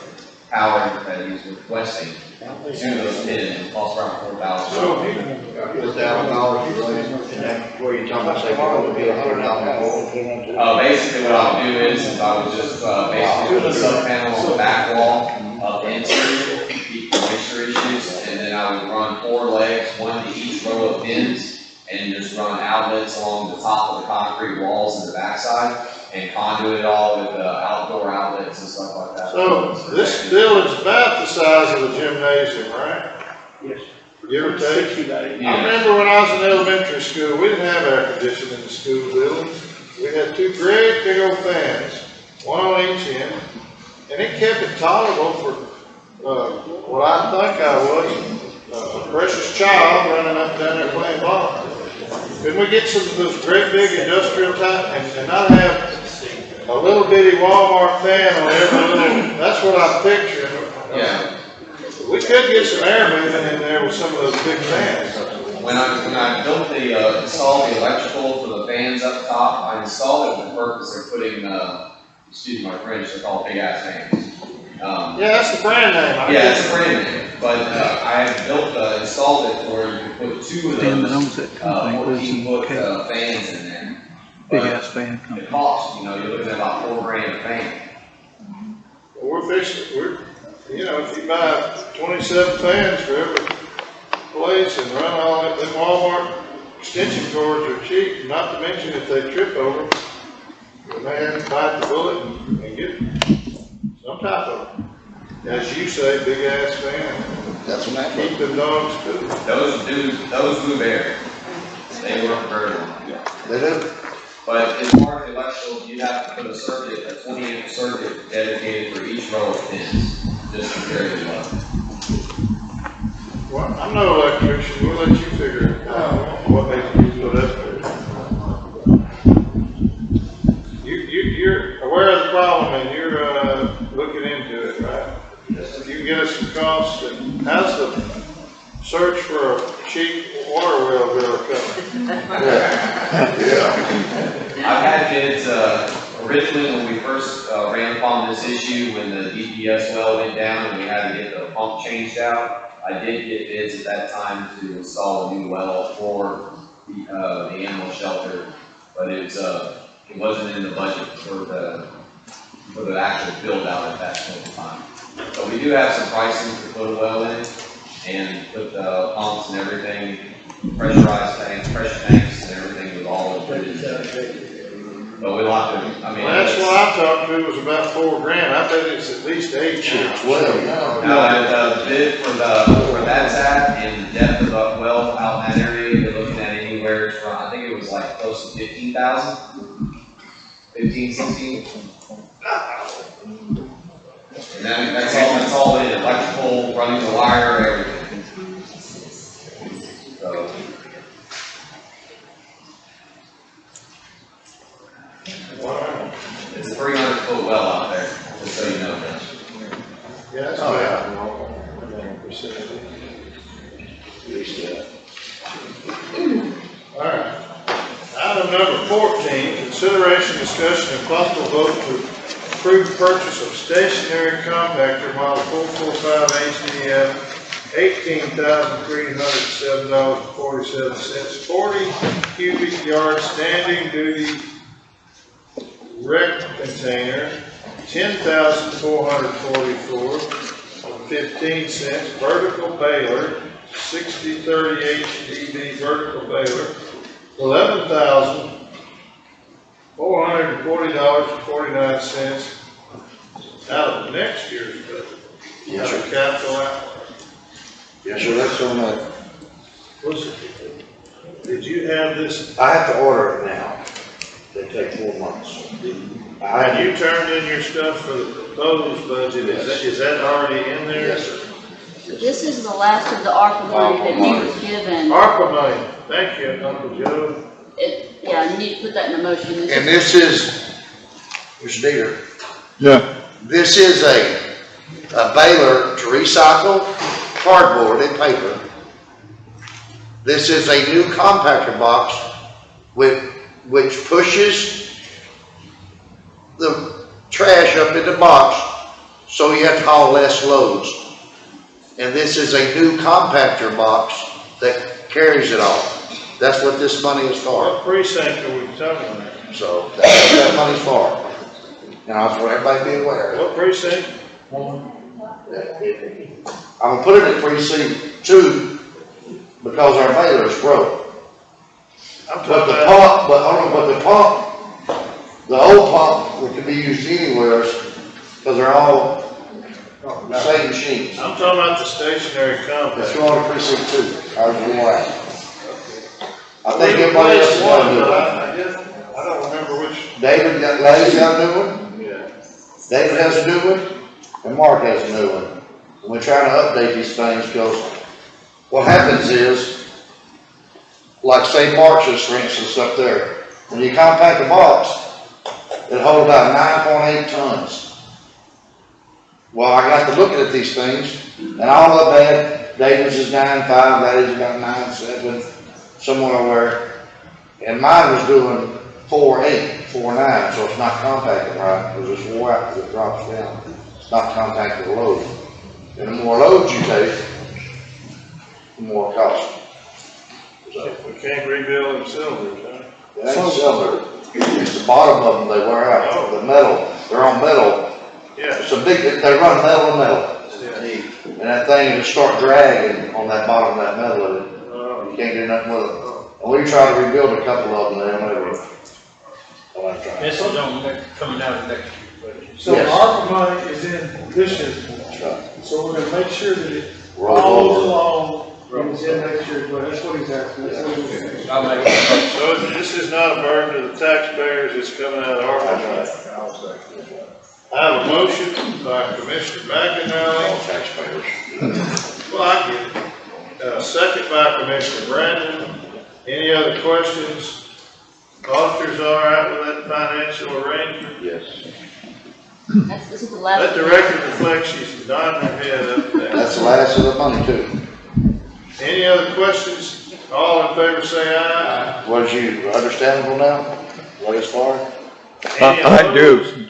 power that he's requesting to those pins. It costs around $4,000. $4,000, and that's where you're talking about, say, it would be $100,000 more. Basically what I'll do is I would just basically put a sub panel on the back wall of the interior, keep the moisture issues, and then I would run 4 legs, one to each row of pins, and just run outlets along the top of the concrete walls and the backside, and conduit it all with outdoor outlets and stuff like that. So this building's about the size of a gymnasium, right? Yes. Give or take? 60 days. I remember when I was in elementary school, we didn't have air conditioning in the school building. We had 2 great big old fans, one on each end, and it kept it tolerable for what I think I was, a precious child running up and down there playing ball. Couldn't we get some of those great big industrial type and not have a little bitty Walmart fan on every little, that's what I'm picturing. Yeah. We could get some air moving in there with some of those big fans. When I built installed the electrical for the fans up top, I installed it with the purpose of putting, excuse my French, they're called big ass fans. Yeah, that's the brand name. Yeah, it's a brand name, but I have installed it where you can put 2 of those 14-foot fans in there. Big ass fan company. The cost, you're looking at about $4,000 a fan. Well, we're fixing, if you buy 27 fans for every place and run all that, them Walmart extension cords are cheap, not to mention if they trip over, you may have to bite the bullet and get some type of, as you say, big ass fan. That's what I keep them dogs cool. Those move air. They work very well. They do. But as far as electrical, you have to put a 20-amp circuit dedicated for each row of pins, just to carry the load. Well, I'm no electrician, we'll let you figure out what makes you put up there. You're aware of the problem and you're, looking into it, right? If you can get us some costs, and how's the search for a cheap water well bill coming? I've had bids, originally when we first ran upon this issue, when the DPS well went down and we had to get the pump changed out, I did get bids at that time to install a new well for the animal shelter, but it wasn't in the budget for the actual build out at that point in time. So we do have some pricing to put a well in and put the pumps and everything, pressurized tanks, pressure tanks and everything was all included in there. But we'll have to, That's what I talked to, was about $4,000, I bet it's at least 8. The bid for that side and the depth of the well out in that area, you're looking at anywhere from, I think it was like close to 15,000, 15, 16. And that's all in, electrical, running the wire, everything. So. Wow. It's a 300-foot well out there, just so you know that. Yeah, that's All right. Item number 14, consideration, discussion, and possible vote to approve the purchase of stationary compactor model 445 HDF, $18,307.47, 40 cubic yard standing duty wreck container, 10,444 15 vertical baler, 6030 HDD vertical baler, $11,440.49 out of next year's budget. Yes, Out of capital outlay. Yes, sir, that's so much. Did you have this? I have to order it now. They take 4 months. Have you turned in your stuff for the proposed budget? Is that already in there? Yes, sir. This is the last of the ARPA money that he was given. ARPA money, thank you, Uncle Joe. Yeah, you need to put that in the motion. And this is, Mr. Deter, Yeah. this is a a baler to recycle cardboard and paper. This is a new compactor box which pushes the trash up in the box so you have to haul less loads. And this is a new compactor box that carries it all. That's what this money is for. What precinct are we talking about? So that's what that money's for. And I just want everybody to be aware. What precinct? I'm gonna put it in precinct 2 because our baler is broke. But the pump, the old pump that can be used anywhere, because they're all the same machines. I'm talking about the stationary compactor. It's going to precinct 2. I was doing that. I think everybody else is gonna do it. I don't remember which. Larry's got a new one, Yeah. David has a new one, and Mark has a new one. And we're trying to update these things because what happens is, like say March's, for instance, up there, when you compact the box, it holds about 9.8 tons. Well, I got to looking at these things, and all of that, David's is 9.5, Larry's about 9.7, somewhere where, and mine was doing 4.8, 4.9, so it's not compacted right, because it's wore out, because it drops down. It's not compacted load. And the more loads you take, the more it costs. So, We can't rebuild them cylinders, huh? it ain't cylinder, it's the bottom of them they wear out, the metal, they're on metal. Yeah. It's a big, they run metal to metal. Yeah. And that thing will start dragging on that bottom of that metal, and you can't do nothing with it. And we tried to rebuild a couple of them, they never. This is on, coming out of next year's budget. So Yes. ARPA money is in this year's budget. So we're gonna make sure that it Roll follows over. along, and it's in next year's budget. That's what he's asking. That's what he's asking. I'll make it. So this is not a burden to the taxpayers, it's coming out of our budget. I have a motion by Commissioner McInerney. Taxpayers. Well, I get it. Second by Commissioner Brandon. Any other questions? Auditors all right with that financial arrangement? Yes. This is the last. Let the record reflect she's nodding her head up there. That's the last of the money too. Any other questions? All in favor say aye. Was you understandable now, what it's for? Any I opposed? do.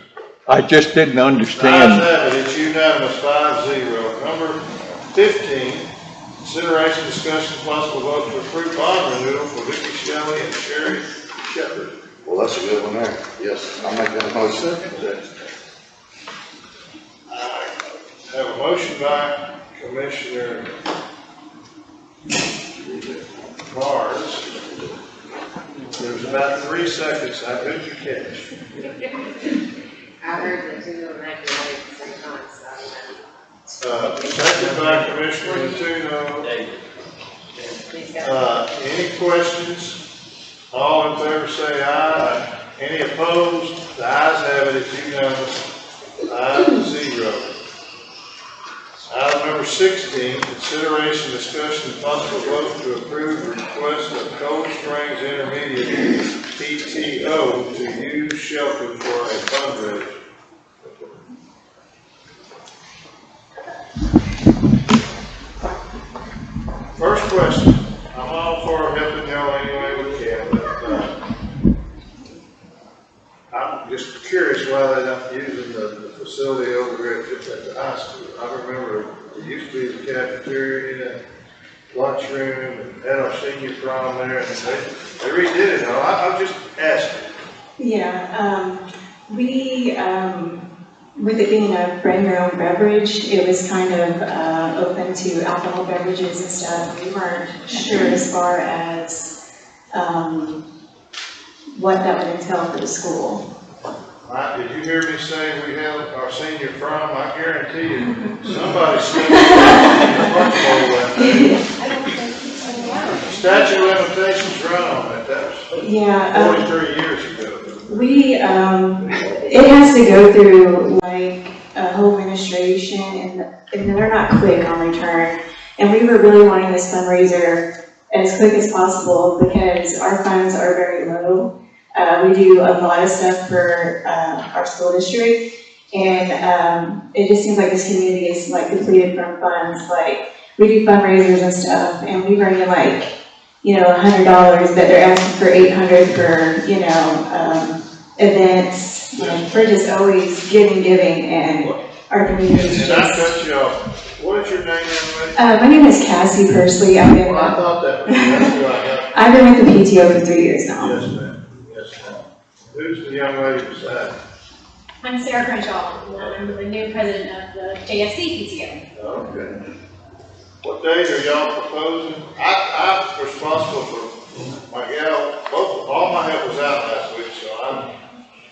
I just didn't Ayes understand. have it, it's unanimous, 5-0. Number 15, consideration, discussion, possible vote to approve bond renewal for Vicky Shelley and Sherry Shepherd. Well, that's a good one there. Yes, I'll make that motion. I have a motion by Commissioner Mars. There's about 3 seconds, I couldn't catch. I heard that two of them had to wait at the same time, so. Second by Commissioner Tino. Please go. Any questions? All in favor say aye. Any opposed? The ayes have it, it's unanimous, 5-0. Item number 16, consideration, discussion, and possible vote to approve the request of Cold Springs Intermediate PTO to use shelter for a fundraiser. First question, I'm all for helping y'all any way we can, but I'm just curious why they're not using the facility over here at the high school. I remember it used to be the cafeteria, lunchroom, and had our senior prom there, and they redid it. I'm just asking. Yeah, with it being a bring your own beverage, it was kind of open to alcohol beverages and stuff. We weren't sure as far as what that would entail for the school. Did you hear me say we had our senior prom? I guarantee you, somebody spent the lunch bowl that day. Statute of limitations run on that. That was Yeah, 43 years ago. it has to go through like a whole administration, and they're not quick on return. And we were really wanting this fundraiser as quick as possible because our funds are very low. We do a lot of stuff for our school district, And, it just seems like this community is like depleted from funds, like, we do fundraisers and stuff, and we bring in like, $100, but they're asking for 800 for, events, and we're just always giving, and our community is And I just. cut you off. What is your name, young lady? My name is Cassie Persley. I've been, Well, I thought that was, that's who I got. I've been with the PTO for 3 years now. Yes, ma'am. Yes, ma'am. Who's the young lady beside? I'm Sarah Crenshaw, and I'm the new president of the JFC PTO. Okay. What date are y'all proposing? I'm responsible for my gal, all my help was out last week, so I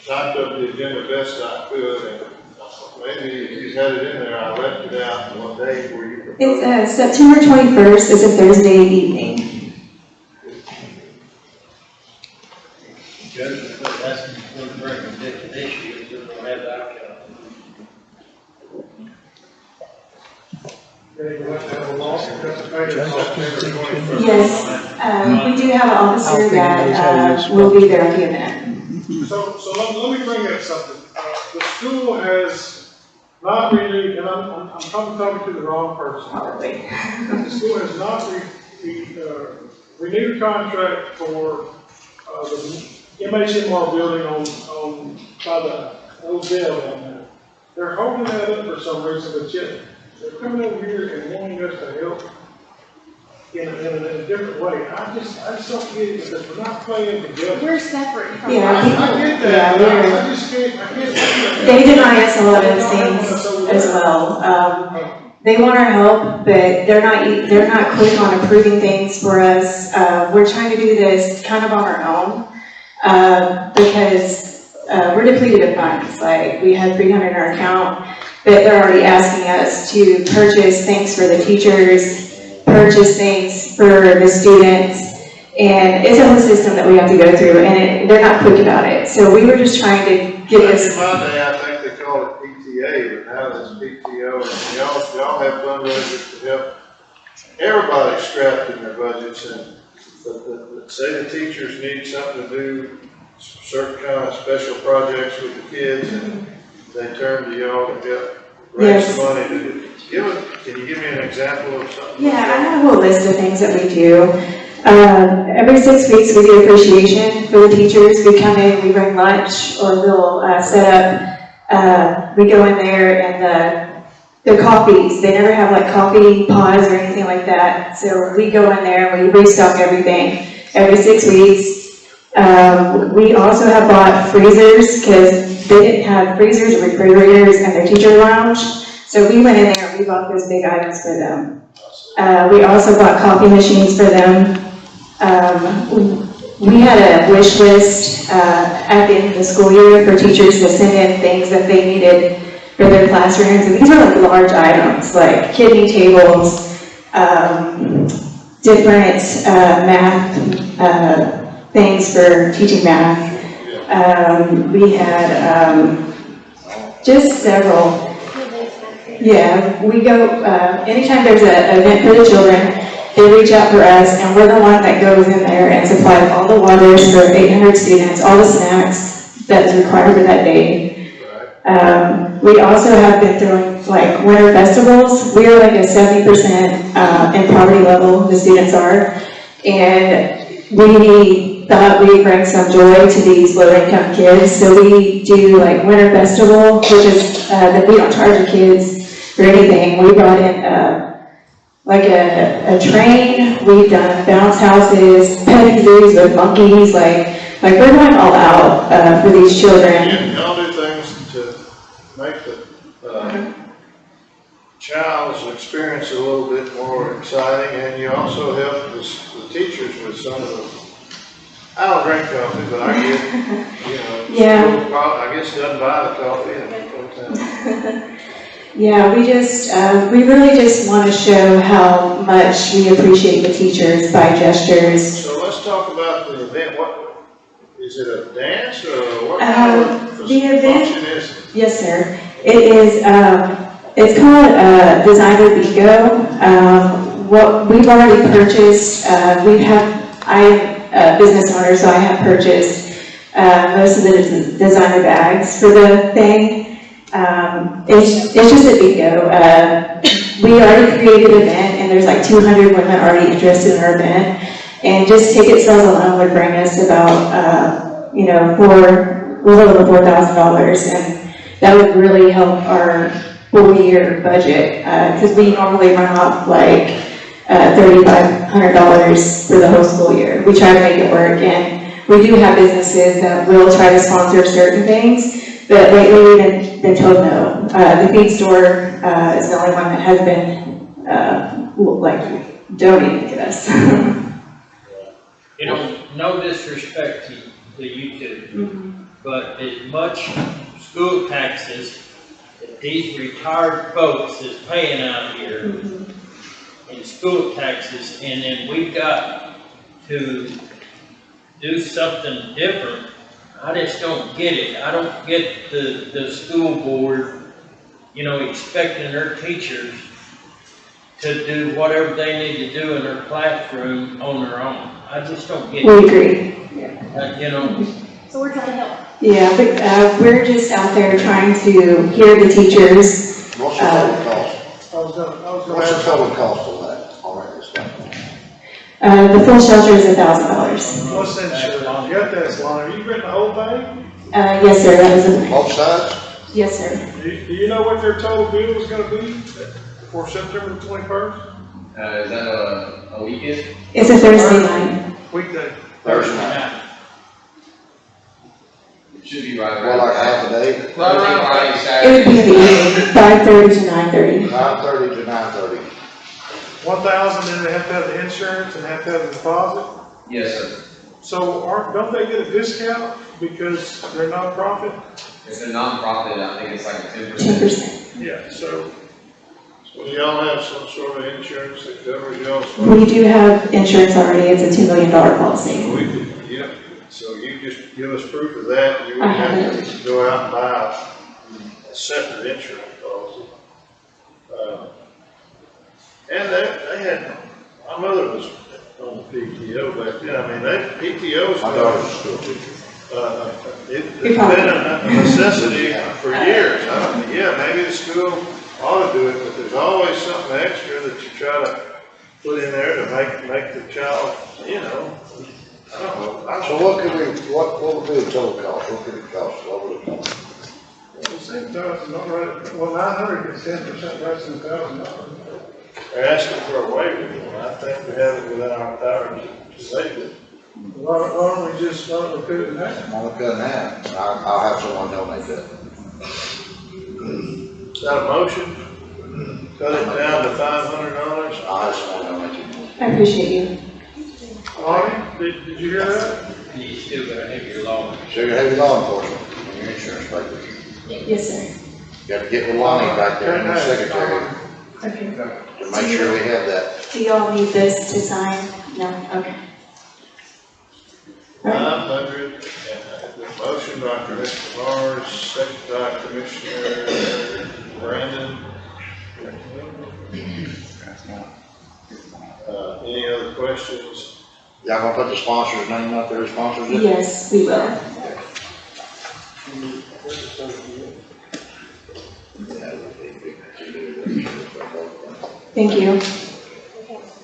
typed up the agenda best I could, and maybe if you had it in there, I left it out. What day were you proposing? It's September 21st. It's a Thursday evening. Judge, that's going to bring a different issue, so we'll have that. Yes, we do have an officer that will be there at the event. So let me bring up something. The school has not renewed, and I'm probably talking to the wrong person. Probably. The school has not renewed contract for the MHMR building on by the old jail down there. They're holding that up for some reason, but yet they're coming over here and wanting us to help in a different way. I just don't get it because we're not playing together. We're separate from. Yeah, I get that, but yeah, I just can't. they deny us a lot of things as well. They want our help, but they're not quick on approving things for us. We're trying to do this kind of on our own, because we're depleted of funds. Like, we have 300 in our account, but they're already asking us to purchase things for the teachers, purchase things for the students, and it's a whole system that we have to go through, and they're not quick about it. So we were just trying to get this. In my day, I think they call it PTA, but now it's PTO, and y'all have fundraisers to help. Everybody's strapped in their budgets, and say the teachers need something to do, certain kind of special projects with the kids, and they turn to y'all to help raise the money to do. Can you give me an example of something? Yeah, I have a whole list of things that we do. Every 6 weeks we do appreciation for the teachers. We come in, we bring lunch, or we'll set up, we go in there and the coffees, they never have like coffee pods or anything like that. So we go in there and we restock everything every 6 weeks. We also have bought freezers because they didn't have freezers or refrigerators in their teacher lounge. So we went in there and we bought those big items for them. We also bought coffee machines for them. We had a wish list at the end of the school year for teachers to send in things that they needed for their classrooms. And these are like large items, like kidney tables, different math things for teaching math. We had just several. Yeah, we go, anytime there's an event for the children, they reach out for us, and we're the one that goes in there and supplies all the waters for 800 students, all the snacks that's required for that day. We also have been throwing like winter festivals. We are like a 70% in poverty level, the students are, and we thought we'd bring some joy to these low-income kids, so we do like winter festival, which is that we don't charge the kids for anything. We brought in like a train. We've done bounce houses, petting zoos with monkeys. Like we're going all out for these children. Y'all do things to make the child's experience a little bit more exciting, and you also help the teachers with some of the. I don't drink coffee, but I get, Yeah. I guess doesn't buy the coffee and Yeah, we really just want to show how much we appreciate the teachers by gestures. So let's talk about the event. What is it, a dance or what kind of The event, function is it? yes, sir. It is. It's called Designer Bingo. What we've already purchased. I am a business owner, so I have purchased most of the designer bags for the thing. It's just a big go. We already created an event, and there's like 200 women already interested in our event. And just ticket sales alone would bring us about, a little over $4,000. And that would really help our full year budget, because we normally run off like $3,500 for the whole school year. We try to make it work, and we do have businesses that will try to sponsor certain things, but lately we've been told no. The feed store is the only one that has been donating to us. No disrespect to you two, but as much school taxes that these retired folks is paying out here in school taxes, and then we've got to do something different. I just don't get it. I don't get the school board, expecting their teachers to do whatever they need to do in their classroom on their own. I just don't get it. We agree. So we're trying to help. Yeah, but we're just out there trying to hear the teachers. What's the total cost? What's the ask. total cost on that? All right, this stuff. The full shelter is $1,000. What's insurance? You got to ask Lonnie, are you renting the whole thing? Yes, sir, that was a. Both sides? Yes, sir. Do you know what their total bill is gonna be for September the 21st? Is that a weekend? It's a Thursday night. Weekday. Thursday night. It should be right Well, around. like half a day? Thursday, Friday, It would Saturday. be in the evening, 5:30 to 9:30. 5:30 to 9:30. 1,000, then they have to have the insurance and have to have the deposit. Yes, sir. So don't they get a discount because they're nonprofit? It's a nonprofit, I think it's like a 10%. 10%. Yeah, so. So y'all have some sort of insurance that covers y'all's. We do have insurance already. It's a $2 million policy. Yeah, so you just give us proof of that, you I wouldn't have have to go out and buy a separate insurance policy. And they had, my mother was on the PTO back then, I mean, PTOs. My daughter's still. It's been a necessity for years. Maybe the school ought to do it, but there's always something extra that you try to put in there to make the child, I don't know. So what would be the total cost? What could it cost? What would it cost? The same thousand, not right, well, 900 is 10% less than $1,000. They're asking for a waiver, and I think we have it within our power to save it. Why don't we just, put it in half? I'm gonna cut in half, and I'll have someone donate that. Is that a motion? Cut it down to $500? I'll have someone donate it. I appreciate you. Lonnie, did you hear that? You still gotta have your law. So you're gonna have your law enforcement and your insurance papers. Yes, sir. You have to get with Lonnie back there and the secretary Okay. to make sure we have that. Do y'all need this to sign? No? Okay. 500, the motion by Commissioner Mars, second by Commissioner Brandon. Any other questions? Y'all gonna put the sponsor's name up there, sponsors it? Yes, we will. Thank you.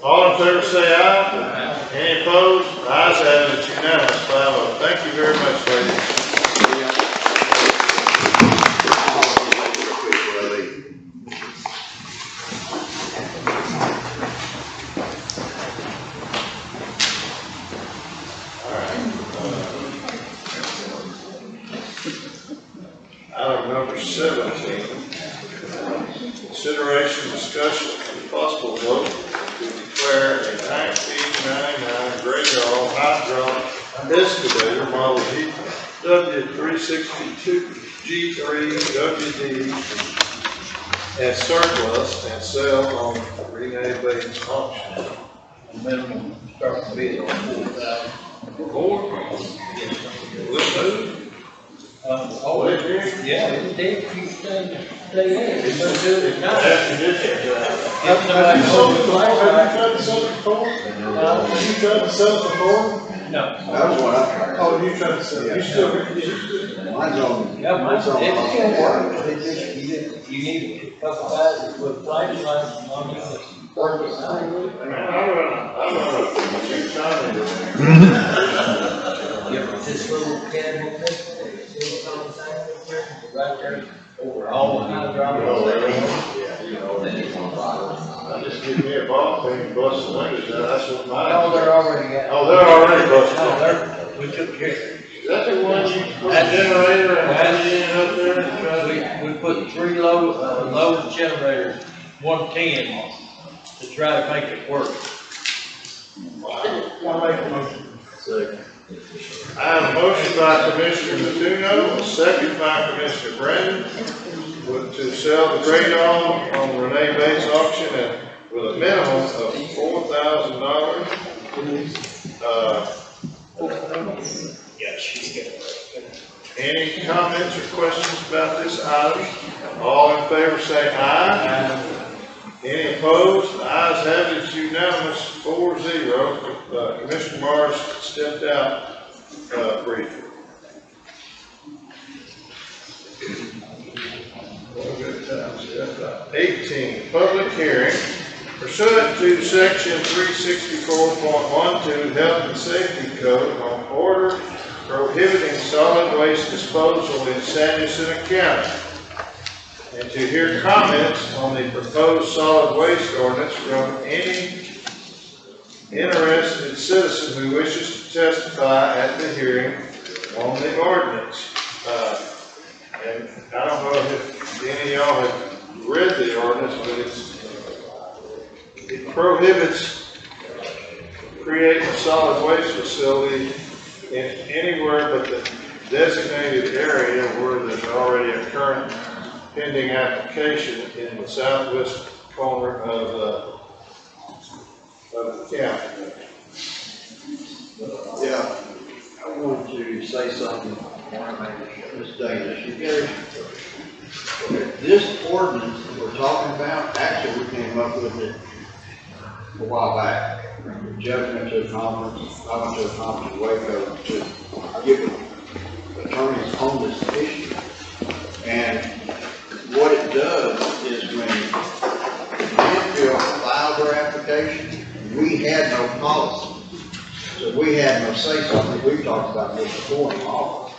All in favor say aye. Any opposed? Ayes have it, it's unanimous, 5-0. Thank you very much, ladies. Item number 17, consideration, discussion, and possible vote to declare a 1999 Gerled hydraulic excavator model W362G3WD as surplus and sell on Renee Bates auction. Minimum start bid on 4,000. We'll move. Yeah, it's dead, you stay there. It's gonna do it at night. After this, Have you done the salt before? You done the salt before? No. That was what I'm trying to. Oh, you trying to say, you still, Mine's on. Yeah, mine's on. It's You need a couple guys with flash lights on it. This little cabin, right there, over all the hydraulics. I just give me a ball thing and bust the windows out, that's what mine. Oh, they're already got. Oh, they're already busted. No, we took care of it. Is that the one you put the generator and had it in up there and tried? We put 3 low generators, 110, to try to make it work. I'll make a motion. Second. I have a motion by Commissioner Matuno, a second by Commissioner Brandon, to sell the Greydog on Renee Bates auction with a minimum of $4,000. Yeah, she's good. Any comments or questions about this item? All in favor say aye. Any opposed? The ayes have it, it's unanimous, 4-0. Commissioner Morris stepped out briefly. Good times, yeah. 18, public hearing. Pursuant to section 364.12 Health and Safety Code on order prohibiting solid waste disposal in Sanderson County. And to hear comments on the proposed solid waste ordinance from any interested citizen who wishes to testify at the hearing on the ordinance. And I don't know if any of y'all have read the ordinance, but it prohibits creating a solid waste facility in anywhere but the designated area where there's already a current pending application in the southwest corner of the county. Yeah, I want to say something, Ms. Davis. This ordinance that we're talking about, actually we came up with it a while back. The judge went to a conference, I went to a conference in Waco to give attorneys on this issue. And what it does is when the landfill filed their application, we had no policy. So we had no say something. We've talked about this before in the office.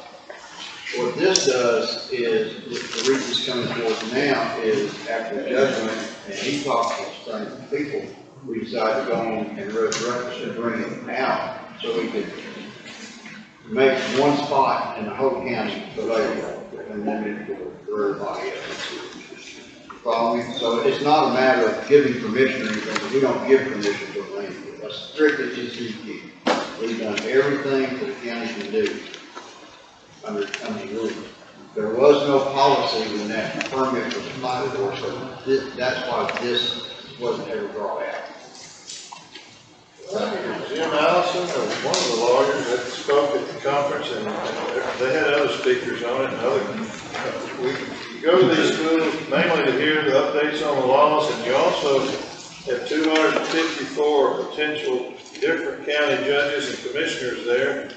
What this does is, the reason it's coming forth now is after the judgment, and he talked to some people, we decided to go on and resurrect and bring it out so we could make one spot in the whole county available and then for everybody else. Follow me? So it's not a matter of giving permission or anything. We don't give permission to a landfill. That's strictly CCP. We've done everything that the county can do under the rules. There was no policy when that permit was applied for, so that's why this wasn't ever brought out. Jim Allison, one of the lawyers that spoke at the conference, and they had other speakers on it, and we go to these schools mainly to hear the updates on the laws, and you also have 254 potential different county judges and commissioners there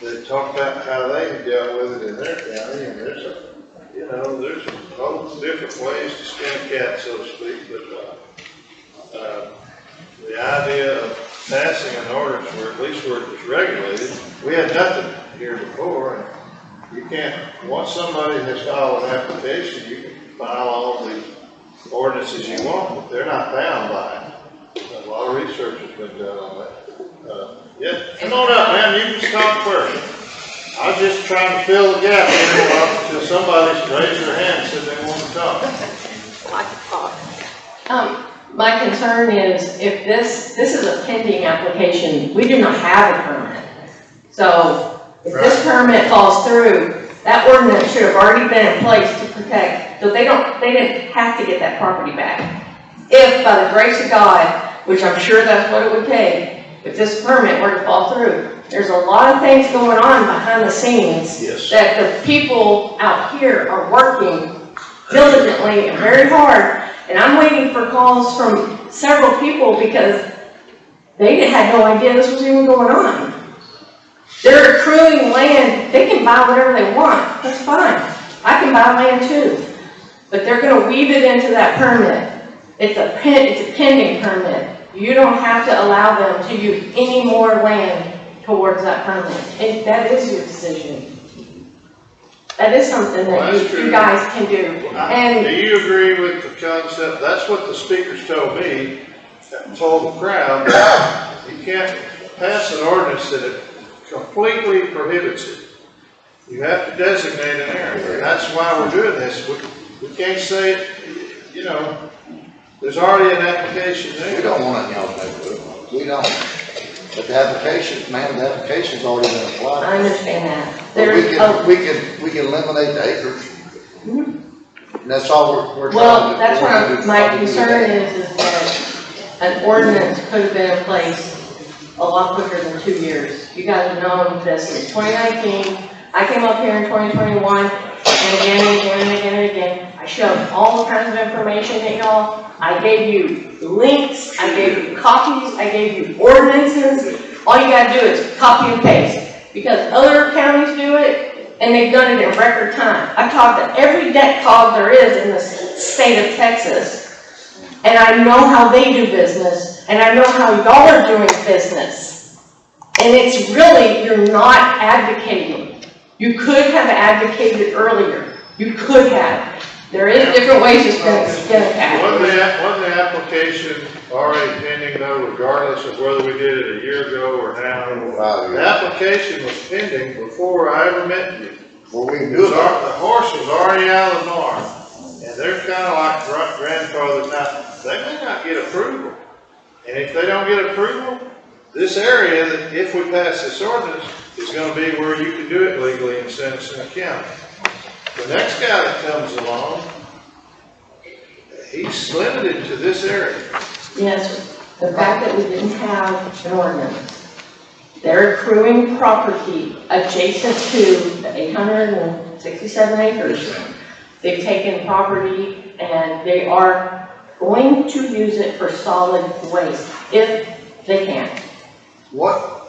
that talk about how they have dealt with it in their county, and there's all different ways to skin a cat, so to speak, but the idea of passing an ordinance where at least where it was regulated, we had nothing here before, and you can't, once somebody has filed an application, you can file all the ordinances you want, but they're not bound by it. A lot of research has been done on that. Yeah, come on up, man, you can talk first. I was just trying to fill the gap until somebody raised their hand and said they want to talk. I could talk. My concern is if this is a pending application, we do not have a permit. So if this permit falls through, that ordinance should have already been in place to protect, so they didn't have to get that property back. If by the grace of God, which I'm sure that's what it would take, if this permit were to fall through, there's a lot of things going on behind the scenes that the people out here are working diligently and very hard. And I'm waiting for calls from several people because they had no idea this was even going on. They're accruing land, they can buy whatever they want, that's fine. I can buy land too. But they're gonna weave it into that permit. It's a pending permit. You don't have to allow them to use any more land towards that permit. And that is your decision. That is something Well, that that's you true. guys can do. And Do you agree with the concept? That's what the speakers told me, told the crowd, that you can't pass an ordinance that it completely prohibits it. You have to designate an area, and that's why we're doing this. We can't say, you know, there's already an application there. We don't want it in y'all's neighborhood. We don't. But the application, man, the application's already been applied. I understand that. But we can eliminate the acres. And that's all we're trying to do. Well, that's what my concern is that an ordinance could have been in place a lot quicker than 2 years. You guys have known this since 2019. I came up here in 2021, and again, and again, and again, and again. I showed all kinds of information at y'all. I gave you links, I gave you copies, I gave you ordinances. All you gotta do is copy and paste. Because other counties do it, and they've done it in record time. I've talked to every debt cog there is in the state of Texas, and I know how they do business, and I know how y'all are doing business. And it's really, you're not advocating. You could have advocated earlier. You could have. There is different ways to skin a cat. Wasn't the application already pending though, regardless of whether we did it a year ago or now? The application was pending before I ever met you. Well, we The horse was already out of the barn, and they're kind of like grandfather. Now, they may not get approval, and if they don't get approval, this area, that if we pass this ordinance, is going to be where you can do it legally in Sanderson County. The next guy that comes along, he's limited to this area. Yes, the fact that we didn't have an ordinance. They're accruing property adjacent to the 867 acres. They've taken property and they are going to use it for solid waste, if they can.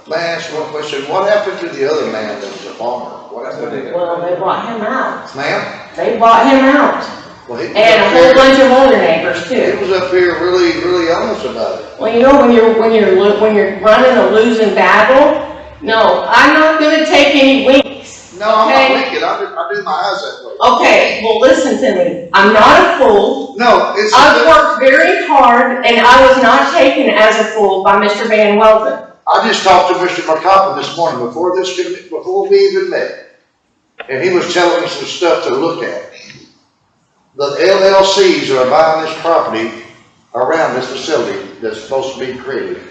May I ask one question? What happened to the other man that was a farmer? What happened to him? Well, they bought him out. Ma'am? They bought him out. Well, he was And a up whole here- bunch of other neighbors too. He was up here really honest about it. Well, you know, when you're running a losing battle, no, I'm not gonna take any winks. No, I'm okay? not wicked. I do my eyes that way. Okay, well, listen to me. I'm not a fool. No, it's. I've worked very hard, and I was not taken as a fool by Mr. Van Welden. I just talked to Mr. McCoppin this morning before we even met. And he was telling me some stuff to look at. The LLCs are buying this property around this facility that's supposed to be created.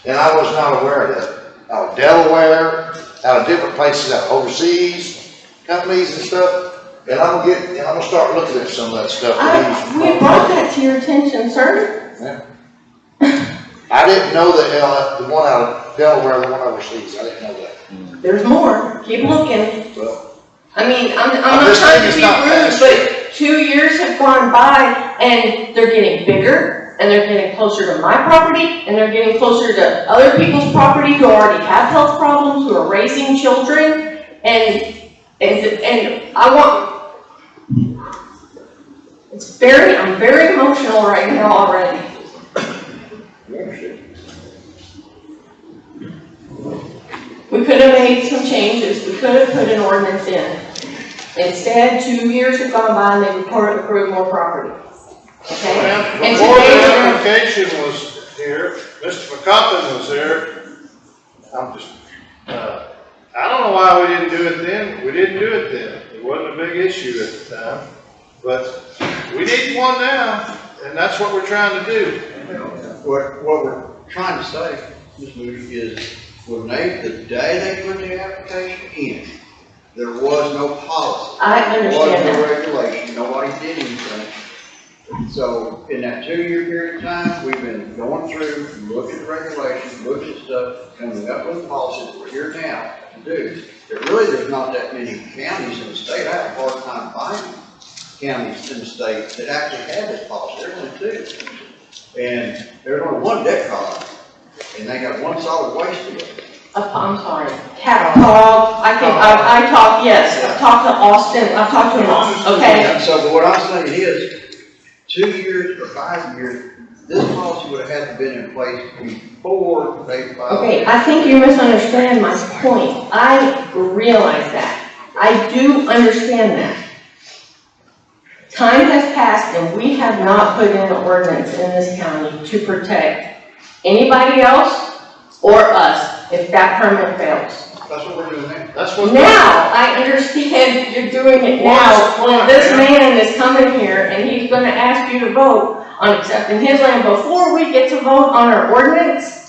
And I was not aware of that. Out of Delaware, out of different places, out overseas, companies and stuff. And I'm gonna start looking at some of that stuff. We brought that to your attention, sir. Yeah. I didn't know the one out of Delaware, the one overseas. I didn't know that. There's more. Keep looking. Well, I mean, I'm not trying to be rude, but 2 years have gone by and they're getting bigger and they're getting closer to my property and they're getting closer to other people's property who already have health problems, who are raising children, and I want, I'm very emotional right now already. We could have made some changes. We could have put an ordinance in. Instead, 2 years have gone by and they've accrued more property. Okay? Well, And before the today, application was here, Mr. McCoppin was there. I don't know why we didn't do it then. We didn't do it then. It wasn't a big issue at the time. But we need one now, and that's what we're trying to do. What we're trying to say, Ms. Moody, is when the day they put the application in, there was no policy. I understand There was that. no regulation, nobody did anything. So in that 2 year period of time, we've been going through, looking at regulations, looking at stuff, coming up with policies that we're here now to do. There's not that many counties in the state. I have a hard time finding counties in the state that actually have this policy. There's only two. And there's only one debt column, and they got one solid waste deal. I'm sorry, catalog, I talked, yes, I've talked to Austin, I've talked to him, okay? So, but what I'm saying is, 2 years or 5 years, this policy would have had to have been in place before they filed. Okay, I think you misunderstand my point. I realize that. I do understand that. Time has passed and we have not put in an ordinance in this county to protect anybody else or us if that permit fails. That's what we're doing now. That's what. Now, I understand you're doing it now, when this man is coming here and he's gonna ask you to vote on accepting his land before we get to vote on our ordinance.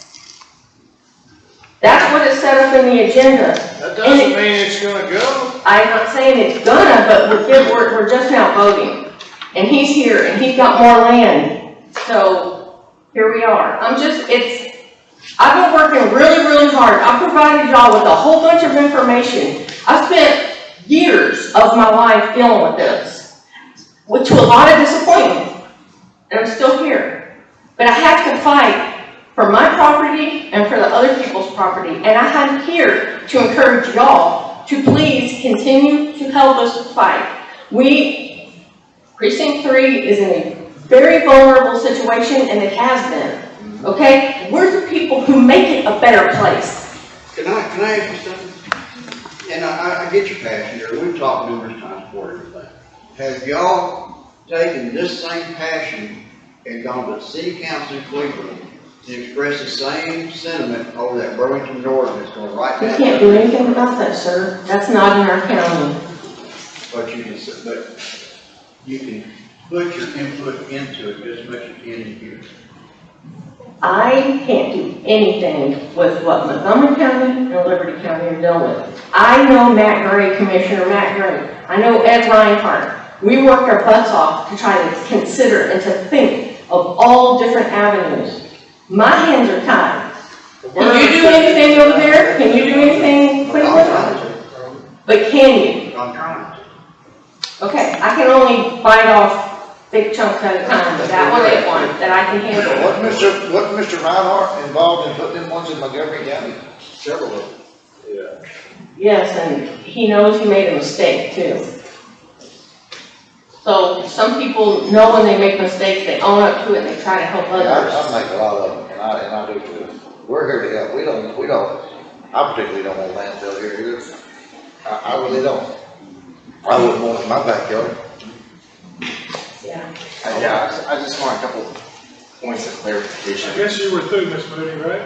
That's what is set up in the agenda. That doesn't mean it's gonna go. I'm not saying it's gonna, but we're just now voting. And he's here and he's got more land. So, here we are. I've been working really, really hard. I provided y'all with a whole bunch of information. I spent years of my life dealing with this, to a lot of disappointment. And I'm still here. But I have to fight for my property and for the other people's property. And I'm here to encourage y'all to please continue to help us fight. Precinct 3 is in a very vulnerable situation, and it has been. Okay? We're the people who make it a better place. Can I ask you something? And I get your passion here, we've talked numerous times before everything. Have y'all taken this same passion and gone to the city council in Cleveland to express the same sentiment over that Burlington ordinance going right We down? can't do anything about that, sir. That's not in our county. But you can put your input into it just as much as you can in here. I can't do anything with what Montgomery County and Liberty County are dealing with. I know Matt Gray, Commissioner Matt Gray. I know Ed Reinhardt. We worked our butts off to try to consider and to think of all different avenues. My hands are tied. Can you do anything over there? Can you do anything quickly? But can you? I'm trying to. Okay, I can only bite off big chunks at a time, but that one ain't one that I can handle. Wasn't Mr. Reinhardt involved in putting them ones in Montgomery County? Several of them. Yeah. Yes, and he knows he made a mistake too. So some people know when they make mistakes, they own up to it and they try to help Yeah, others. I make a lot of them, and I do too. We're here to help. We don't, I particularly don't want landfill here either. I really don't. I wouldn't want it in my backyard. Yeah. I just want a couple points of clarification. I guess you were through, Miss Moody, right?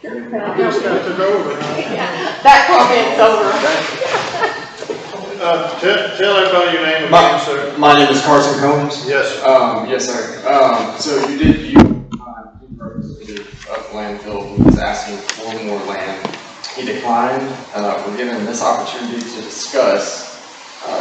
I Just got to go over. That comment's over. Tell everybody your name again, sir. My name is Carson Combs. Yes, sir. Yes, sir. So you representative of landfill who was asking for more land. He declined. We're given this opportunity to discuss.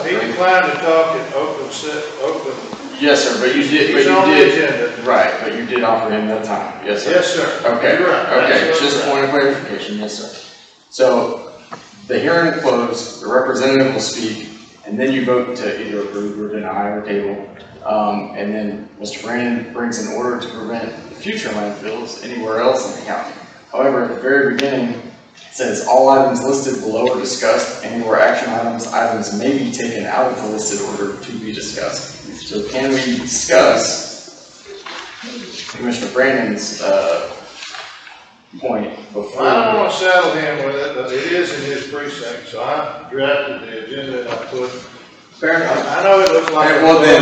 He declined to talk in open. Yes, sir, but you did, He's on the agenda. right, but you did offer him that time, yes, sir? Yes, sir. Okay, You're right. okay, That's just a right. point of clarification, yes, sir. So, the hearing closed, the representative will speak, and then you vote to either approve or deny or table. And then Mr. Brandon brings an order to prevent future landfills anywhere else in the county. However, at the very beginning, it says all items listed below are discussed, and where action items may be taken out of the listed order to be discussed. So can we discuss Commissioner Brandon's point before? I don't want to saddle him with it, but it is in his precinct, so I drafted the agenda and I put. Fair enough. I know it looks like. Okay, well, then,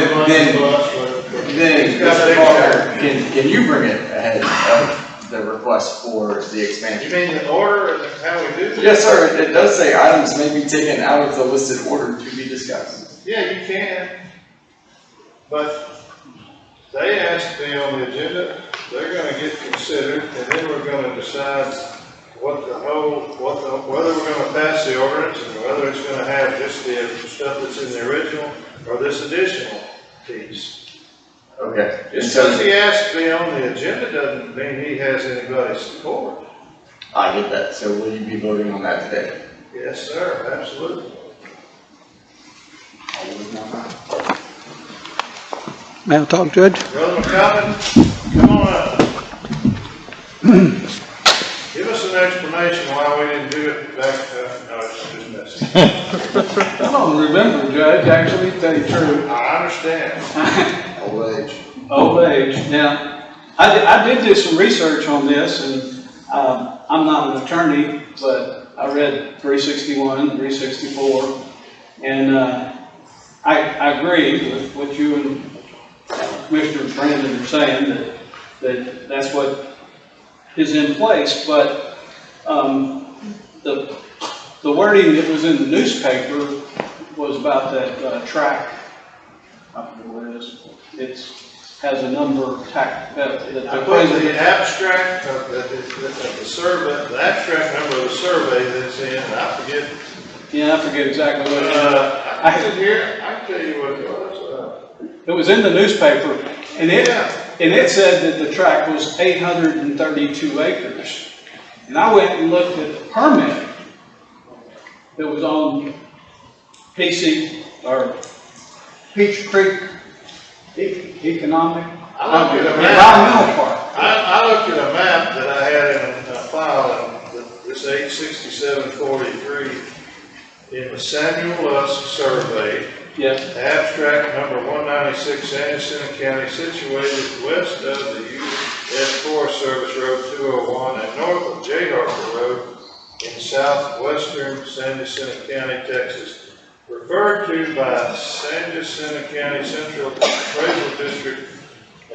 He's got Mr. big Walker, time. can you bring it ahead of the request for the expansion? You mean the order and how we do this? Yes, sir, it does say items may be taken out of the listed order to be discussed. Yeah, you can. But they asked to be on the agenda, they're gonna get considered, and then we're gonna decide whether we're gonna pass the ordinance and whether it's gonna have just the stuff that's in the original or this additional piece. Okay. Just because he asked to be on the agenda doesn't mean he has anybody's support. I get that, so will you be voting on that today? Yes, sir, absolutely. May I talk, Judge? Brother McCoppin, come on up. Give us an explanation I don't remember, Judge, actually, to tell you the truth. I understand. Old age. Old age. Now, I did do some research on this, and I'm not an attorney, but I read 361, 364, and I agree with what you and Commissioner Brandon are saying, that that's what is in place, but the wording that was in the newspaper was about that track. I forget what it is. It has a number tack. I put the abstract of the survey, the abstract number of the survey that's in, and I forget. Yeah, I forget exactly what it is. I can tell you what it was. It was in the newspaper, and it said that the tract was 832 acres. And I went and looked at the permit that was on PC, or Peach Creek Economic, Environmental Park. I looked at a map that I had in a file, this 86743, in the Samuel Lusk survey. Yes. Abstract number 196, San Jacinto County, situated west of the U.S. Forest Service Road 201 and north of J. Harper Road in southwestern San Jacinto County, Texas. Referred to by San Jacinto County Central Appraisal District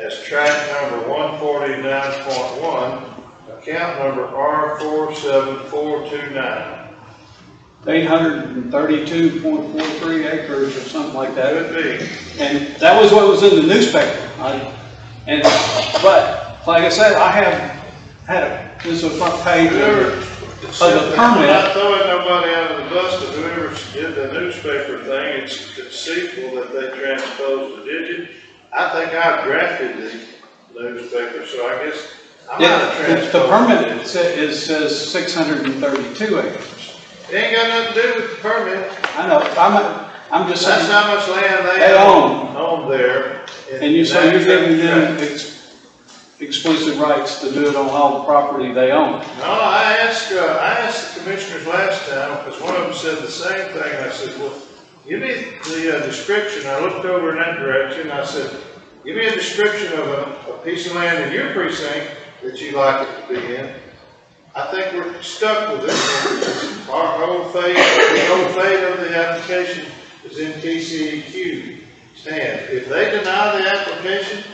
as tract number 149.1, account number R47429. 832.43 acres or something like that. Could be. And that was what was in the newspaper. But like I said, I have had this is the front page of the permit. I'm not throwing nobody out of the bus, but whoever did the newspaper thing, it's conceivable that they transposed the digit. I think I drafted the newspaper, so I guess I might have transposed. The permit says 632 acres. It ain't got nothing to do with the permit. I know. I'm just saying. That's how much land they own there. And you say you're giving them exclusive rights to do it on all the property they own. No, I asked the commissioners last time, because one of them said the same thing. I said, well, give me the description. I looked over in that direction. I said, give me a description of a piece of land in your precinct that you'd like it to be in. I think we're stuck with this one. Our whole fate, the whole fate of the application is in TCEQ hands. If they deny the application,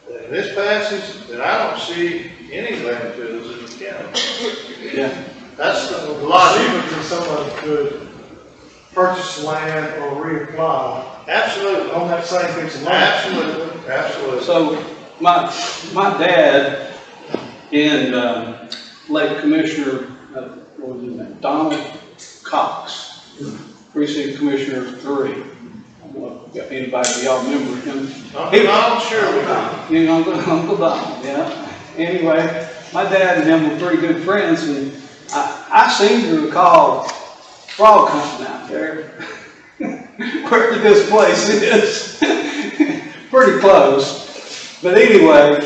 and this passes, then I don't see any landfills in the county. Yeah. That's the logic. Even somebody could purchase land or reapply. Absolutely. On that same piece of land. Absolutely, absolutely. So my dad and late Commissioner, what was his name? Donald Cox, Precinct Commissioner 3. I don't know if anybody of y'all remember him. I'm sure we do. You know, Uncle Donald, yeah. Anyway, my dad and him were pretty good friends, and I seem to recall frog hunting out there. Where this place is. Pretty close. But anyway,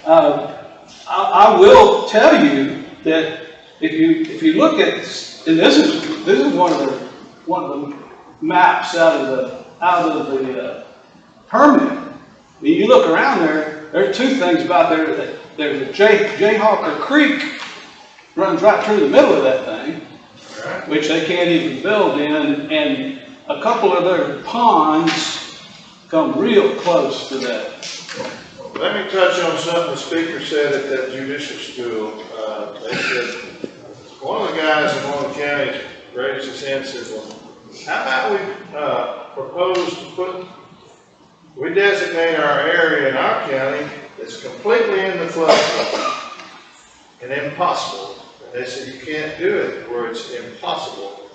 I will tell you that if you look at, and this is one of the maps out of the permit. When you look around there are two things about there. There's a Jayhawker Creek runs right through the middle of that thing, which they can't even build in, and a couple of their ponds come real close to that. Let me touch on something the speaker said at that judicial school. They said, one of the guys in one of the counties raised his hand and said, well, how about we propose to we designate our area in our county that's completely in the flood zone and impossible. And they said, you can't do it where it's impossible.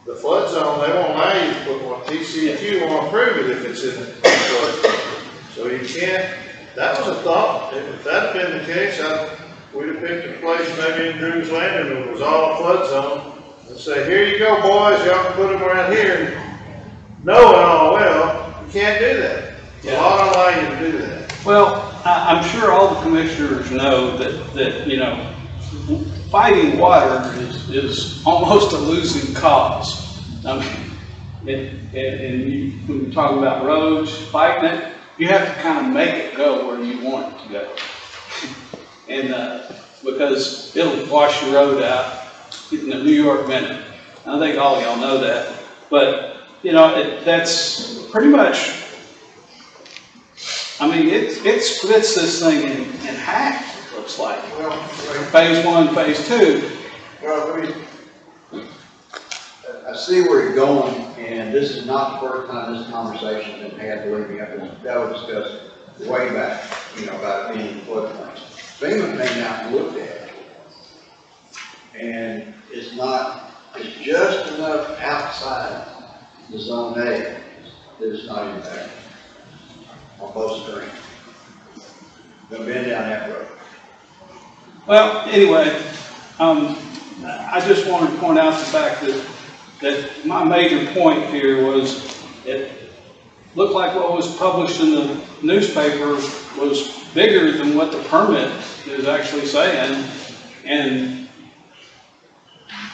The flood zone, they won't allow you to put one. TCEQ won't approve it if it's in the flood zone. So you can't, that was a thought. If that had been the case, we'd have picked a place maybe in Drew's Landing that was all flood zone and say, here you go, boys, y'all can put them around here. Knowing all well, you can't do that. The law don't allow you to do that. Well, I'm sure all the commissioners know that you know, fighting water is almost a losing cause. I mean, when you're talking about roads, fighting it, you have to kind of make it go where you want it to go. And because it'll wash your road out in a New York minute. I think all of y'all know that. But, you know, that's pretty much, I mean, it splits this thing in half, it looks like. Well, Phase 1, phase 2. well, I see where you're going, and this is not the first time this conversation has been had, believe me, that was discussed way back, you know, about it being in floodplain. FEMA came out and looked at it, and it's just enough outside the zone A that it's not impacted on both streams. Gonna bend down that road. Well, anyway, I just wanted to point out the fact that my major point here was it looked like what was published in the newspaper was bigger than what the permit is actually saying, and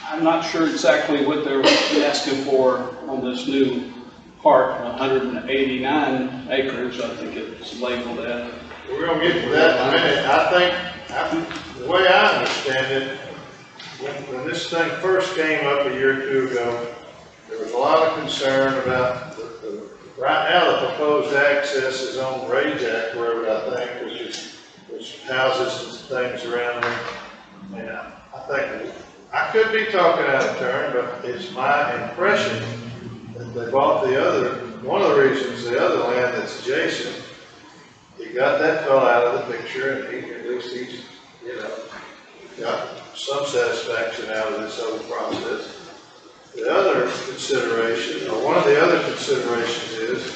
I'm not sure exactly what they're asking for on this new part, 189 acres, I think it's labeled at. We're gonna get to that in a minute. I think, the way I understand it, when this thing first came up a year or two ago, there was a lot of concern about right now the proposed access is on Ray Jack Road, I think, which houses and things around there. And I think, I could be talking out of turn, but it's my impression that they bought one of the reasons, the other land that's adjacent, he got that fellow out of the picture, and at least he's, you know, got some satisfaction out of this whole process. The other consideration, or one of the other considerations is,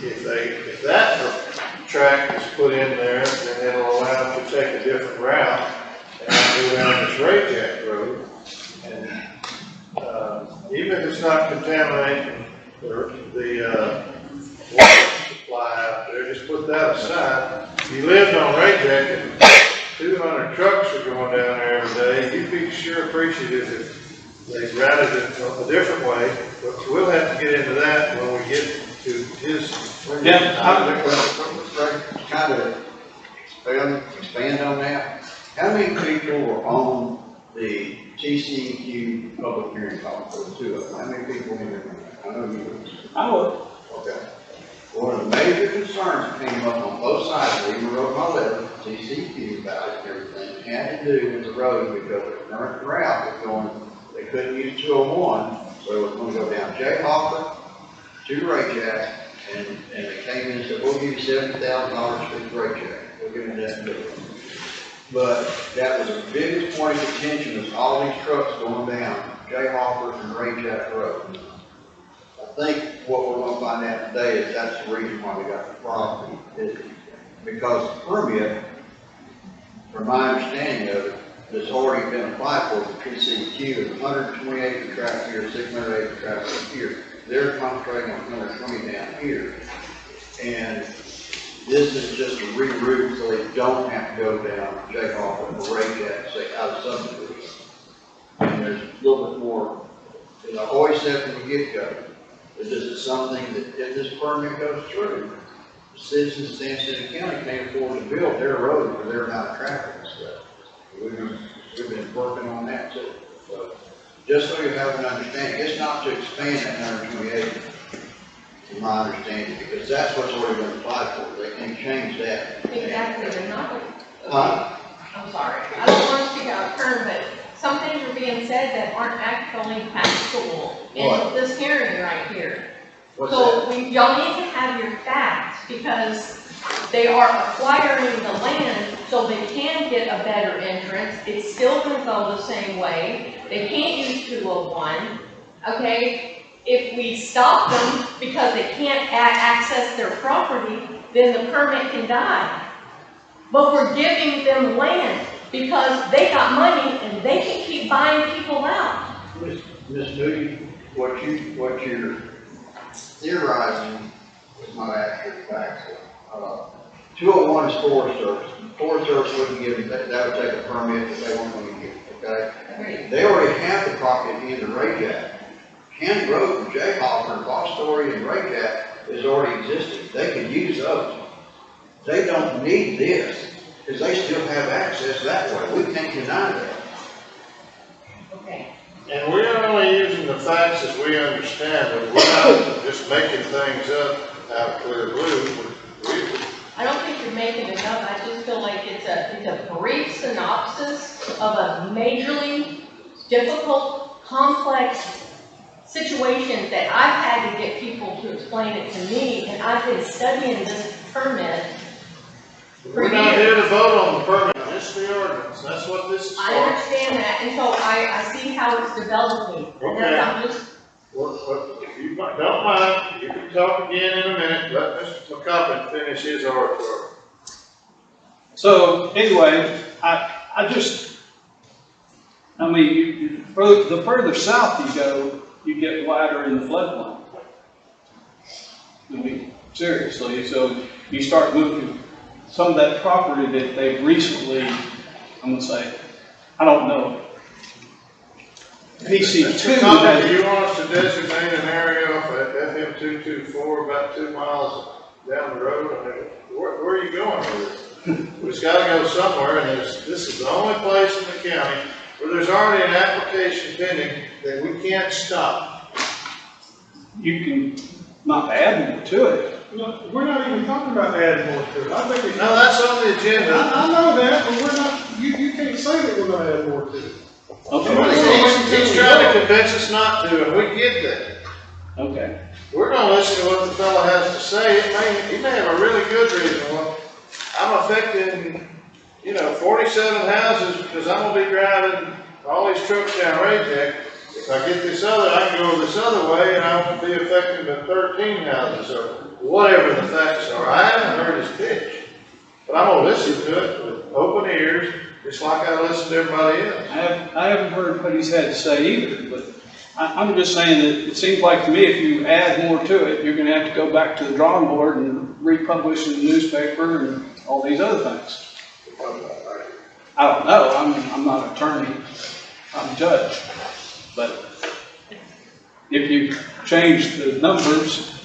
if that track is put in there, then it'll allow them to take a different route and go down this Ray Jack Road. And even if it's not contaminating the water supply out there, just put that aside. If you lived on Ray Jack and 200 trucks are going down there every day, you'd be sure appreciative if they routed it a different way. But we'll have to get into that when we get to his. Kind of expand on that. How many people were on the TCEQ public hearing call for the two of them? How many people in there? I know you were. I would. Okay. One of the major concerns that came up on both sides, I even wrote my letter, TCEQ about it and everything, had to do with the road because the current route was going, they couldn't use 201, so it was going to go down J. Hopper to Ray Jack, and they came in and said, we'll give you $70,000 for the Ray Jack. We'll give you that bill. But that was the biggest point of contention was all these trucks going down J. Hopper and Ray Jack Road. I think what we're going to find out today is that's the reason why we got the problem. Because the permit, from my understanding of it, that's already been applied for the PCQ is 120 acre tract here, 600 acre tract here. They're concentrating on 120 down here. And this is just a reroute so they don't have to go down J. Hopper or Ray Jack, say out of subdivision. And there's a little bit more, as I always said from the get-go, this is something that if this permit goes through, the citizens of San Diego County can't afford to build their road for their amount of traffic and stuff. We've been working on that too. So just so you have an understanding, it's not to expand that 120 acres, in my understanding, because that's what's already been applied for. They can change that. Exactly, they're not. I'm sorry, I don't want to speak out of turn, but some things are being said that aren't actually factual in this hearing right here. So y'all need to have your facts because they are acquiring the land so they can get a better entrance. It's still going to go the same way. They can't use 201. Okay, if we stop them because they can't access their property, then the permit can die. But we're giving them land because they got money and they can keep buying people out. Miss Moody, what you're theorizing is not actually facts. 201 is Forest Service. Forest Service wouldn't give them, that would take a permit that they weren't gonna get, okay? They already have the property at the end of Ray Jack. County Road from Jayhawk and Fox Story and Ray Jack is already existing. They could use those. They don't need this, because they still have access that way. We can't deny that. Okay. And we're only using the facts as we understand them. We're not just making things up out of clear blue. I don't think you're making it up. I just feel like it's a brief synopsis of a majorly difficult, complex situation that I've had to get people to explain it to me, and I've been studying this permit for We're not years. here to vote on the permit, it's the ordinance, that's what this is for. I understand that, and so I see how it's developing. And Okay. that's, I'm just, If you don't mind, you can talk again in a minute, let Mr. McCoppin finish his oratory. So anyway, I mean, the further south you go, you get wider in the floodplain. I mean, seriously, so you start moving some of that property that they've recently, I'm gonna say, I don't know. PC2 Mr. McCoppin, do has, you want us to designate an area off at FM 224 about 2 miles down the road? I mean, where are you going with it? We've got to go somewhere, and this is the only place in the county where there's already an application pending that we can't stop. you can not add more to it. No, we're not even talking about adding more to it. I think No, that's on the agenda. I know that, but we're not, you can't say that we're gonna add more to it. Okay. He's trying to convince us not to, and we get that. Okay. We're gonna listen to what the fellow has to say. He may have a really good reason. Well, I'm affecting, 47 houses because I'm gonna be driving all these trucks down Rayjack. If I get this other, I can go this other way and I won't be affecting the 13 houses or whatever the facts are. I haven't heard his pitch, but I'm gonna listen to it with open ears, just like I listen to everybody else. I haven't heard what he's had to say either, but I'm just saying that it seems like to me if you add more to it, you're gonna have to go back to the drawing board and republish in the newspaper and all these other things. I don't know, I'm not an attorney, I'm a judge, but if you change the numbers,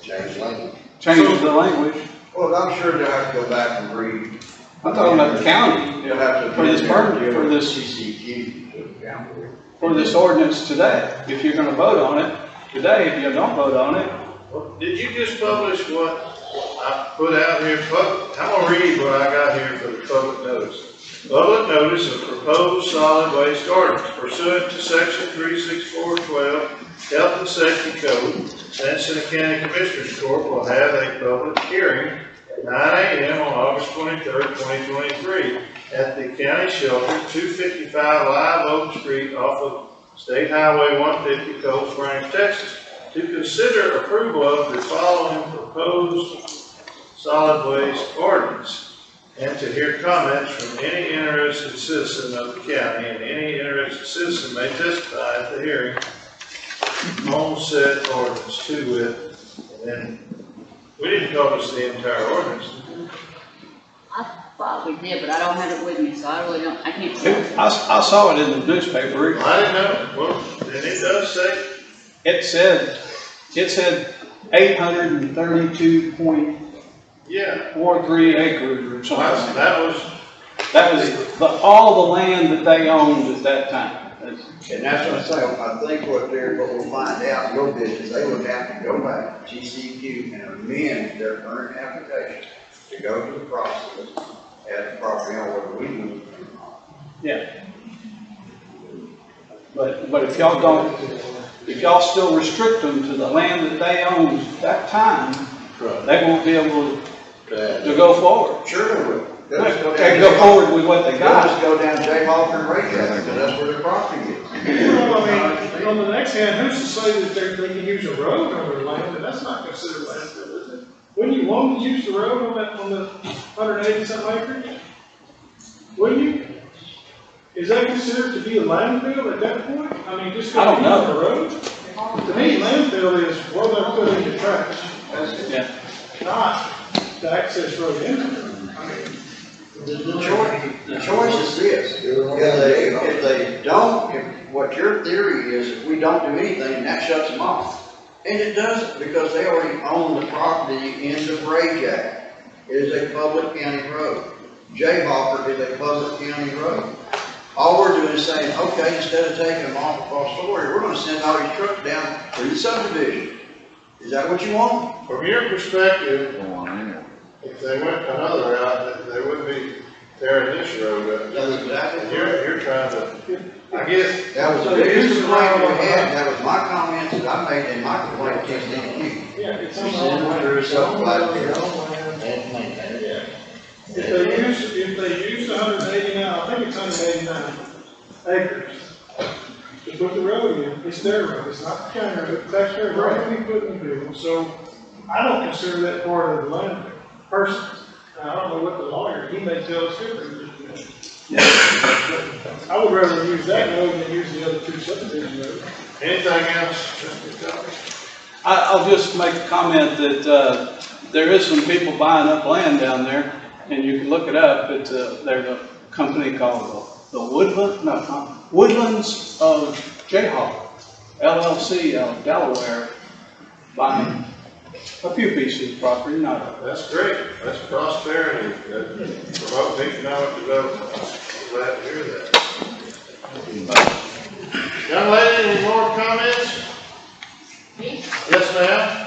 Change language. change the language, Well, I'm sure they'll have to go back and read. I'm talking about the county, You'll have to. for this permit, for this, CCQ to the county. for this ordinance today. If you're gonna vote on it today, if you don't vote on it, Did you just publish what I put out here? I'm gonna read what I got here for the public notice. Public notice of proposed solid waste ordinance pursuant to section 36412 Health and Safety Code. Sansana County Commissioners Court will have a public hearing at 9 a.m. on August 23rd, 2023 at the county shelter, 255 Live Oak Street off of State Highway 150, Cold Springs, Texas, to consider approval of the following proposed solid waste ordinance and to hear comments from any interested citizen of the county, and any interested citizen may testify at the hearing on said ordinance to wit. And then, we didn't publish the entire ordinance. I thought we did, but I don't have it with me, so I really don't, I can't say. I saw it in the newspaper. I didn't know. Well, and it does say. It said 832.43 acres or something. That was all the land that they owned at that time. And that's what I say, I think what we'll find out a little bit is they would have to go back to GCQ and amend their current application to go through the process as the property owner, whether we move it or not. Yeah. But if y'all don't, if y'all still restrict them to the land that they owned at that time, they won't be able to go forward. Sure they will. They can go forward with what they got. They'll just go down Jayhawk and Rayjack, because that's where their property is. Well, I mean, on the next hand, who's to say that they can use a road on their land, and that's not considered landfill, is it? Wouldn't you want to use the road on the 180-something acres? Wouldn't you? Is that considered to be a landfill at that point? I mean, just I don't because know. the road? To me, landfill is where they're putting the trash. Yeah. Not to access road in there. I mean, The choice is this, if they don't, what your theory is, if we don't do anything, that shuts them off. And it doesn't, because they already own the property in the Bray Jack. It is a public county road. Jayhawker is a public county road. All we're doing is saying, okay, instead of taking them off across Story, we're gonna send all these trucks down through the subdivision. Is that what you want? From your perspective, if they went another route, they wouldn't be tearing this road up. That's exactly. You're trying to, I guess. That was the biggest complaint we had, that was my comments that I made in my complaint against NQ. yeah, it's We on send them through subdivision. If they use 189, I think it's 189 acres to put the road in, it's their road, it's not the county road, that's their road, we put in the field, so I don't consider that part of the land person. Now, I don't know what the lawyer, he may tell us differently. I would rather use that road than use the other two subdivision roads. Anything else? I'll just make a comment that, there is some people buying up land down there, and you can look it up. It's there's a company called the Woodlands of Jayhawk, LLC out of Delaware, buying a few pieces of property, not a. That's great. That's prosperity. That promotes economic development. I'm glad to hear that. Young lady, any more comments? Me? Yes, ma'am.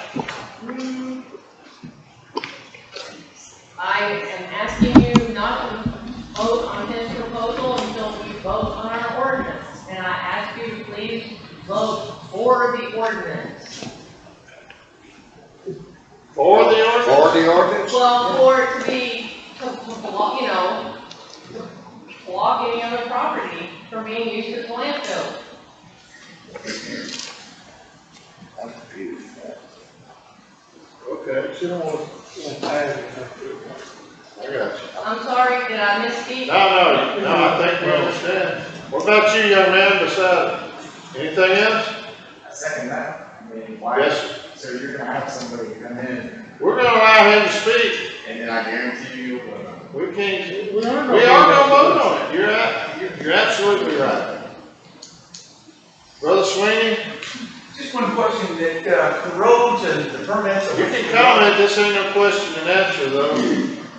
I am asking you not to vote on his proposal until we vote on our ordinance. And I ask you to please vote for the ordinance. For the ordinance? For the ordinance? Well, for it to be, to block, you know, to block any other property from being used as landfill. I'm confused. Okay. You don't want to add it. I got you. I'm sorry, did I misspeak? No, I think we understand. What about you, young man, beside it? Anything else? I second that. I mean, why? Yes, sir. So you're gonna have somebody come in, We're gonna allow him to speak. and then I guarantee you, We can't, we are gonna vote on it. You're absolutely right. Brother Sweeney? Just one question, that the roads and the permits. You can comment, this ain't no question and answer though.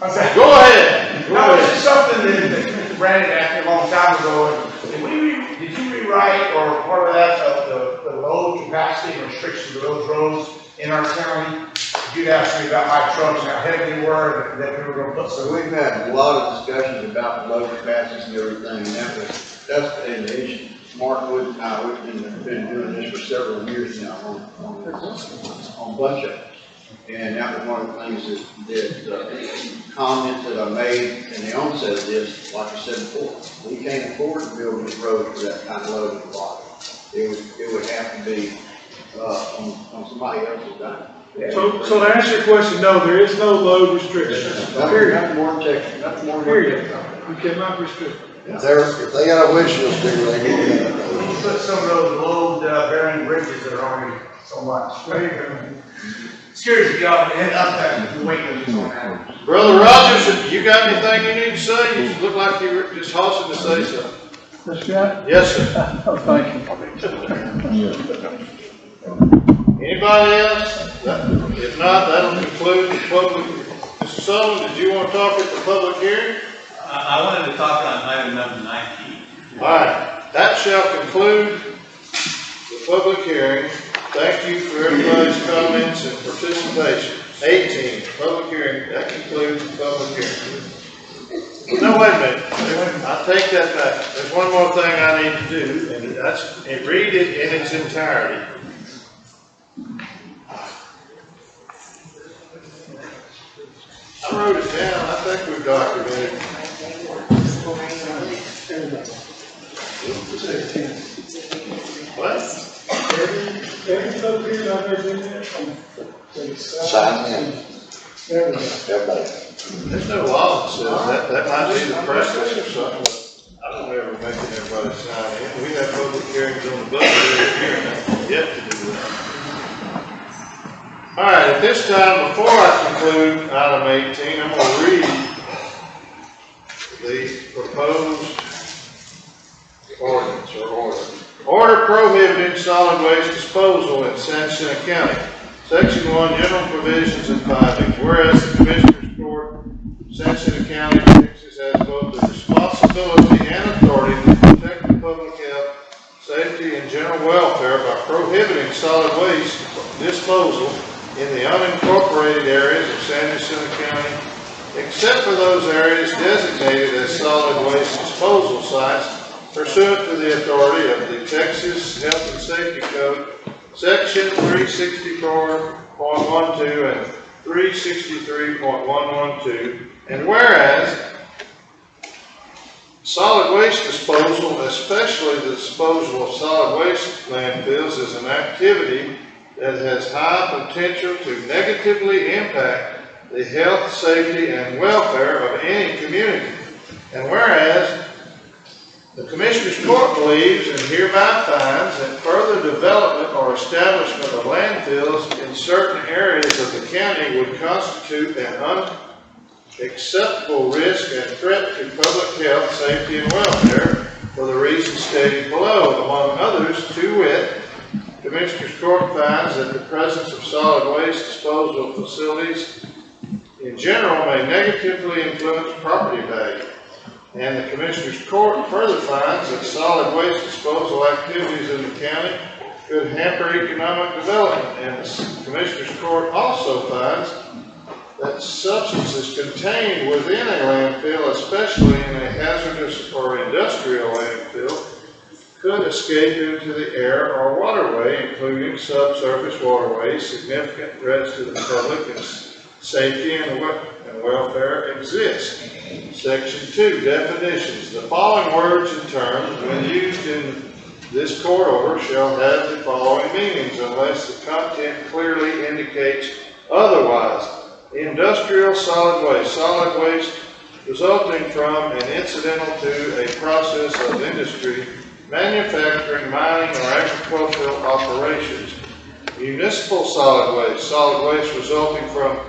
Okay. Go ahead. No, it's just something that Mr. Brandon asked me a long time ago, and did you rewrite, or part of that, the load capacity restrictions of those roads in our county? You'd asked me about my trucks, how heavy they were, and that we were gonna put some. So we've had a lot of discussions about the load capacities and everything, and that's an issue. Mark Wood and I, we've been doing this for several years now on Butch. And that was one of the things that comments that I made in the onset of this, like I said before, we can't afford to build this road for that kind of load of water. It would have to be, on somebody else's dime. So to answer your question, no, there is no load restriction. Nothing more protection, nothing more. Period. You cannot restrict. If they got a windshield sticker, they can get it. We'll put some of those load bearing bridges that are already so much. There you go. Scares me off, and up that weight on that. Brother Rogers, you got anything you need to say? You look like you were just hossing to say something. This guy? Yes, sir. Oh, thank you. Anybody else? If not, that'll conclude the public. Mr. Sullivan, did you want to talk at the public hearing? I wanted to talk on item number 19. All right, that shall conclude the public hearing. Thank you for everybody's comments and participation. 18, public hearing, that concludes the public hearing. No, wait a minute, I take that back. There's one more thing I need to do, and that's read it in its entirety. I wrote it down, I think we've documented it. What? Every subdivision I've ever been in, Sign in. Everybody. There's no law that says that might be the practice or something. I don't ever make everybody sign in. We have public hearings on the budget every year, and I've yet to do that. All right, at this time, before I conclude item 18, I'm going to read the proposed ordinance or order. Order prohibiting solid waste disposal in San Jacinto County. Section 1, general provisions and findings. Whereas the Commissioners Court, San Jacinto County, Texas, has both the responsibility and authority to protect the public health, safety, and general welfare by prohibiting solid waste disposal in the unincorporated areas of San Jacinto County, except for those areas designated as solid waste disposal sites pursuant to the authority of the Texas Health and Safety Code, Section 364.12 and 363.112, and whereas solid waste disposal, especially the disposal of solid waste landfills, is an activity that has high potential to negatively impact the health, safety, and welfare of any community. And whereas the Commissioners Court believes and hereby finds that further development or establishment of landfills in certain areas of the county would constitute an unacceptable risk and threat to public health, safety, and welfare for the reasons stated below, among others, to wit, Commissioners Court finds that the presence of solid waste disposal facilities in general may negatively influence property value. And the Commissioners Court further finds that solid waste disposal activities in the county could hamper economic development. And the Commissioners Court also finds that substances contained within a landfill, especially in a hazardous or industrial landfill, could escape into the air or waterway, including subsurface waterways. Significant threats to the public and safety and welfare exist. Section 2, definitions. The following words and terms, when used in this court order, shall have the following meanings unless the content clearly indicates otherwise. Industrial solid waste resulting from and incidental to a process of industry, manufacturing, mining, or agricultural operations. Municipal solid waste resulting from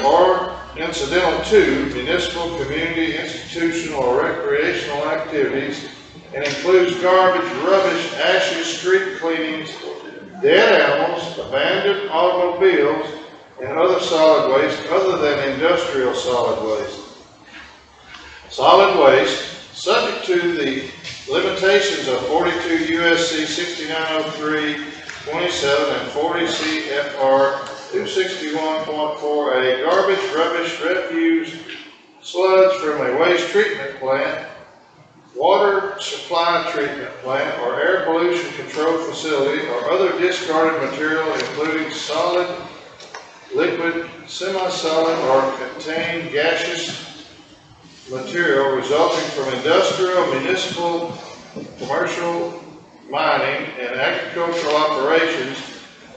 or incidental to municipal, community, institutional, or recreational activities, and includes garbage, rubbish, ashes, street cleanings, dead animals, abandoned automobiles, and other solid waste other than industrial solid waste. Solid waste, subject to the limitations of 42 U.S.C. 6903-27 and 40 CFR 261.4A, garbage, rubbish, refuse, sludge from a waste treatment plant, water supply treatment plant, or air pollution control facility, or other discarded material, including solid, liquid, semi-solid, or contained gaseous material resulting from industrial, municipal, commercial, mining, and agricultural operations,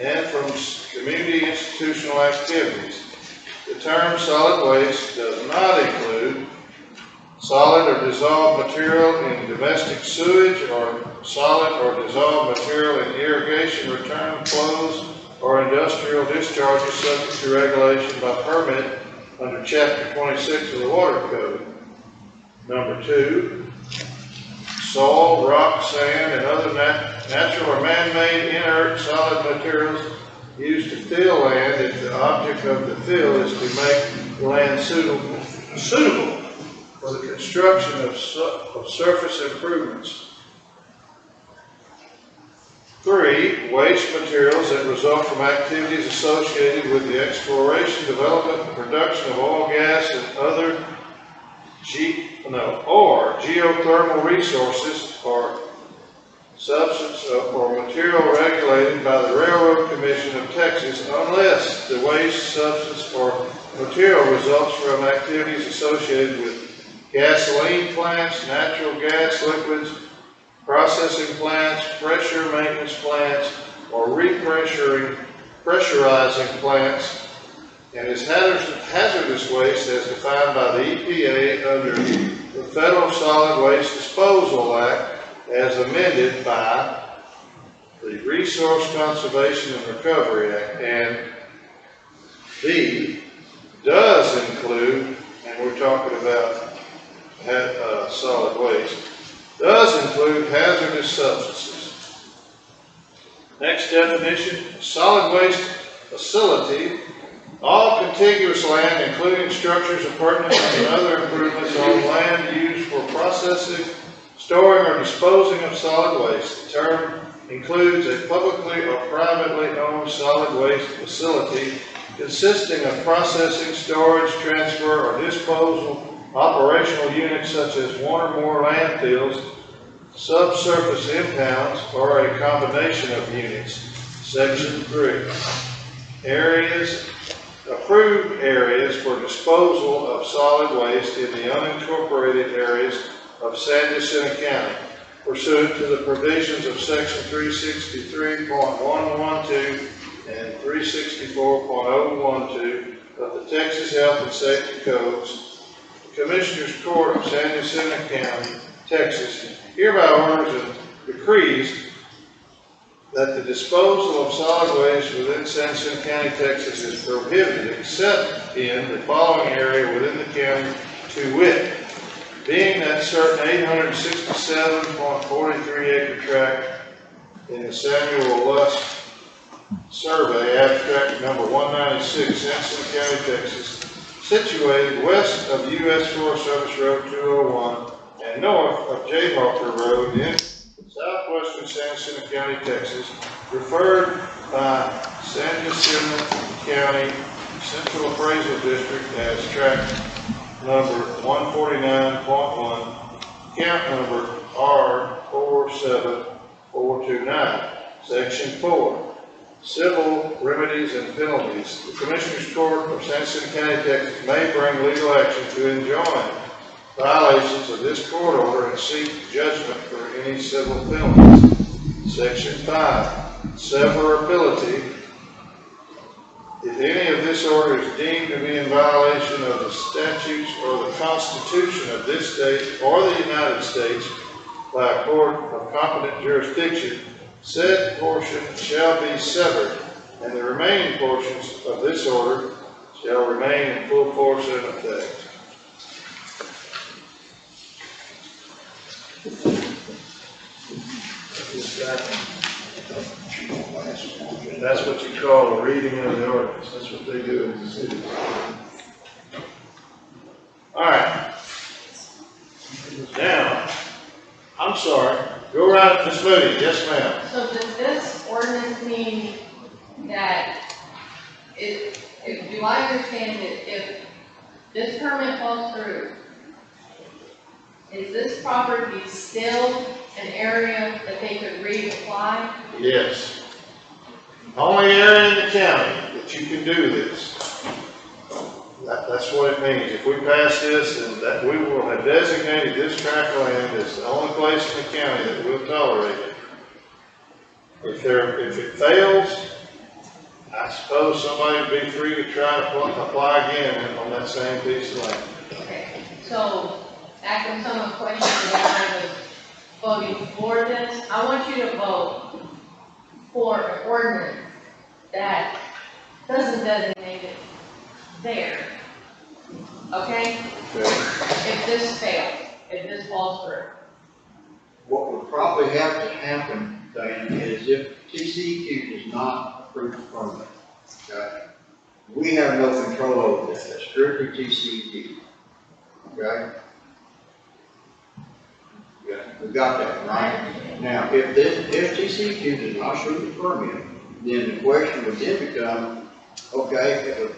and from community institutional activities. The term solid waste does not include solid or dissolved material in domestic sewage, or solid or dissolved material in irrigation return flows, or industrial discharges subject to regulation by permit under Chapter 26 of the Water Code. Number 2, soil, rock, sand, and other natural or man-made inert solid materials used to fill land if the object of the fill is to make the land suitable for the construction of surface improvements. 3, waste materials that result from activities associated with the exploration, development, and production of oil, gas, and other geothermal resources or substance or material regulated by the Railroad Commission of Texas, unless the waste, substance, or material results from activities associated with gasoline plants, natural gas liquids, processing plants, pressure maintenance plants, or pressurizing plants, and is hazardous waste as defined by the EPA under the Federal Solid Waste Disposal Act as amended by the Resource Conservation and Recovery Act, and B, does include, and we're talking about solid waste, does include hazardous substances. Next definition, solid waste facility, all contiguous land, including structures, appurtenances, and other improvements on land used for processing, storing, or disposing of solid waste. The term includes a publicly or privately owned solid waste facility consisting of processing, storage, transfer, or disposal operational units such as one or more landfills, subsurface impounds, or a combination of units. Section 3. Areas, approved areas for disposal of solid waste in the unincorporated areas of San Jacinto County, pursuant to the provisions of Section 363.112 and 364.012 of the Texas Health and Safety Codes. The Commissioners Court of San Jacinto County, Texas, hereby orders and decrees that the disposal of solid waste within San Jacinto County, Texas is prohibited except in the following area within the county, to wit, being that certain 867.43 acre tract in the Samuel Lusk Survey, abstract number 196, San Jacinto County, Texas, situated west of U.S. Forest Service Road 201 and north of J. Harper Road in southwestern San Jacinto County, Texas, referred by San Jacinto County Central Appraisal District as tract number 149.1, count number R47429, section 4. Civil remedies and penalties. The Commissioners Court of San Jacinto County, Texas may bring legal action to enjoin violations of this court order and seek judgment for any civil penalties. Section 5. Severability. If any of this order is deemed to be in violation of the statutes or the Constitution of this state or the United States by a court of competent jurisdiction, said portion shall be severed, and the remaining portions of this order shall remain in full force and effect. That's what you call a reading of the ordinance. That's what they do in the city. All right. Now, I'm sorry. Go right, Ms. Moody. Yes, ma'am. So does this ordinance mean that do I understand that if this permit falls through, is this property still an area that they could reapply? Yes. Only area in the county that you can do this. That's what it means. If we pass this, then that we will have designated this tract of land as the only place in the county that will tolerate it. If it fails, I suppose somebody would be free to try to apply again on that same piece of land. Okay. So after some questions that I was voting for this, I want you to vote for an ordinance that doesn't designate it there. Okay? If this fails, if this falls through. What would probably have to happen, Diane, is if TCEQ does not approve the permit, okay? We have no control over this, that's strictly TCEQ, okay? Yeah, we got that, right? Now, if TCEQ does not approve the permit, then the question would then become, okay, if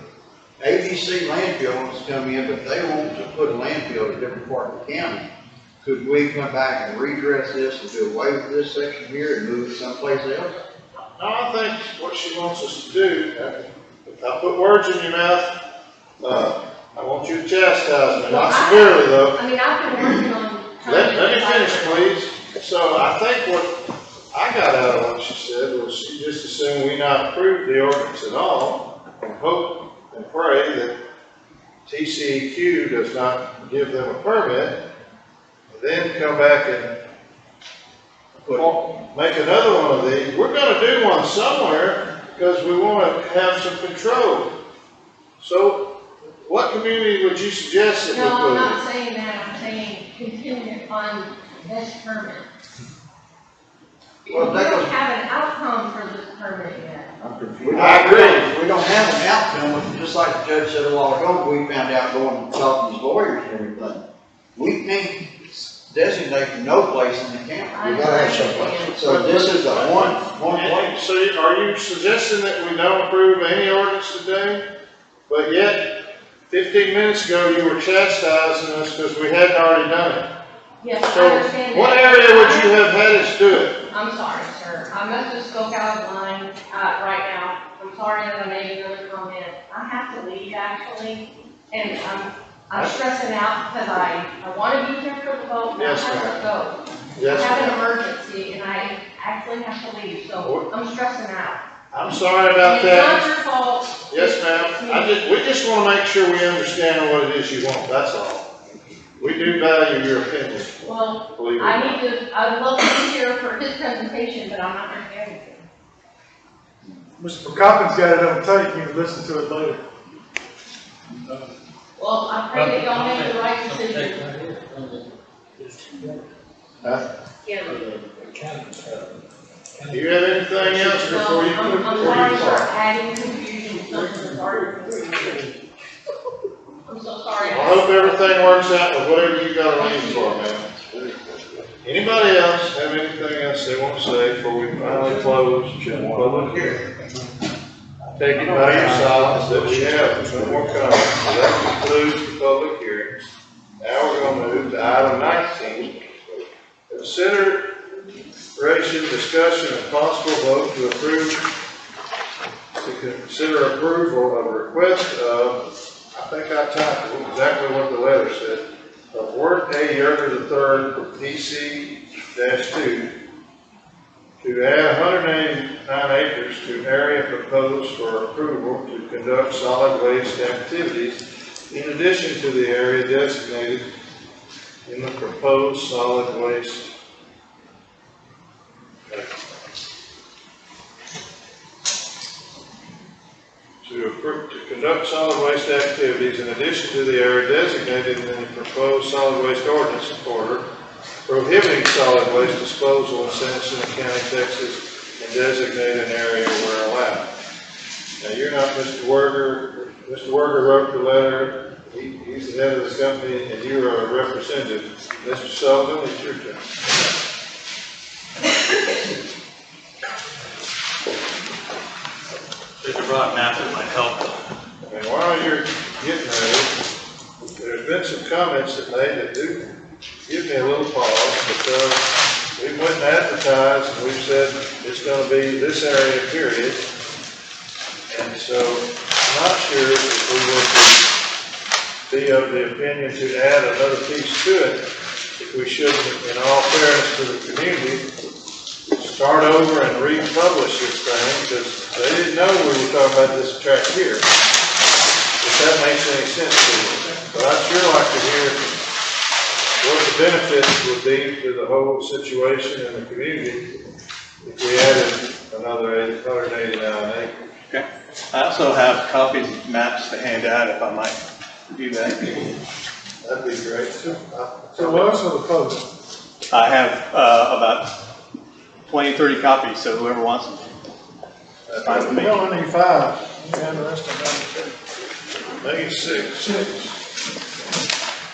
ABC landfill wants to come in, but they want to put a landfill in a different part of the county, could we come back and redress this and do away with this section here and move it someplace else? No, I think what she wants us to do, if I put words in your mouth, I want you to chastise me, not severely though. I mean, I've been working on. Let me finish, please. So I think what I got out of what she said was she just assumed we not approve the ordinance at all and hope and pray that TCEQ does not give them a permit, and then come back and make another one of these. We're gonna do one somewhere because we wanna have some control. So what community would you suggest that we No, I'm put in? not saying that, I'm saying contingent on this permit. We Well, that don't goes- have an outcome for this permit yet. I agree. We don't have an outcome, just like the judge said a while ago, we found out going to talk to these lawyers and everything. We can't designate no place in the county. We gotta have someplace. So this is the one place. So are you suggesting that we don't approve any ordinance today? But yet, 15 minutes ago, you were chastising us because we hadn't already done it. Yes, I So understand that. what area would you have had us do it? I'm sorry, sir. I must have spoke out of line, right now. I'm sorry that I made another comment. I have to leave actually, and I'm stressing out because I want to be here for the vote, and I Yes, have to ma'am. go. Yes, I have an ma'am. emergency and I actually have to leave, so I'm stressing out. I'm sorry about And it's not that. your fault. Yes, ma'am. We just want to make sure we understand what it is you want, that's all. We do value your opinion. Well, Believe me. I'd love to be here for his presentation, but I'm not going to hear anything. Mr. McCoppin's got it on tape, you can listen to it later. Well, I pray that y'all make the right decision. Do you have anything else before you? I'm sorry for adding confusion to something that's already confusing. I'm so sorry. I hope everything works out with whatever you got arranged for, man. Anybody else have anything else they want to say before we finally close the public hearing? Take it by your silence that we have no more comments, so that concludes the public hearings. Now we're gonna move to item 19. Consideration, discussion, and possible vote to consider approval of a request of, I think I typed exactly what the letter said, of Ward A. Yerger III, DC-2, to add 189 acres to an area proposed for approval to conduct solid waste activities in addition to the area designated in the proposed solid waste. To conduct solid waste activities in addition to the area designated in the proposed solid waste ordinance order, prohibiting solid waste disposal in San Jacinto County, Texas, and designate an area where allowed. Now, you're not Mr. Werger. Mr. Werger wrote the letter. He's the head of the company, and you are a representative. Mr. Sullivan, it's your turn. Mr. Brock Master might help. And while you're getting ready, there's been some comments that made that do give me a little pause, because we went and advertised and we've said it's gonna be this area, period. And so I'm not sure if we would be of the opinion to add another piece to it, if we shouldn't, in all fairness to the community, start over and republish this thing, because they didn't know we were talking about this tract here. If that makes any sense to you. But I'd sure like to hear what the benefits would be to the whole situation in the community if we added another 189 acres. Okay. I also have copies of maps to hand out if I might do that. That'd be great too. So what else are the posts? I have about 20, 30 copies, so whoever wants them. That's fine with me. We only need 5. You have the rest of them. Make it 6.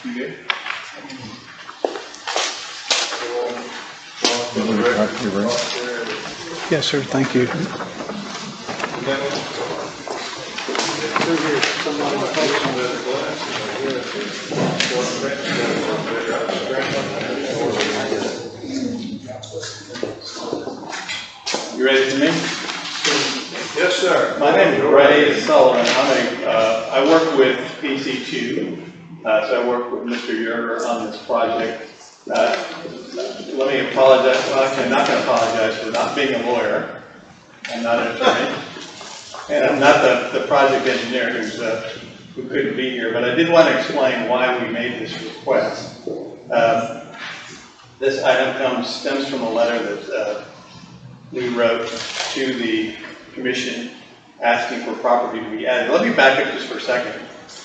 You good? Yes, sir, thank you. You ready for me? Yes, sir. My name is Ray Sullivan. I work with PC2, so I work with Mr. Yerger on this project. Let me apologize. Well, I'm not going to apologize for not being a lawyer. I'm not an attorney, and I'm not the project engineer who couldn't be here. But I did want to explain why we made this request. This item stems from a letter that we wrote to the commission asking for property to be added. Let me back up just for a second,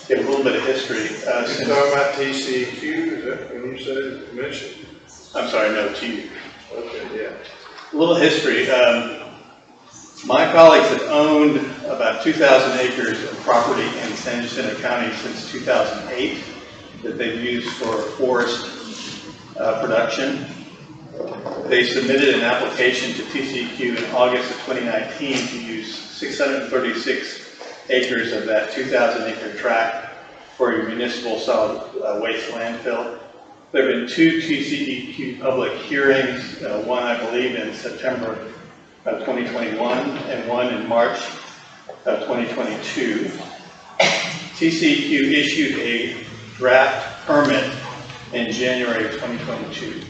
give a little bit of history. You're talking about TCEQ, is that when you said commission? I'm sorry, no, to you. Okay, yeah. A little history. My colleagues have owned about 2,000 acres of property in San Jacinto County since 2008 that they've used for forest production. They submitted an application to TCEQ in August of 2019 to use 636 acres of that 2,000 acre tract for a municipal solid waste landfill. There have been 2 TCEQ public hearings, one I believe in September of 2021 and one in March of 2022. TCEQ issued a draft permit in January of 2022.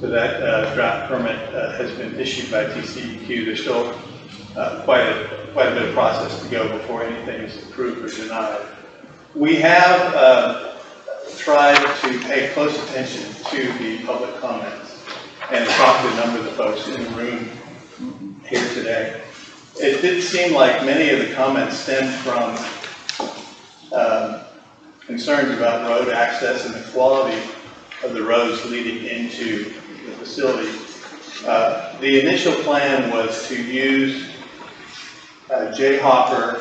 So that draft permit has been issued by TCEQ. There's still quite a bit of process to go before anything is approved or denied. We have tried to pay close attention to the public comments and talk to a number of the folks in the room here today. It did seem like many of the comments stemmed from concerns about road access and the quality of the roads leading into the facility. The initial plan was to use Jayhawker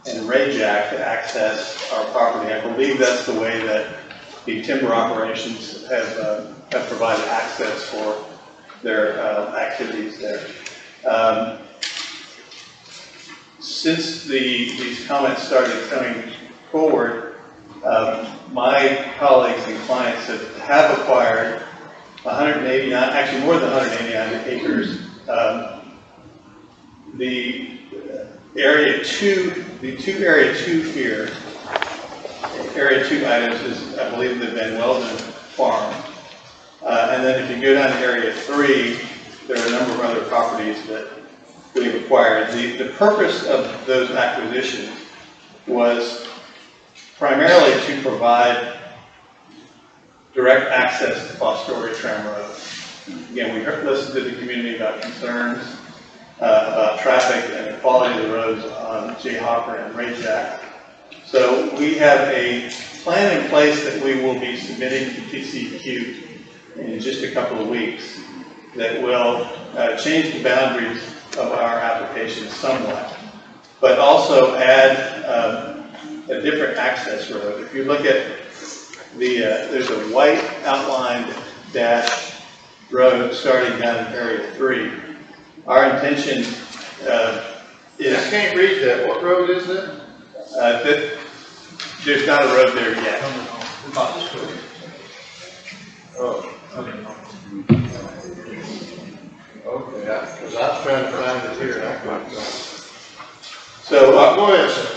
and Rayjack to access our property. I believe that's the way that the timber operations have provided access for their activities there. Since these comments started coming forward, my colleagues and clients have acquired 189, actually more than 189 acres. The area 2, the area 2 here, area 2 items is, I believe, the Van Weldon farm. And then if you go down to area 3, there are a number of other properties that we've acquired. The purpose of those acquisitions was primarily to provide direct access to Fostoria Tram Road. Again, we listened to the community about concerns about traffic and the quality of the roads on Jayhawker and Rayjack. So we have a plan in place that we will be submitting to TCEQ in just a couple of weeks that will change the boundaries of our application somewhat, but also add a different access road. If you look at there's a white outlined dash road starting down in area 3. Our intention is... I can't read that. What road is that? There's not a road there yet. Oh. Okay, because I was trying to find it here and I couldn't find it. So go ahead, sir.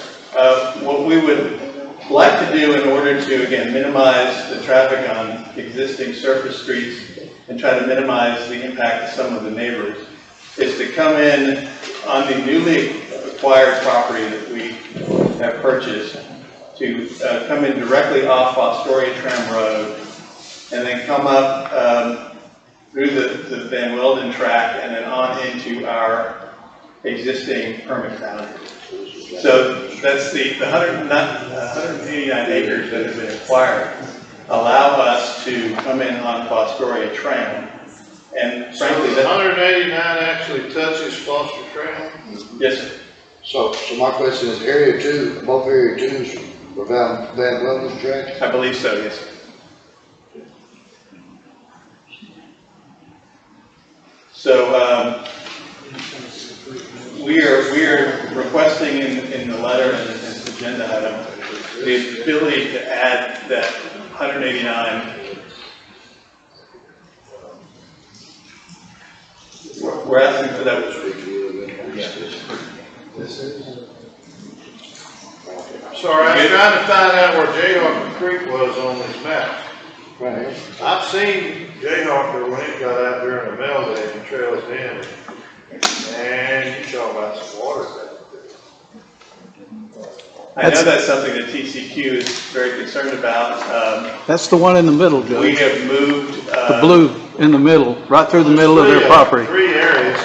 What we would like to do in order to, again, minimize the traffic on existing surface streets and try to minimize the impact to some of the neighbors is to come in on the newly acquired property that we have purchased, to come in directly off Fostoria Tram Road and then come up through the Van Weldon track and then on into our existing permit boundary. So that's the 189 acres that have been acquired allow us to come in on Fostoria Tram. And frankly, so the 189 actually touches Foster Tram? Yes, sir. So my question is, area 2, both area 2s were Van Weldon's track? I believe so, yes, sir. So we are requesting in the letter and this agenda item the ability to add that 189. We're asking for that. Sorry, I'm trying to find out where Jayhawker Creek was on this map. Right. I've seen Jayhawker when it got out during the melt day and trails in. And you talk about some water back there. I know that's something that TCEQ is very concerned about. That's the one in the middle, Joe. We have moved got the blue in the middle, right through the middle of their property. 3 areas.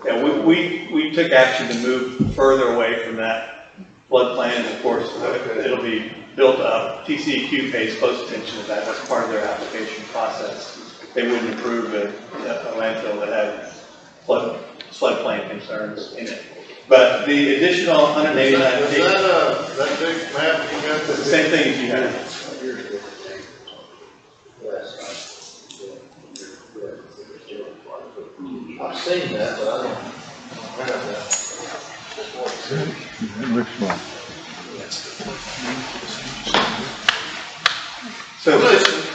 Yeah, we took action to move further away from that floodplain, and of course, it'll be built up. TCEQ pays close attention to that, that's part of their application process. They wouldn't approve a landfill that had floodplain concerns in it. But the additional 189 feet. Is that big map you got? It's the same thing as you have. I've seen that, but I don't have that. It looks fun. So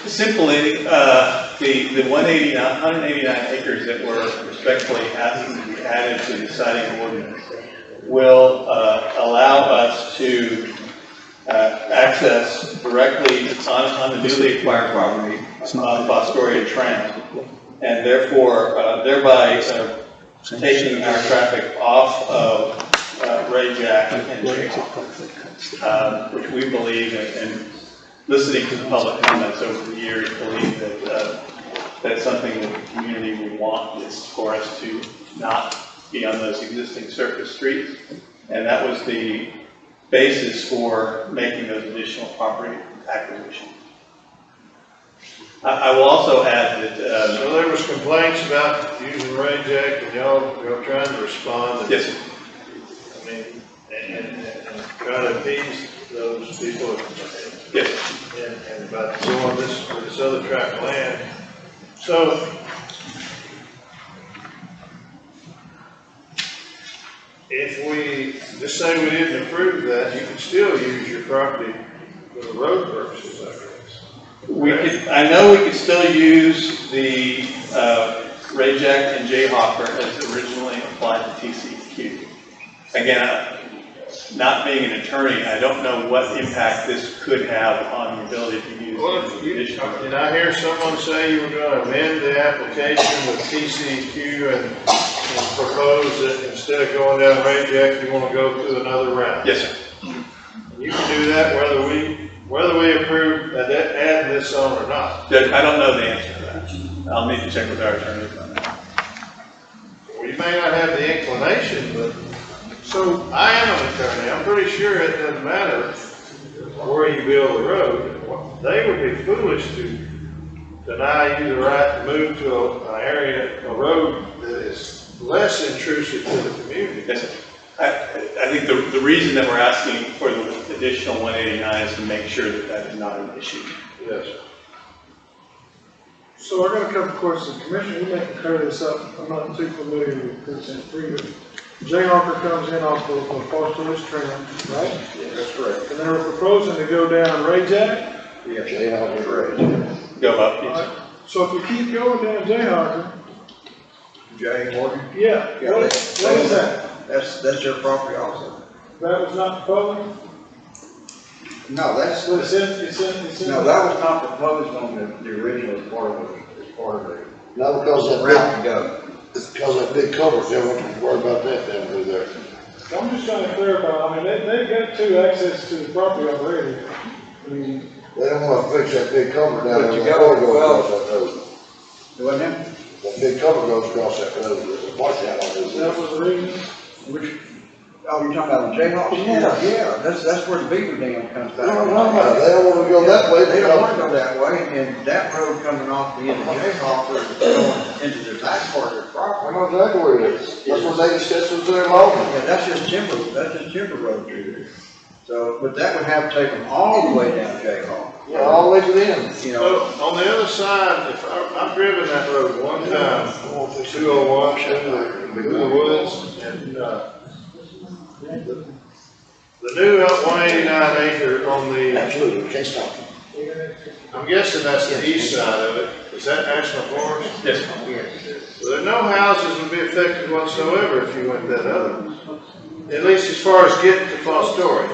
simply, the 189 acres that we're respectfully asking to be added to the citing ordinance will allow us to access directly on the newly acquired property of Fostoria Tram, and therefore thereby taking our traffic off of Ray Jack and Jayhawk, which we believe, and listening to the public comments over the years, believe that that's something that the community would want, is for us to not be on those existing surface streets. And that was the basis for making those additional property acquisitions. I will also add that... so there was complaints about using Ray Jack, and y'all trying to respond. Yes, sir. I mean, and try to appease those people. Yes. And about going this other tract of land. So, if we, just say we didn't approve that, you could still use your property for the road purposes, I guess. We could, I know we could still use the Ray Jack and Jayhawker as originally applied to TCEQ. Again, not being an attorney, I don't know what impact this could have on the ability to use additional. Did I hear someone say you were going to amend the application with TCEQ and propose that instead of going down Ray Jack, you want to go through another route? Yes, sir. You can do that whether we approve adding this on or not. Judge, I don't know the answer to that. I'll need to check with our attorneys on that. Well, you may not have the inclination, but so I am an attorney. I'm pretty sure it doesn't matter where you build the road. They would be foolish to deny you the right to move to an area, a road that is less intrusive to the community. Yes, sir. I think the reason that we're asking for the additional 189 is to make sure that that is not an issue. Yes. So I got a couple questions. Commissioner, you may clear this up. I'm not too familiar with this and freedom. Jayhawker comes in off of Fostoria Tram, right? Yeah, that's correct. And they were proposing to go down Ray Jack? Yeah, Jayhawker Ray. Go up, yes. Right. So if you keep going down Jayhawker. Jay Morgan? Yeah. What is that? That's their property also. That was not proposed? No, that's. It's in. No, that was not proposed on the original part of it. No, because that Route to go. it's because that big culvert, they don't have to worry about that down through there. I'm just trying to clarify, I mean, they've got two access to the property already. I mean. They don't want to fix that big culvert down But there. you Before go, it goes well. across that road. What now? That big culvert goes across that road, there's a washout on this. That was the reason? Which, oh, you're talking about the Jayhawk? Yeah, that's where the beaver dam comes back. No, they don't want to go that way. They don't want to go that way, and that road coming off the end of Jayhawk is going into the back part of their I property. know exactly where it is. That's what they discussed with their law. Yeah, that's just timber road through there. So, but that would have to take them all the way down Jayhawk. Yeah, all the way to the end. You know. So on the other side, if I've driven that road one time, 201 through the woods, and the new 189 acre on the. Absolutely, can't stop. I'm guessing that's the east side of it. Is that national forest? Yes. So there no houses would be affected whatsoever if you went that other. At least as far as getting to Fostoria.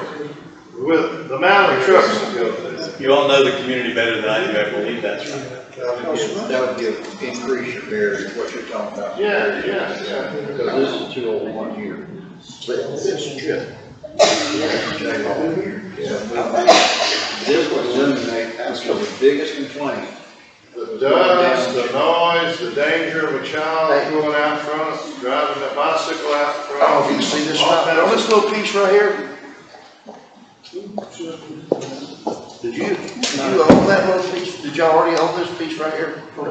With the amount of trucks that go through. You all know the community better than I do, I believe that's right. That would give increase your area, what you're talking about. Yeah. Because this is 201 here. This would eliminate, that's the biggest complaint dust, the noise, the danger of a child going out front, driving a bicycle out I don't know if front. you can see this, All right, kinds on of- this little piece right here. Did you own that little piece? Did y'all already own this piece right here? In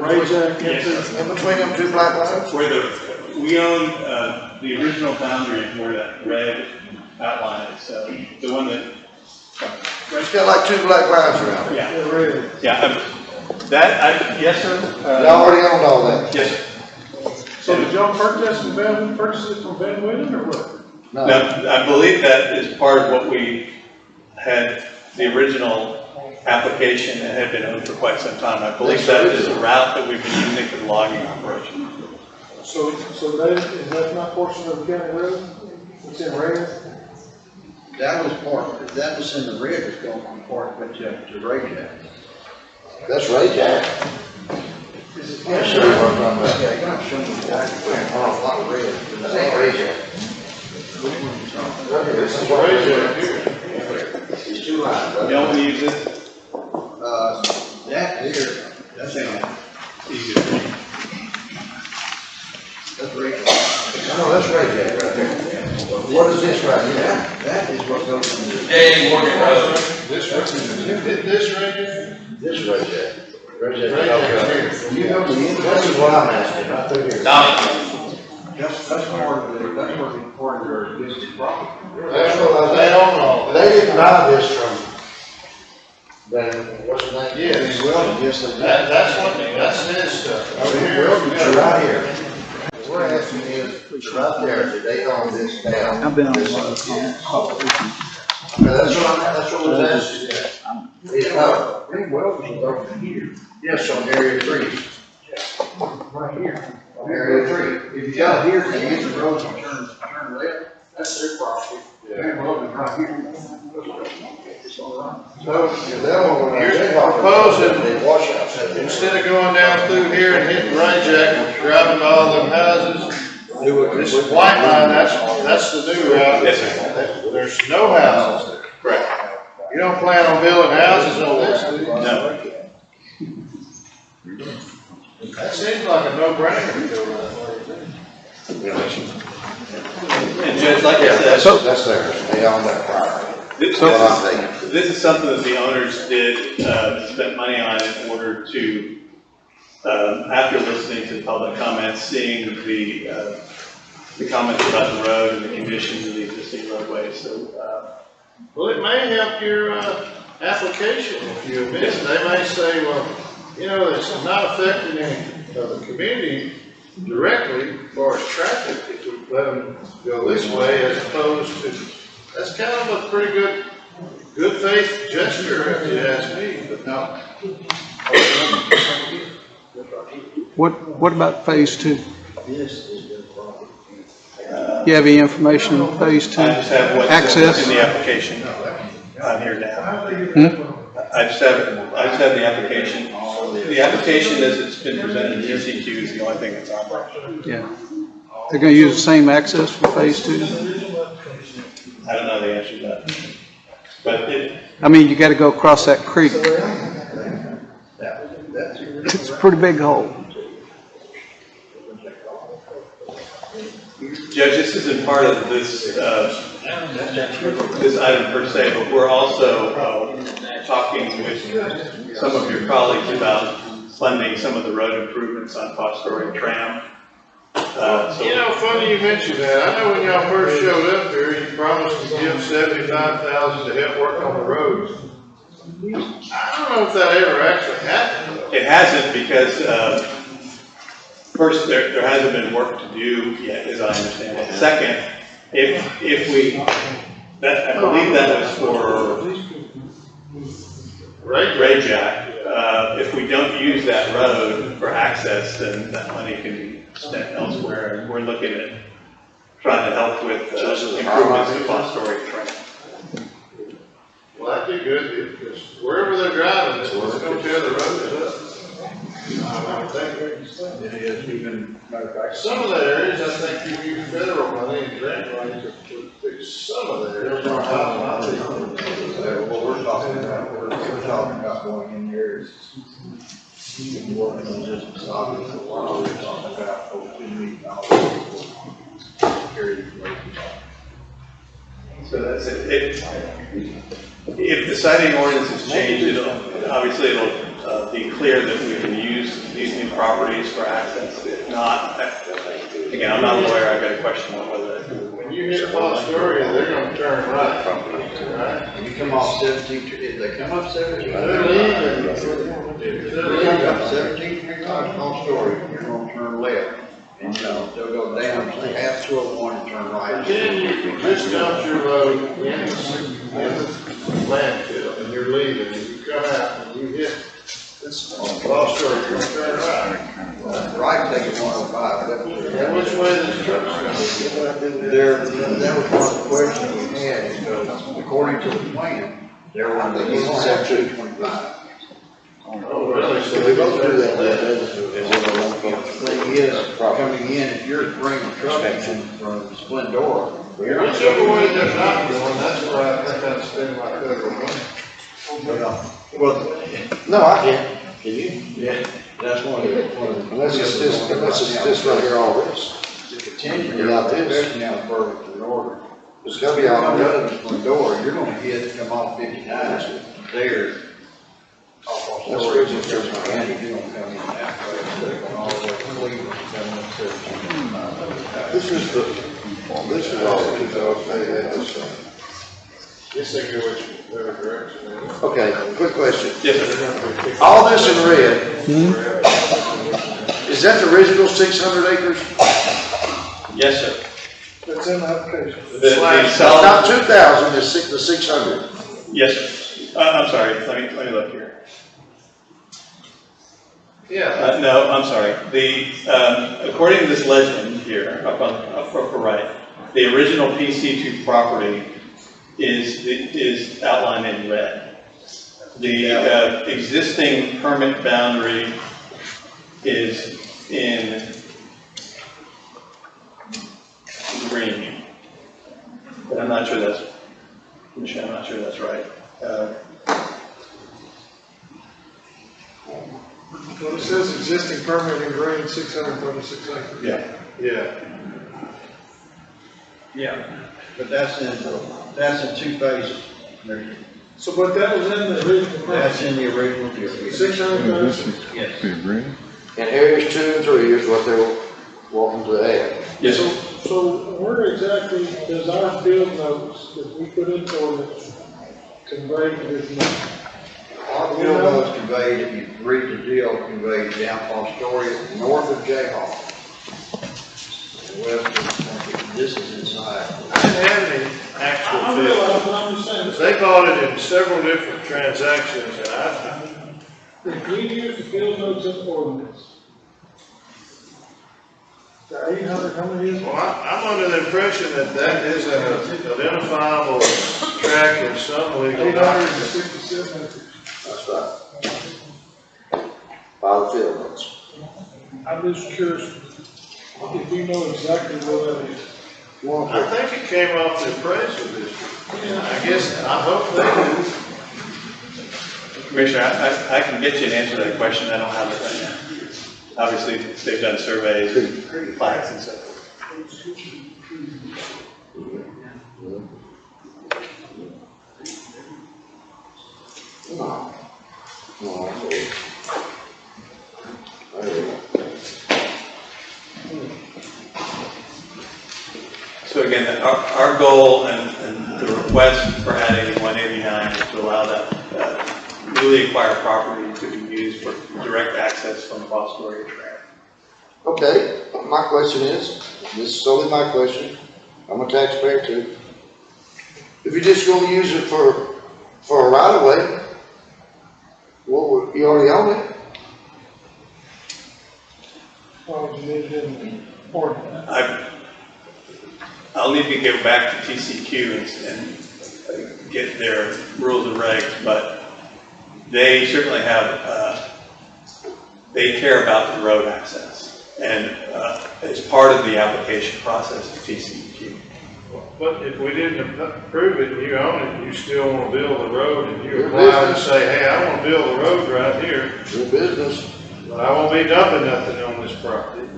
between them two black lines? We own, the original boundary where that red outline is, so the one that. It's got like two black lines around it. Yeah, yes, sir. Y'all already owned all that? Yes, sir. So did y'all purchase it from Van Witten or what? No, I believe that is part of what we had, the original application that had been owned for quite some time. I believe that is a route that we've been using for the logging operation. So that is that not portion of the county road? It's in red? That was part, that was in the red, was going from part, but to Ray Jack. That's Ray Jack. This is. I'll show you what I'm talking about. Yeah, you're not showing me that. Oh, a lot of red. That ain't Ray Jack. This is Ray Jack here. These two lines. You don't want to use this? That here, that's Easy to read. that's Ray Jack. No, that's Ray Jack right there. What is this right here? That is what goes in the. Morgan Road. This right here? This Ray Jack. Ray Jack. Ray Jack here. You know, this is what I'm asking, right through here. That's part of the, that's part of your business property. That's what they own all. They didn't buy this from, what's the name? Yes. Yes, they did. That's his stuff. Over here. It's right here. What I'm asking is, right there, did they own this down? I've been on This- a lot of calls. That's what was asked. No, Green Wells was over here. yes, on area 3. Right here. On area 3. If you got here, you get the road and turn left, that's their property. Green Wells is right here. It's all right. So, you're proposing, instead of going down through here and hitting Ray Jack and driving to all them houses, this white line, that's the new route. Yes, sir. There's no houses there. Correct. You don't plan on building houses on this, do you? No. That seems like a no-brainer to go that And Judge, like I said. That's theirs. They own that property. This is something that the owners did, spent money on in order to, after listening to the public comments, seeing the comments about the road and the conditions of the existing roadway, so. Well, it may help your, application if you admit it. They may say, well, you know, it's not affecting any of the community directly as far as traffic if we let them go this way as opposed to, that's kind of a pretty good faith gesture if you ask me, but no. What about phase 2? This is their property. You have any information on phase 2? I just have what's Access? in the application on here now. I just have the application. The application as it's been presented in ECQ is the only thing that's on there. Yeah. They're gonna use the same access for phase 2? I don't know the answer to that. But I mean, you gotta go across that creek. It's a pretty big hole. Judge, this isn't part of this, this item per se, but we're also talking with some of your colleagues about funding some of the road improvements on Fostoria Tram. You know, funny you mentioned that. I know when y'all first showed up here, you promised to give $75,000 to help work on the roads. I don't know if that ever actually happened. It hasn't because, first, there hasn't been work to do yet, as I understand it. Second, if we, I believe that was for Ray Jack. If we don't use that road for access, then that money can be spent elsewhere. And we're looking at trying to help with improvements to Fostoria Tram. Well, that'd be good, because wherever they're driving, it's gonna tear the road up. Some of the areas, I think you use federal money and grant money to fix some of the areas. What we're talking about, going in there is been working on this facade for a while, we're talking about over $2 million. Carry the weight. So that's it. If the citing ordinance is changed, it'll be clear that we can use these new properties for access. If not, again, I'm not a lawyer, I've got a question on whether. When you hit Fostoria, they're gonna turn right. Right? When you come off 17th, if they come up 17th. They're leaving. If they come up 17th, you're going to Story, you're gonna turn left. And they'll go down, say half 201 and turn right. Then you just dump your load in the landfill and you're leaving, and you come out and you hit this Fostoria, you're gonna turn right. Right, take it 105. And which way this truck's going? That was one of the questions we had, because according to the plan, they were on the east side 225. Oh, really? So we go through that, the thing is, coming in, if you're bringing truck in from Splendora, Whichever way they're not going, that's where I think I'd spend my federal money. well, no, I can. Can you? Yeah. That's one of the. Unless it's this right here, all this. Continue without this. Especially now further to the north. It's gonna be all done in Splendora, you're gonna hit, come off 59 there. That's the reason there's no Andy, you don't come in that way. They're going all the way to Cleveland, coming up 17. This is all the 2000, they had this thing. Guess they go which better direction. Okay, quick question. Yes, sir. All this in red, is that the original 600 acres? Yes, sir. That's in the application. Not 2,000, it's the 600. Yes, sir. I'm sorry, let me look here. Yeah. No, I'm sorry. According to this legend here, up upper right, the original PC2 property is outlined in red. The existing permit boundary is in green, but I'm not sure that's right. Well, it says existing permit in green, 636 acres. Yeah. Yeah. But that's in two phases. So, but that was in the original permit. That's in the original deal. 636? Yes. And areas 2 and 3 is what they're wanting to add. Yes. So where exactly does our field notes that we put into ordinance convey this money? Our bill notice conveyed, if you read the deal, conveyed down Fostoria, north of J Hall. West of, this is inside. I didn't have any actual I field. realize, but I'm just saying. They bought it in several different transactions, and If we use the field notes in ordinance, the 800, how many is it? well, I'm under the impression that is an identifiable tract of some legal document. 867 acres. That's right. By the field notes. I'm just curious if you know exactly where that is. I think it came off the appraisal district. I guess, I hope they do. Commissioner, I can get you an answer to that question. I don't have it right now. Obviously, they've done surveys and plats and so forth. So again, our goal and the request for adding 189 is to allow that newly acquired property to be used for direct access from the Fostoria Trail. Okay, my question is, this is solely my question, I'm a taxpayer too. If you're just gonna use it for a right of way, well, you already own it. Why would you need it in ordinance? I'll need to go back to TCQ and get their rules and regs, but they certainly have, they care about the road access. And it's part of the application process of TCQ. But if we didn't approve it and you own it, you still want to build the road and you apply and say, hey, I want to build the road right here. Your business. But I won't be dumping nothing on this property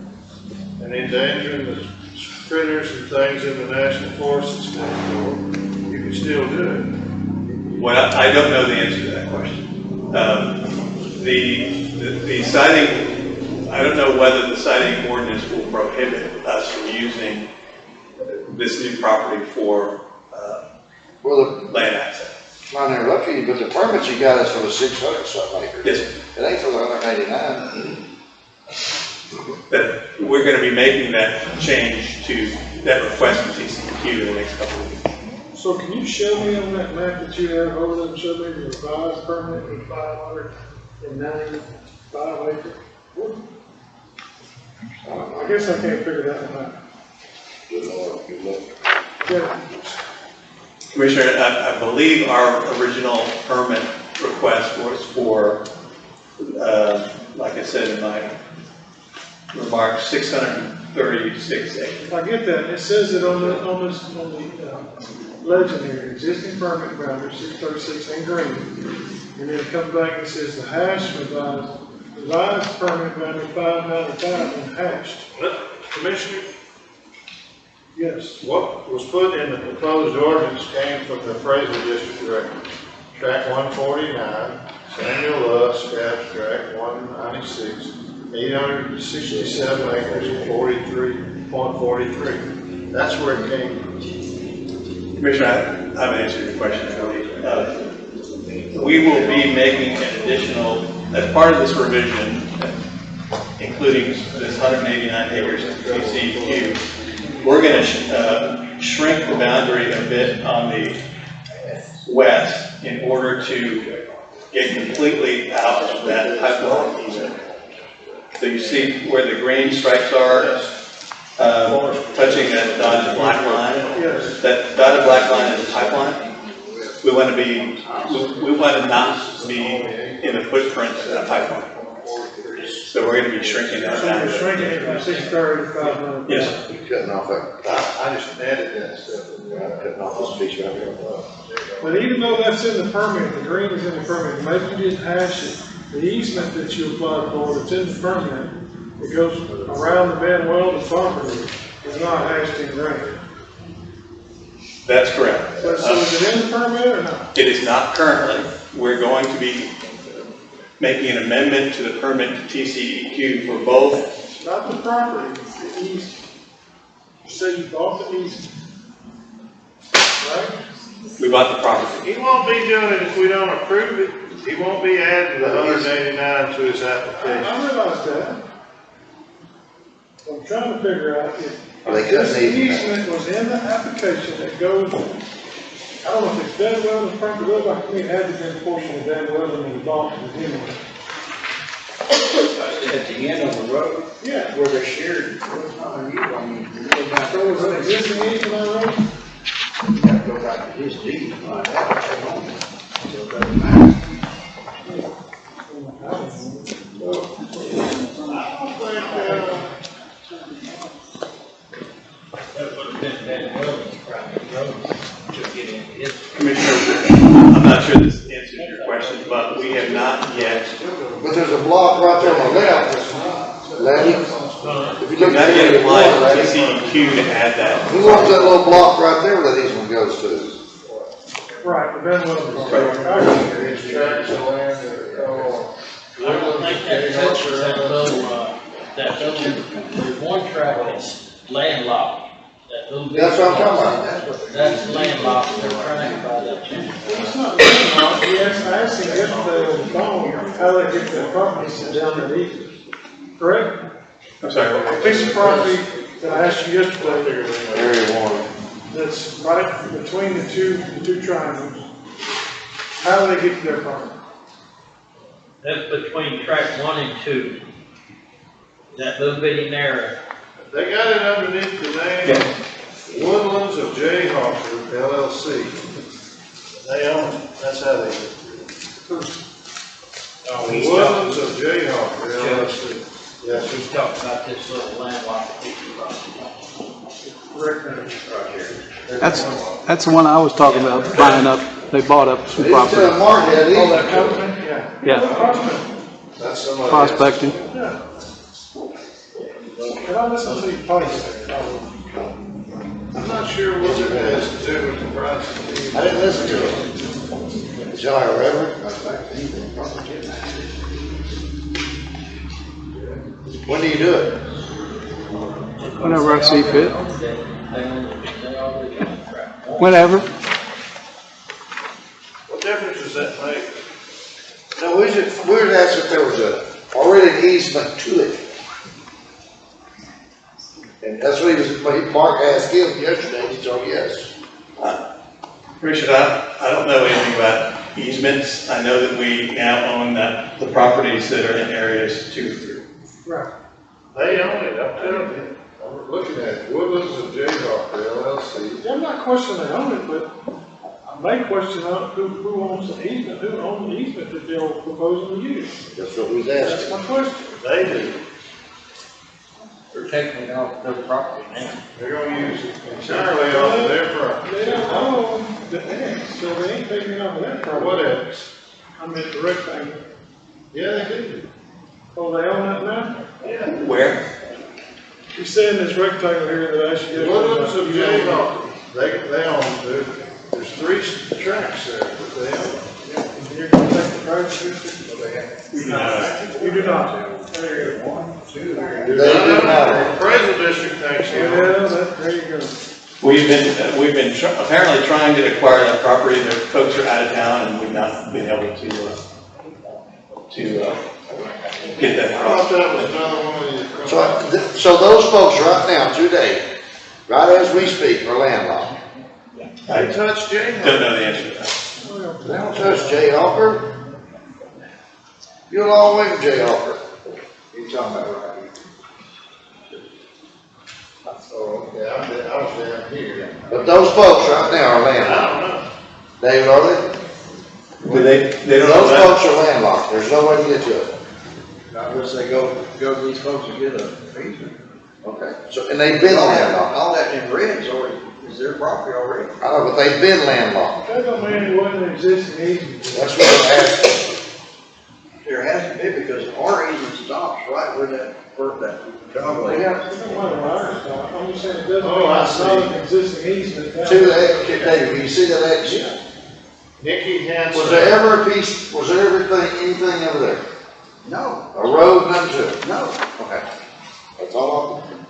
and endangering the critters and things in the national forest and stuff. You can still do it. Well, I don't know the answer to that question. The siting, I don't know whether the siting ordinance will prohibit us from using this new property for land access. Not interrupting you, but the permits you got is for the 600 something acres. Yes. It ain't for the 189. But we're going to be making that change to that request from TCEQ in the next couple of weeks. So can you show me on that map that you have over there, show me the revised permit with 595 acres? I guess I can't figure that one out. Good Lord, good luck. Yeah. Commissioner, I believe our original permit request was for, like I said in my remarks, 636 acres. I get that. It says it on the legend here, existing permit boundary 636 in green. And then it comes back and says the hash revised permit boundary 595 and hashed. Commissioner, Yes. what was put in the proposed ordinance came from the appraisal district record. Track 149, Samuel Lusk, abstract 196, 867 acres and 43.43. That's where it came from. Commissioner, I haven't answered your question, I believe. We will be making an additional, as part of this revision, including this 189 acres of TCEQ, we're going to shrink the boundary a bit on the west in order to get completely out of that pipeline easement. So you see where the green stripes are, touching that dotted black line? Yes. That dotted black line is a pipeline. We want to not be in the footprint of that pipeline. So we're going to be shrinking that So down. you're shrinking it from 630 to 500. Yes. You're cutting off that. I just added that stuff. Cutting off this piece right here. But even though that's in the permit, the green is in the permit, maybe you didn't hash it. The easement that you applied for, that's in the permit, it goes around the Van Weldon property, is not hashed in green. That's correct. So is it in the permit or not? It is not currently. We're going to be making an amendment to the permit to TCEQ for both. Not the property, the easement. You say you bought the easement, right? We bought the property. He won't be doing it if we don't approve it. He won't be adding the 189 to his application. I realize that. I'm trying to figure out if this easement was in the application that goes, I don't know if it's Van Weldon's property, it looks like to me it had to be a portion of Van Weldon and the bought to begin with. At the end of the road? Yeah. Where they shared. So was it existing easement on the road? You have to go back to his deed, like that. So it doesn't matter. Commissioner, I'm not sure this answers your question, but we have not yet. But there's a block right there on the left. Left. If you We've look not at yet the applied block, to TCEQ to add that. who wants that little block right there where that easement goes to? Right, the Van Weldon property. It's tracts of land that I don't think that touches that little, there's one track that's landlocked. That little bit. That's what I'm talking about. That's landlocked, they're trying to buy that change. It's not landlocked, I asked him yesterday on the phone, how they get their property down that easement. Correct? I'm sorry. A piece of property that I asked you yesterday, Area 1. that's right between the two triangles. How do they get to their property? That's between track 1 and 2. That little bitty narrow. They got it underneath the name Woodlands of J. Hawker LLC. They own it. That's how they do it. Woodlands of J. Hawker LLC. Yes, He's talking about this little landlocked piece of property. That's the one I was talking about, buying up, they bought up some property. Mark had Oh, that company? Yeah. Yeah. That's somebody. Prospecting. Yeah. And I listen to you twice. I'm not sure what it has to do with the price. I didn't listen to it. Is y'all a reverend? When do you do it? Whenever I see fit. Whenever. What difference does that make? No, we were asked if there was already an easement to it. And that's what Mark asked him yesterday, he told yes. Richard, I don't know anything about easements. I know that we now own the properties that are in areas 2 through. Right. They own it, I'm telling you. I'm looking at it. Woodlands and Jayhawk, the LLC. Yeah, I'm not questioning they own it, but I may question who owns the easement, who owns the easement that they're proposing to use. That's what we've That's asked. my question. They do. They're taking it off their property now. They're gonna use it entirely off their property. They don't own the X, so they ain't taking it off of their property. What else? I meant the rectangle. Yeah, they do. Oh, they own that now? Yeah. Where? You saying this rectangle here that I should get? Woodlands of Jayhawk, they own, there's 3 tracks there that they own. And you're gonna take the private district? You do not. There you go. 1, 2, 3. They do not. Appraisal district thinks you Yeah, own. there you go. We've been apparently trying to acquire that property. The folks are out of town and we've not been able to get that I across. thought that was another one of your. So those folks right now, today, right as we speak, are landlocked. They touched Jayhawk. Don't know the answer to that. They don't touch Jayhawker. You're a long way from Jayhawker. You're talking about right here. Oh, okay, I was down here. But those folks right now are landlocked. I don't know. David, are they? They don't know Those that. folks are landlocked. There's no way to get to it. Not unless they go to these folks and get a easement. Okay. So, and they've been landlocked. All that in red is their property already. I know, but they've been landlocked. That don't mean it wasn't an existing easement. That's what I'm asking. There has to be, because our easement stops right where that driveway. Yeah. It don't matter where ours stop. I'm just saying it doesn't Oh, mean I it's not an existing easement. down To there. that, David, can you see that exit? Nikki Hansen. Was there ever a piece, was there anything over there? No, A road, nothing to it? no. Okay.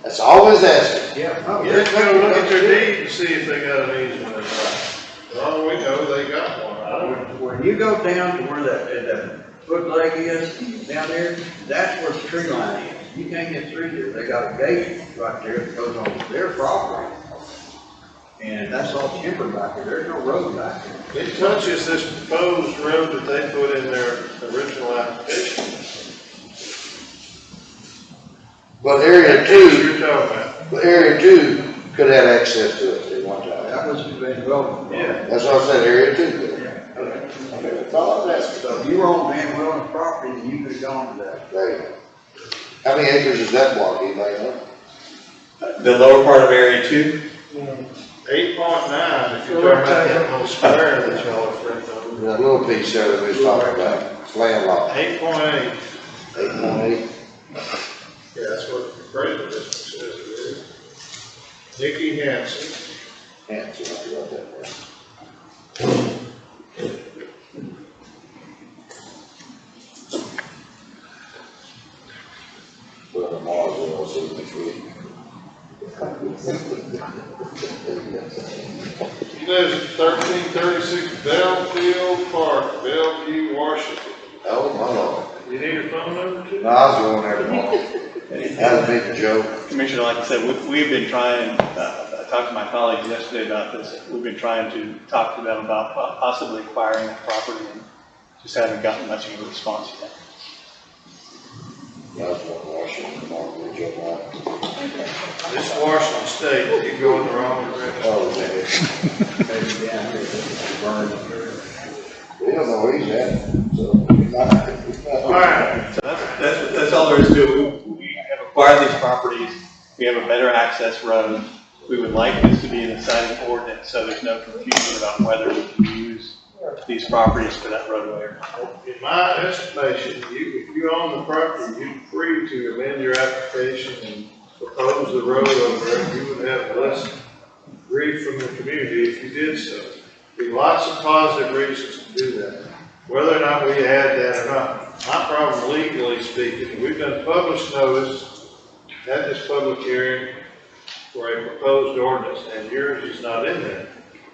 That's always asking. Yeah. No, You just gotta look at their deed and see if they got an easement or not. For all we know, they got one. I don't. When you go down to where that foot leg is, down there, that's where the tree line is. You can't get through there. They got a gate right there that goes on their property. And that's all timber back there. There's no road back there. It touches this proposed road that they put in their original application. But area That's what 2, you're talking about. area 2 could have access to it at one time. That was been well. Yeah. That's what I said, area 2 could. Yeah. Okay, that's all I'm asking. So if you were on Van Willen's property, then you could have gone to that. There you go. How many acres is that block, anybody know? The lower part of area 2. 8.9, if you're talking about that little square that y'all referred to. That little piece there that we was talking about, it's landlocked. 8.8. 8.8. Yeah, that's what the appraisal district says it is. Nikki Hansen. Hanson, I got that there. Well, tomorrow we'll see next week. He lives at 1336 Bellfield Park, Bellevue, Washington. Oh, my Lord. You need a phone number too? No, I was going there tomorrow. That was a big joke. Commissioner, like I said, we've been trying, I talked to my colleagues yesterday about this. We've been trying to talk to them about possibly acquiring that property and just haven't gotten much of a response yet. I was going to Washington tomorrow, big joke, right? This Washington State, you go in the wrong direction. Oh, man. Maybe down here, burned up there. We don't know where he's at, so he's not. All right. So that's all there is to it. We have acquired these properties. We have a better access road. We would like this to be in the citing ordinance so there's no confusion about whether we can use these properties to that roadway. In my estimation, if you own the property, you're free to amend your application and propose the road over it. You would have less grief from the community if you did so. There's lots of positive reasons to do that. Whether or not we add that or not, my problem legally speaking, we've done published notice at this public hearing for a proposed ordinance, and yours is not in there.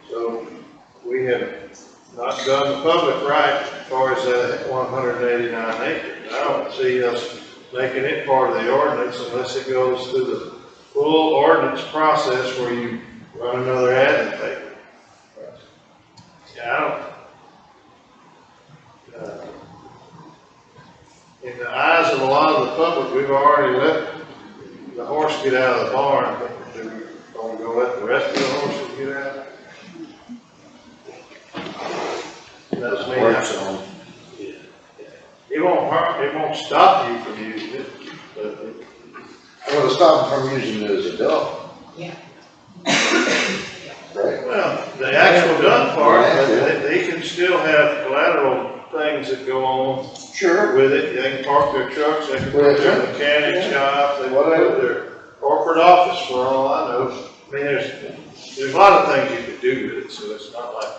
So we have not done the public right as far as that 189 acres. I don't see us making it part of the ordinance unless it goes through the full ordinance process where you run another ad in the paper. Yeah, I don't. In the eyes of a lot of the public, we've already let the horse get out of the barn. Do we want to go let the rest of the horses get out? That's me. Yeah. It won't hurt, it won't stop you from using it, but Well, to stop them from using it as a dump. Yeah. Right? well, the actual dump part, they can still have collateral things that go on. Sure. With it, they can park their trucks, they can put their mechanic shop, they can put their corporate office for all I know. I mean, there's a lot of things you could do with it, so it's not like.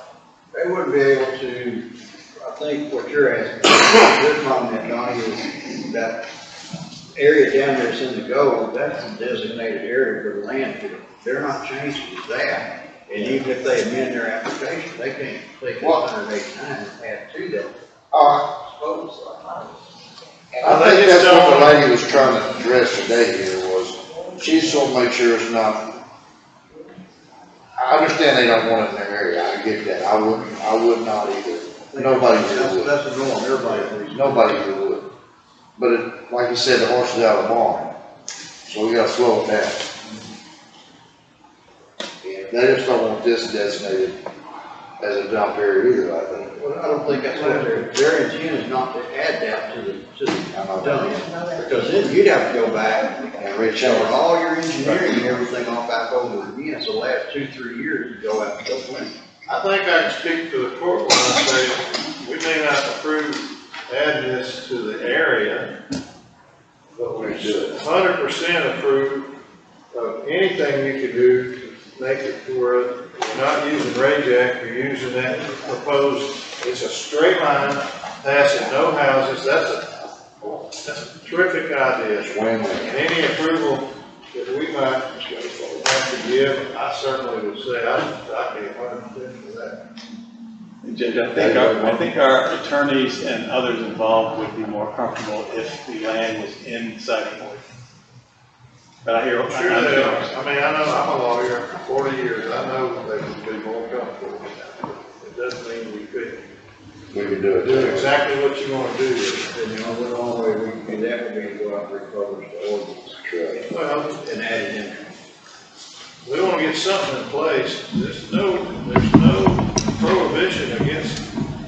They wouldn't be able to, I think what you're asking, your comment, Donnie, is that area down there that's in the gold, that's a designated area for the landfill. They're not changing that. And even if they amend their application, they can't take 189 and add to that. I think that's what the lady was trying to address today here was, she's trying to make sure it's not, I understand they don't want it in their area, I get that, I would not either. Nobody here would. That's the norm, everybody. Nobody here would. But it, like you said, the horse is out of the barn, so we gotta slow it down. And they just don't want this designated as a dump area either, I think. Well, I don't think that's what their intent is not to add that to the dump. Because then you'd have to go back And reach out. all your engineering and everything on back over again. So the last 2-3 years, you go out and go clean. I think I can speak for the court when I say, we may not approve adding this to the area, but we should 100% approve of anything you can do to make it to where you're not using Rajack, you're using that proposed, it's a straight line, passing no houses, that's a terrific idea. And any approval that we might have to give, I certainly would say, I'd be 100% for that. Judge, I think our attorneys and others involved would be more comfortable if the land was inside the board. But I hear. Sure they are. I mean, I know, I'm a lawyer for 40 years, I know that they would be more comfortable with that. It doesn't mean we couldn't. We can do it. Do exactly what you want to do. And the only way we can do that would be to go out and republish the ordinance. Correct. Well, And add it in. we want to get something in place. There's no prohibition against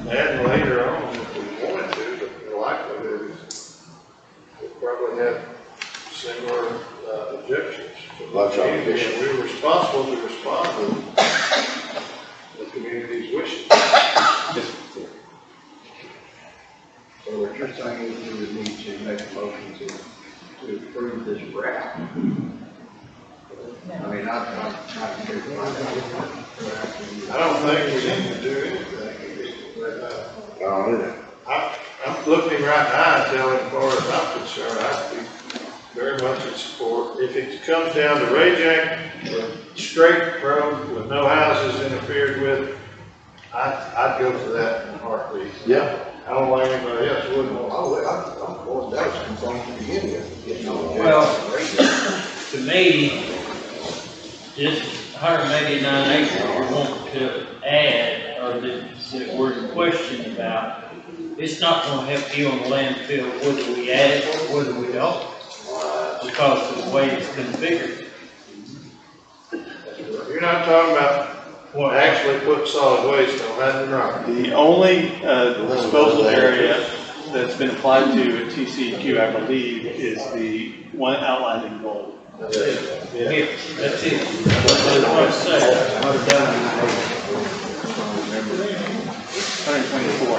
adding later on if we wanted to, but the likelihood is we'll probably have similar objections. Lots of And objections. we're responsible to respond to the community's wishes. So what you're saying is you would need to make a motion to approve this route. I mean, I'm trying to figure out. I don't think we need to do anything. I'm looking right now and telling, as far as I'm concerned, I'd be very much in support. If it comes down to Rajack, a straight road with no houses interfered with, I'd go for that in a heartbeat. Yeah. I don't like anybody else wouldn't. That was complaint to begin with. Well, to me, this 189 acres we want to add, or that we're in question about, it's not gonna help you on the landfill whether we add it or whether we don't, because of the way it's configured. You're not talking about actually putting solid waste on that, right? The only disposal area that's been applied to at TCEQ, I believe, is the one outlined in gold. That's it. Yeah, that's it. That's what I'm saying. 124.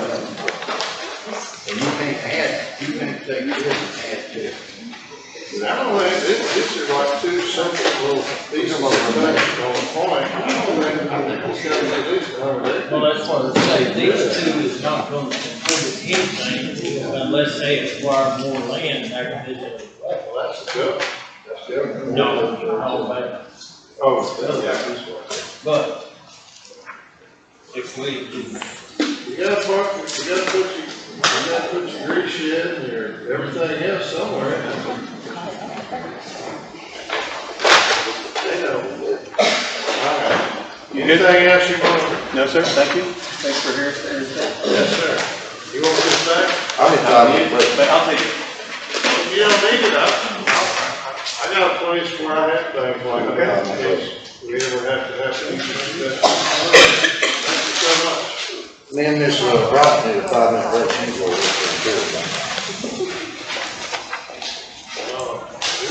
And you can't take this and add to it. I don't think, these are like two separate little pieces of things on the point. I think it's gotta be at least 100. Well, that's what I say, these two is not gonna contribute anything unless they acquire more land acquisition. Well, that's the joke. That's the joke. No, all bad. Oh, yeah, this one. But if we, You gotta put your grease shed and your everything else somewhere. They know. All right. Anything else you want? No, sir, thank you. Thanks for hearing. Yes, sir. You want this back? I'll be talking, but I'll take it. You don't need it. I got a place where I have things like that in case we ever have to have any discussion. Thank you so much. me and Miss Brock need a 5-minute break. She's over there.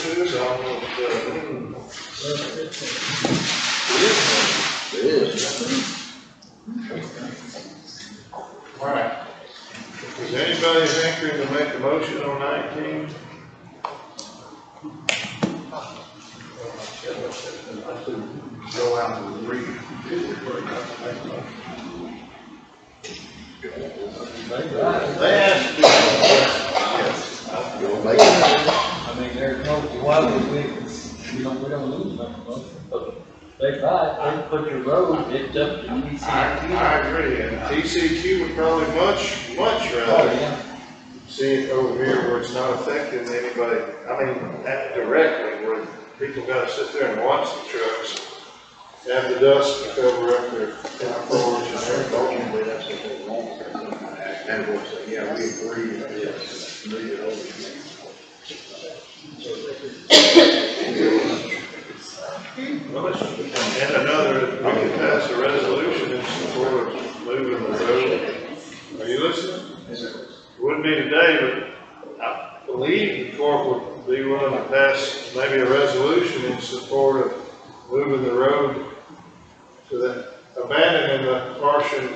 It is almost, It is. all right. Is anybody hankering to make a motion on 19? Go out and read. They asked you. Yes. I mean, there's no, why would we don't lose nothing. They buy, they put your road, it's up to TCQ. I agree, and TCQ would probably much rather see it over here where it's not affecting anybody. I mean, that directly, where people gotta sit there and watch the trucks, have the dust cover up their floors and everything. That's what they want. And we'll say, yeah, we agree, yes, move it over here. And another, we can pass a resolution in support of moving the road. Are you listening? Wouldn't be today, but I believe the court would be willing to pass maybe a resolution in support of moving the road to that, abandoning the portion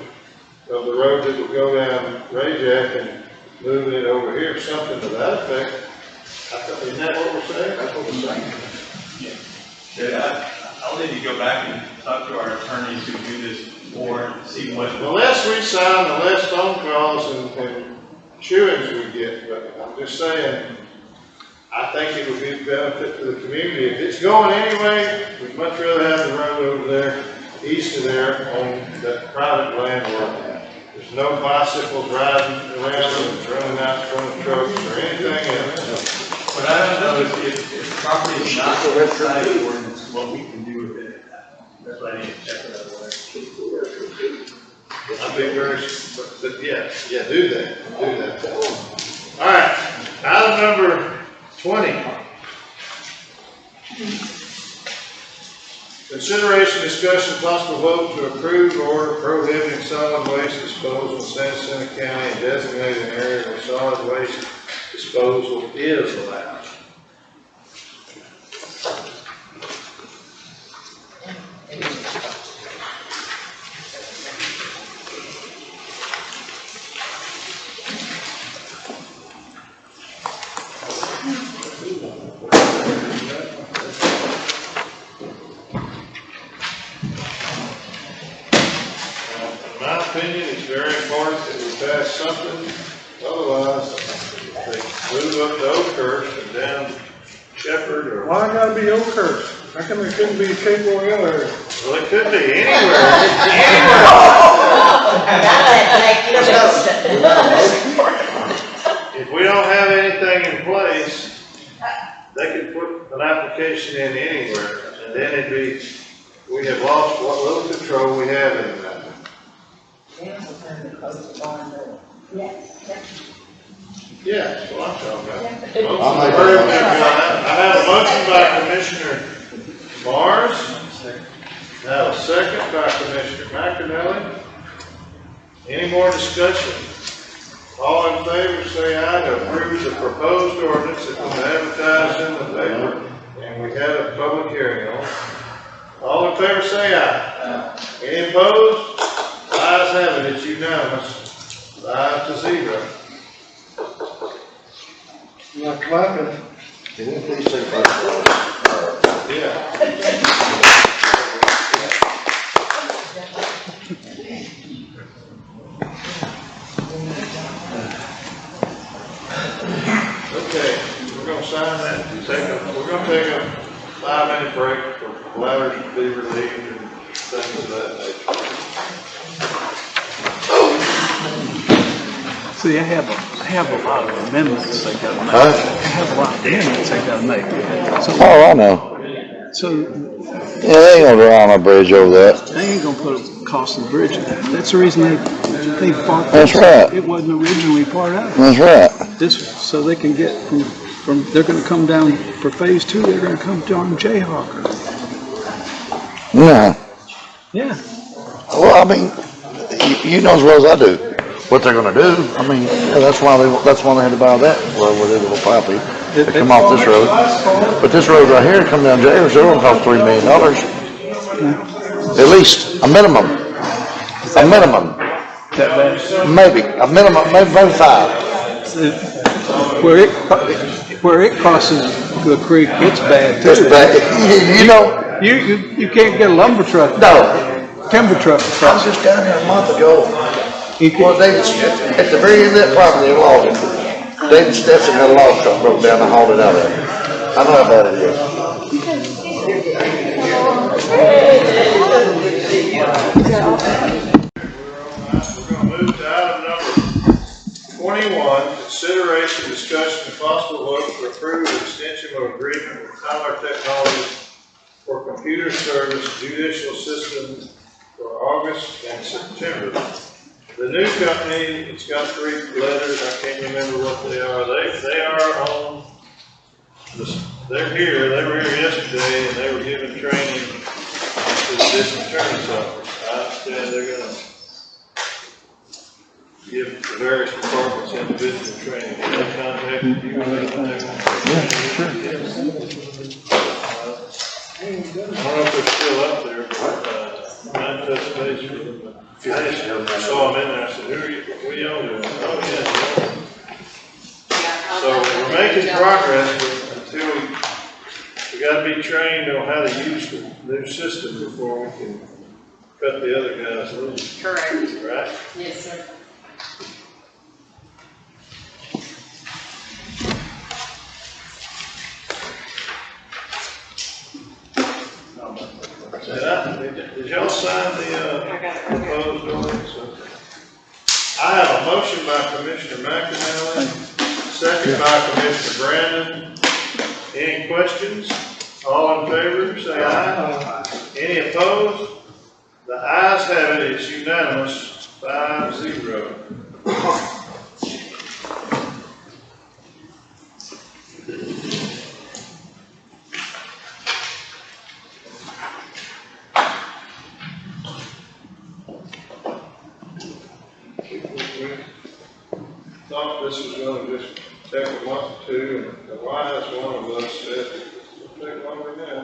of the road that would go down Rayjack and moving it over here, something to that effect. Isn't that what we're saying? That's what we're saying. Yeah, I'll need to go back and talk to our attorneys who do this more and see what. The less we sign, the less phone calls and chewings we get, but I'm just saying, I think it would be a benefit to the community. If it's going anyway, we'd much rather have the road over there, east of there, on that private land where there's no bicycles riding around and running out in front of trucks or anything else. What I don't know is if the property is not the website ordinance, what we can do with it. That's what I need to check it out. I'd be very, but yeah, do that. All right, item number 20. Consideration, discussion, possible vote to approve order prohibiting solid waste disposal in San Jacinto County and designating an area where solid waste disposal is allowed. In my opinion, it's very important that we pass something, otherwise they move up to Oakhurst and down Shepherd or. Why gotta be Oakhurst? How come it couldn't be Cape Royale area? Well, it could be anywhere. If we don't have anything in place, they could put an application in anywhere, and then it'd be, we have lost what little control we have in that. Yeah, that's what I'm talking about. I have a motion by Commissioner Mars. Now a second by Commissioner McAnally. Any more discussion? All in favor say aye to approve the proposed ordinance that was advertised in the paper and we had a public hearing on. All in favor say aye. Any opposed? Ayes ayes have it, it's unanimous, 5-0. Like clapping. Can you please say that? Yeah. Okay, we're gonna sign that, we're gonna take a 5-minute break for ladders to be relieved and things of that nature. See, I have a lot of amendments they gotta make. Huh? I have a lot of amendments they gotta make. Oh, I know. So Yeah, they ain't gonna draw on a bridge over that. they ain't gonna put a cost of the bridge in there. That's the reason they bought That's this. right. It wasn't originally part of it. That's right. This, so they can get from, they're gonna come down for phase 2, they're gonna come down Jayhawker. Yeah. Yeah. Well, I mean, you know as well as I do what they're gonna do. I mean, yeah, that's why they had to buy that road with their little property to come off this road. But this road right here, come down Jayhawker, they're gonna cost $3 million. At least, a minimum. A minimum. Maybe, a minimum, maybe 5. Where it crosses the creek, it's bad too. It's bad. You know. You can't get a lumber truck. No. Timber truck. I was just down there a month ago. Well, at the very end of that property, they logged it. David Stetson had a log truck broke down and hauled it out of there. I know how bad it is. We're gonna move to item number 21, consideration, discussion, and possible vote to approve the extension of agreement with Tyler Technologies for computer service judicial system for August and September. The new company, it's got 3 letters, I can't remember what they are. They are on this, they're here, they were here yesterday and they were giving training to the district attorney's office. I understand they're gonna give the various departments individual training. They contacted you, I don't know if they're still up there, but I touched base with them. I just saw them in there, I said, who are you, what are y'all doing? Oh, yeah. So we're making progress, but until we gotta be trained on how to use the new system before we can cut the other guys loose. Correct. Right? Yes, sir. Did y'all sign the proposed ordinance? I have a motion by Commissioner McInally, second by Commissioner Brandon. Any questions? All in favor, say aye. Any opposed? The ayes have it, it's unanimous, 5-0. Thought this was gonna just take a month or 2, and the wise one of us said it'll take longer now.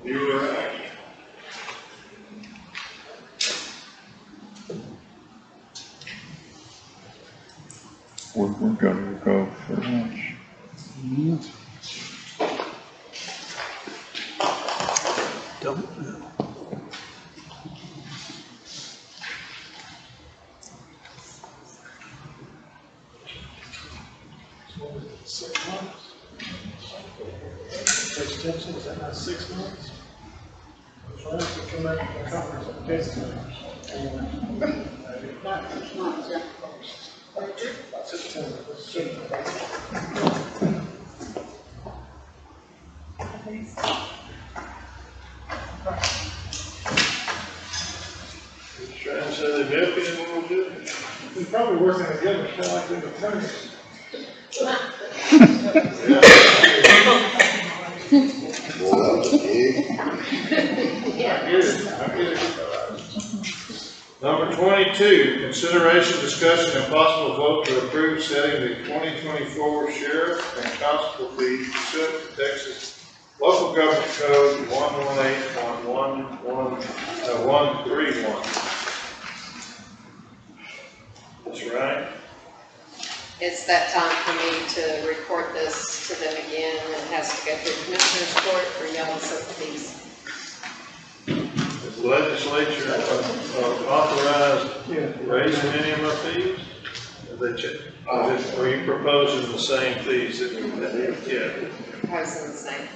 You were right. We're gonna go for lunch. Don't know. Extension, is that not 6 months? So I have to come back to the conference on this. About 6 months, yeah. Trying to say they're milking it a little bit. We probably working together, kind of like the attorneys. Number 22, consideration, discussion, and possible vote to approve setting the 2024 sheriff and constable fees pursuant to Texas Local government code 118.131. That's right. It's that time for me to report this to them again, and it has to go through Commissioner's Court for y'all to set the fees. Has the legislature authorized raising any of our fees? Are you proposing the same fees that we had? Yeah. Proposing the same.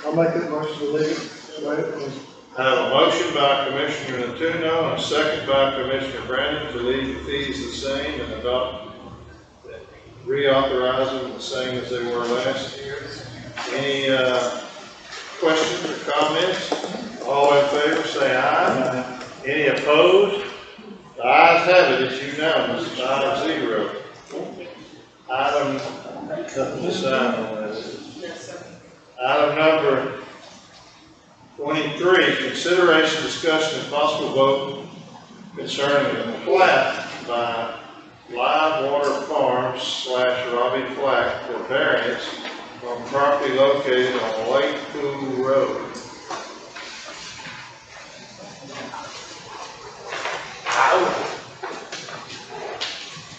I'll make that motion to leave it. I have a motion by Commissioner Natuno and a second by Commissioner Brandon to leave the fees the same and adopt, reauthorize them the same as they were last year. Any questions or comments? All in favor, say aye. Any opposed? The ayes have it, it's unanimous, 9-0. Item, nothing to sign on this. Item number 23, consideration, discussion, and possible vote concerning the plat by Live Water Farms / Robbie Flack for variance on property located on Lake Pool Road.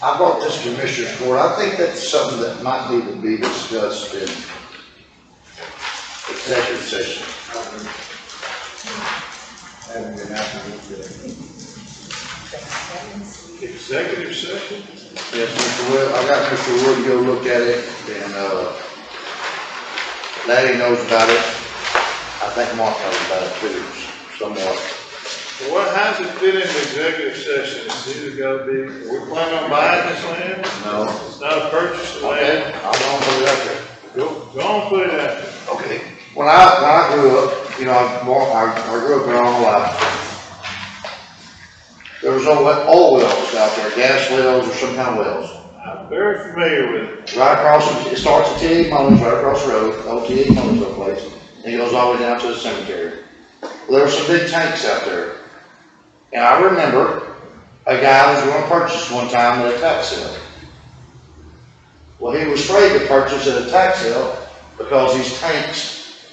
I brought this to Commissioner's Court. I think that's something that might need to be discussed in executive session. Executive session? Yes, Mr. Wood, I got Mr. Wood to go look at it, and, Laddie knows about it. I think Mark knows about it too, somewhat. Well, how's it fit into executive session? It's either gotta be, we're planning on buying this land? No. It's not a purchase of Okay, land? I'm gonna put it out there. Go on, put it out there. Okay. When I grew up, you know, I grew up there all my life. There was no oil wells out there, gas wells or some kind of wells. I'm very familiar with it. Right across, it starts at T.A. Mullins, right across the road, old T.A. Mullins old place, and it goes all the way down to the cemetery. Well, there were some big tanks out there. And I remember a guy was going to purchase one time at a tax sale. Well, he was afraid to purchase at a tax sale because these tanks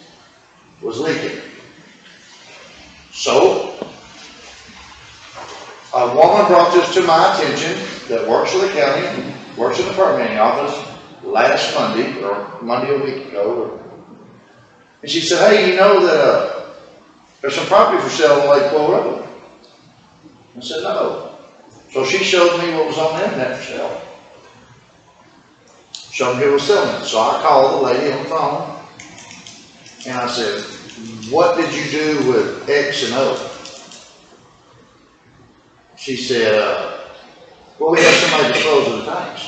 was leaking. So, a woman brought this to my attention that works for the county, works in the permitting office last Monday, or Monday a week ago. And she said, hey, you know that there's some property for sale on Lake Pool Road. I said, no. So she showed me what was on the internet for sale. Showed me who was selling it. So I called the lady on the phone, and I said, what did you do with X and O? She said, well, we had somebody dispose of the tanks.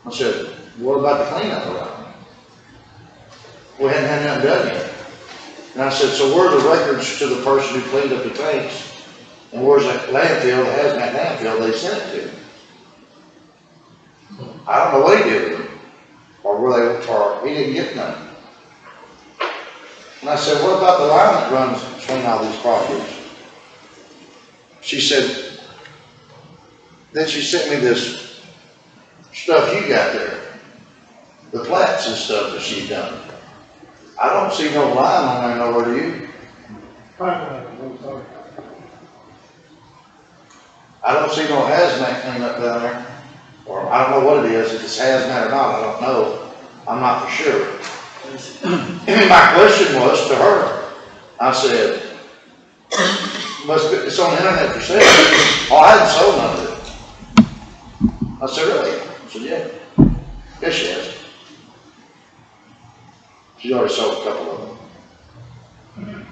I said, what about the cleanup around? We hadn't had nothing done yet. And I said, so where are the records to the person who cleaned up the tanks? And where's that landfill, the hazmat landfill they sent it to? I don't know what he did with them. Or he didn't get none. And I said, what about the line that runs between all these properties? She said, then she sent me this stuff you got there. The plats and stuff that she's done. I don't see no line on there nowhere, do you? I don't see no hazmat cleanup down there. Or I don't know what it is, if it's hazmat or not, I don't know. I'm not for sure. And my question was to her, I said, it's on the internet for sale. Oh, I hadn't sold none of it. I said, really? I said, yeah. Yes, she has. She's already sold a couple of them.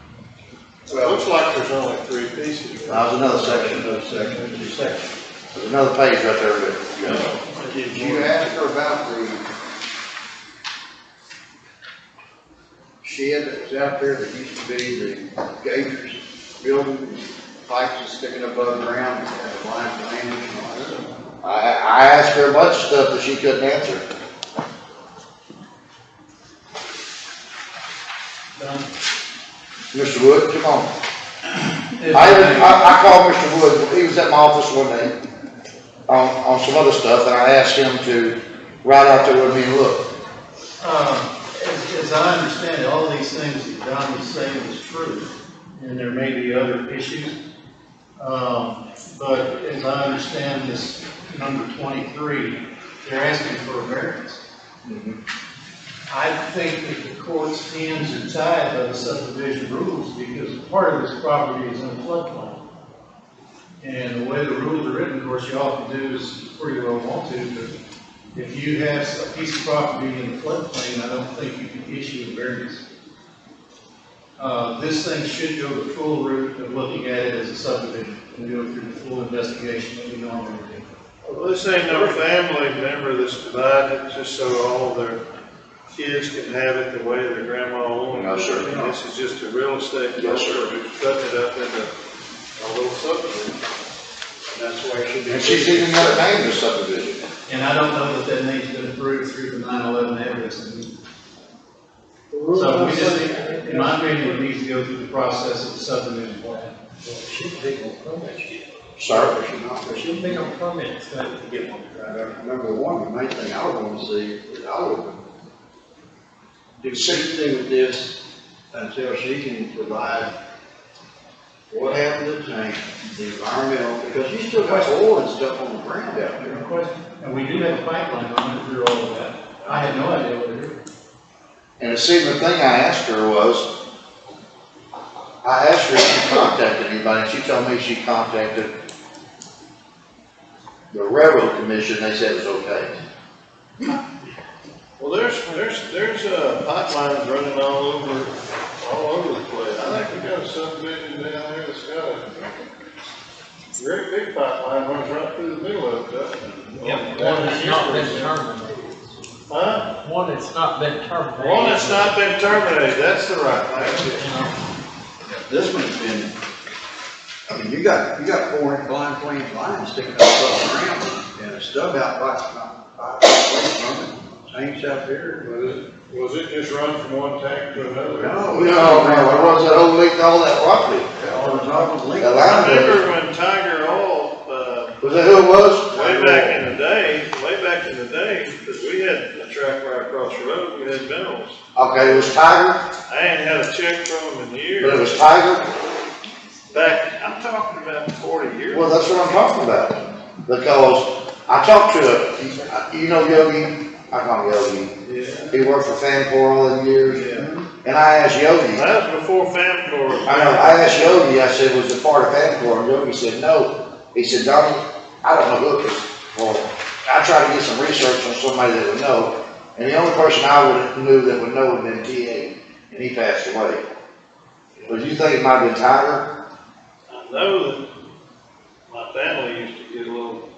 Well, it looks like there's only 3 pieces. There's another section. There's another page right there. Did you ask her about the shed that was out there that used to be the Gators building, pipes sticking above the ground, and the line of drainage and all that? I asked her a bunch of stuff that she couldn't answer. Mr. Wood, come on. I called Mr. Wood, he was at my office one day on some other stuff, and I asked him to ride out there with me and look. as I understand it, all these things that Don is saying is true, and there may be other issues. But as I understand this number 23, they're asking for a variance. I think that the court's hands are tied by the subdivision rules because part of this property is in a floodplain. And the way the rules are written, of course, you all can do is pretty well want to, but if you have a piece of property in the floodplain, I don't think you can issue a variance. This thing should go the full route of looking at it as a subdivision and go through the full investigation that we normally do. Well, this ain't no family member that's divided just so all their kids can have it the way their grandma wanted. No, sir. I mean, this is just a real estate Yes, sir. broker who's cutting it up into a little subdivision. And that's why it should be. And she's even got it named as subdivision. And I don't know that that needs to be approved through the 9/11 evidence. So we just, in my opinion, it needs to go through the process of the subdivision plan. Shouldn't take no permits yet. Sir? There shouldn't be no permits to get one. Number one, the main thing I would want to see is I would do something with this until she can provide what happened to the tank, the environmental, because you still got oil and stuff on the ground out there. No question. And we do have a pipeline running through all of that. I had no idea what it is. And see, the thing I asked her was, I asked her if she contacted anybody, and she told me she contacted the railroad commission, they said it was okay. Well, there's pipelines running all over the place. I think we got a subdivision down there that's got a great big pipeline runs right through the middle of it, doesn't it? Yeah, one that's not been terminated. Huh? One that's not been terminated. One that's not been terminated, that's the right thing. This one's been, I mean, you got 4 inclined plane lines sticking up above the ground and a stub out right from it. Tanks out there. Was it just run from one tank to another? No, it was that old leak, all that property. That line I remember was- when Tiger Oil, Was that who it was? way back in the day, because we had a track right across the road, we had minerals. Okay, it was Tiger, I ain't had a check from them in years. but it was Tiger? Back, I'm talking about 40 years. Well, that's what I'm talking about. Because I talked to you know Yogi? I call him Yogi. Yeah. He worked for Famcor all them years. Yeah. And I asked Yogi, That was before Famcor. I know, I asked Yogi, I said, was it part of Famcor? And Yogi said, no. He said, Donnie, I don't know who it is. Well, I tried to get some research on somebody that would know. And the only person I knew that would know would have been TA. And he passed away. But you think it might have been Tiger? I know that my family used to get a little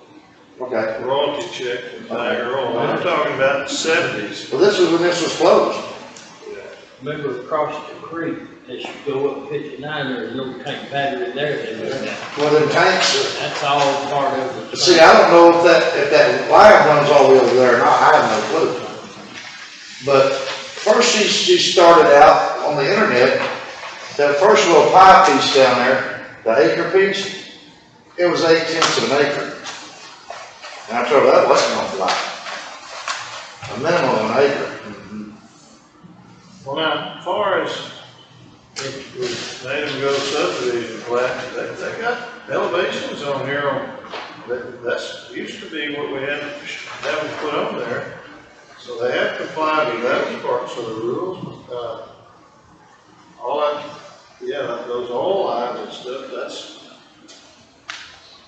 Okay. royalty check from Tiger Oil. I'm talking about the 70s. Well, this was when this was closed. Remember across the creek, as you go up 59, there's no tank battery there anymore. Well, them tanks, That's all part of the. see, I don't know if that line runs all the way over there or not, I have no clue. But first she started out on the internet, that first little pipe piece down there, the acre piece, it was 8/10 of an acre. And I told her that wasn't gonna fly. A minimum of an acre. Well, now, as far as Native Go subdivision plat, they got elevations on here that's used to be what we had them put on there. So they have complied with those parts of the rules. All that, those oil lines and stuff,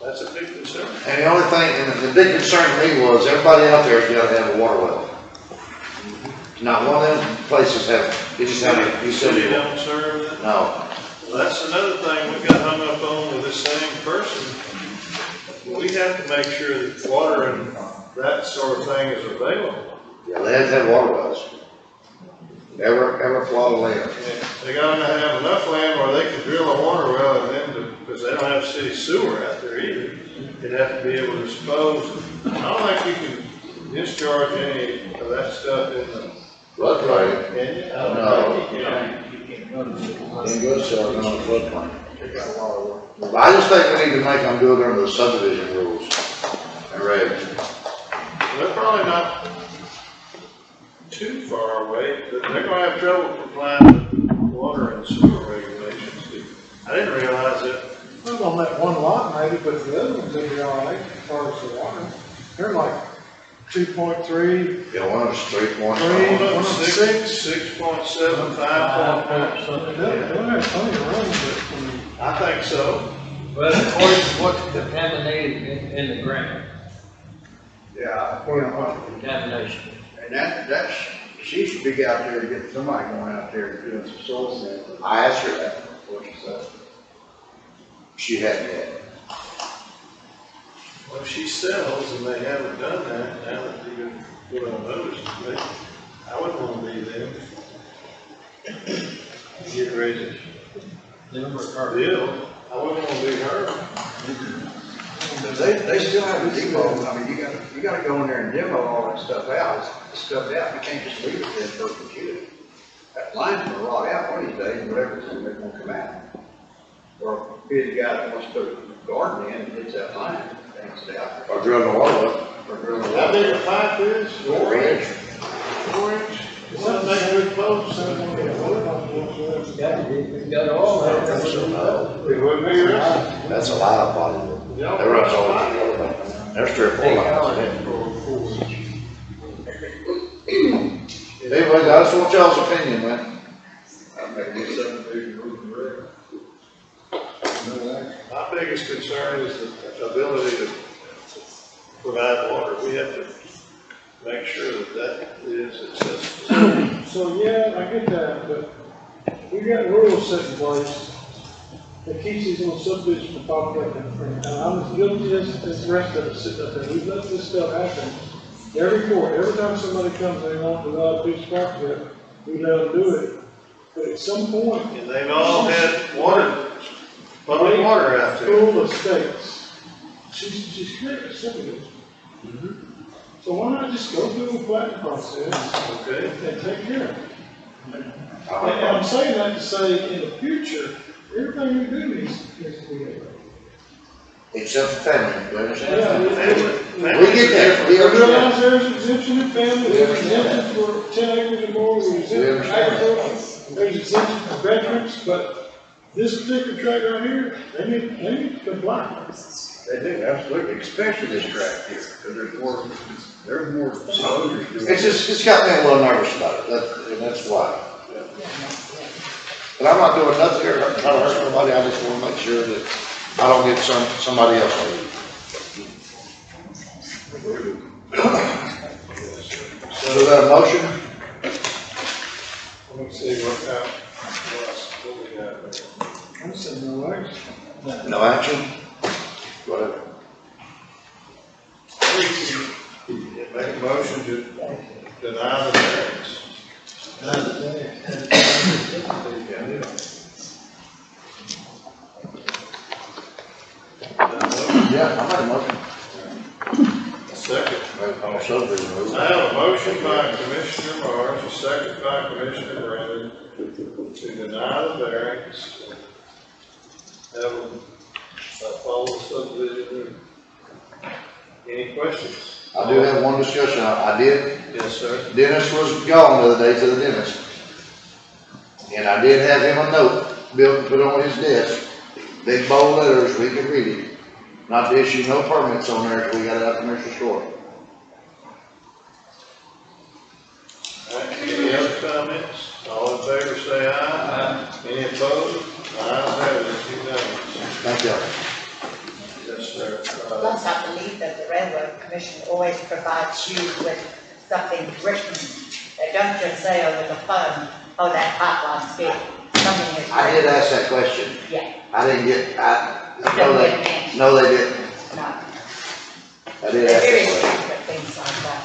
that's a big concern. And the only thing, and the big concern to me was, everybody out there has gotta have a water well. Not one of them places have, you just have, you said City it. don't serve that. No. Well, that's another thing we got hung up on with this same person. We have to make sure that water and that sort of thing is available. Yeah, they have to have water wells. Every plot of land. They gotta have enough land where they can drill a water well and then, because they don't have city sewer out there either. They'd have to be able to dispose. I don't think you can discharge any of that stuff in the Floodplain. Can you? No. You can't. In good sir, no floodplain. But I just think we need to make them do it under the subdivision rules and regs. They're probably not too too far away, but they're gonna have trouble complying with water and sewer regulations. I didn't realize that. Well, on that one lot maybe, but the other ones, they'd be all right as far as the water. They're like 2.3. Yeah, one of them's 3.1. One of them 6. 6.7, 5.1. So they'll have plenty of room, but, I mean, I think so. But according to what's contaminated in the ground, Yeah, contamination. and that's, she should be out there, get somebody going out there and doing some soil sampling. I asked her that. What she said. She hadn't yet. Well, she sells and they haven't done that, now that you can put on notice, I wouldn't want to be them. Get ready to bill, I wouldn't want to be her. They still have a demo, I mean, you gotta go in there and demo all that stuff out, you can't just leave it there for a computer. That line's gonna rot out one of these days, whatever's in there won't come out. Or be the guy that wants to put a garden in and hits that line, thanks to that. Or drilling the water up. Or drilling the How water. big a pipe is? 4 inch. 4 inch? Something like good posts. Got all that. It wouldn't be yours. That's a lot of volume. They run all over. There's 3 or 4 lines. Anyway, I just want y'all's opinion, man. My biggest concern is the ability to provide water. We have to make sure that that is accessible. so yeah, I get that, but we got rules set in place that keeps these little subdivisions from popping up. And I'm as guilty as the rest of us sitting up there. We've let this stuff happen. Every court, every time somebody comes and they want to develop a piece of property, we let them do it. But at some point. And they've all had water, public water out there. Full of states. She's creating a subdivision. So why not just go through the planning process? Okay. And take care of it. And I'm saying that to say, in the future, everything we do needs to be able. Except for family, you understand? Yeah, We get that. We realize understand. there's exemption in family, there's exemption for 10 acres or more, there's exemption for agriculture, there's exemption for veterans, but this particular tract right here, they need to comply. They do, absolutely, especially this track here, because there's more soldiers doing. It's got me a little nervous about it, and that's why. But I'm not doing nothing here, trying to hurt nobody, I just wanna make sure that I don't get somebody else on it. So is that a motion? Let me see what we got there. I'm saying no action. No action? Whatever. Make a motion to deny the variance. Yeah, I made a motion. Second. On subdivision rules. I have a motion by Commissioner Morris, a second by Commissioner Brandon, to deny the variance. Have them follow the subdivision rule. Any questions? I do have one discussion, I did. Yes, sir. Dennis was gone the other day to the dentist. And I did have him a note built, put on his desk, big bold letters, we can read it. Not to issue no permits on there until we got it out of Commissioner's Court. All right, any other comments? All in favor, say aye. Any opposed? Ayes have it, unanimous. Thank you. Yes, sir. Plus, I believe that the Railroad Commission always provides you with something written. They don't just say over the phone, oh, that pipeline's big. Something is I did written. ask that question. Yeah. I didn't get, Don't no, they didn't. No. I did They're ask very that question. strict with things like that.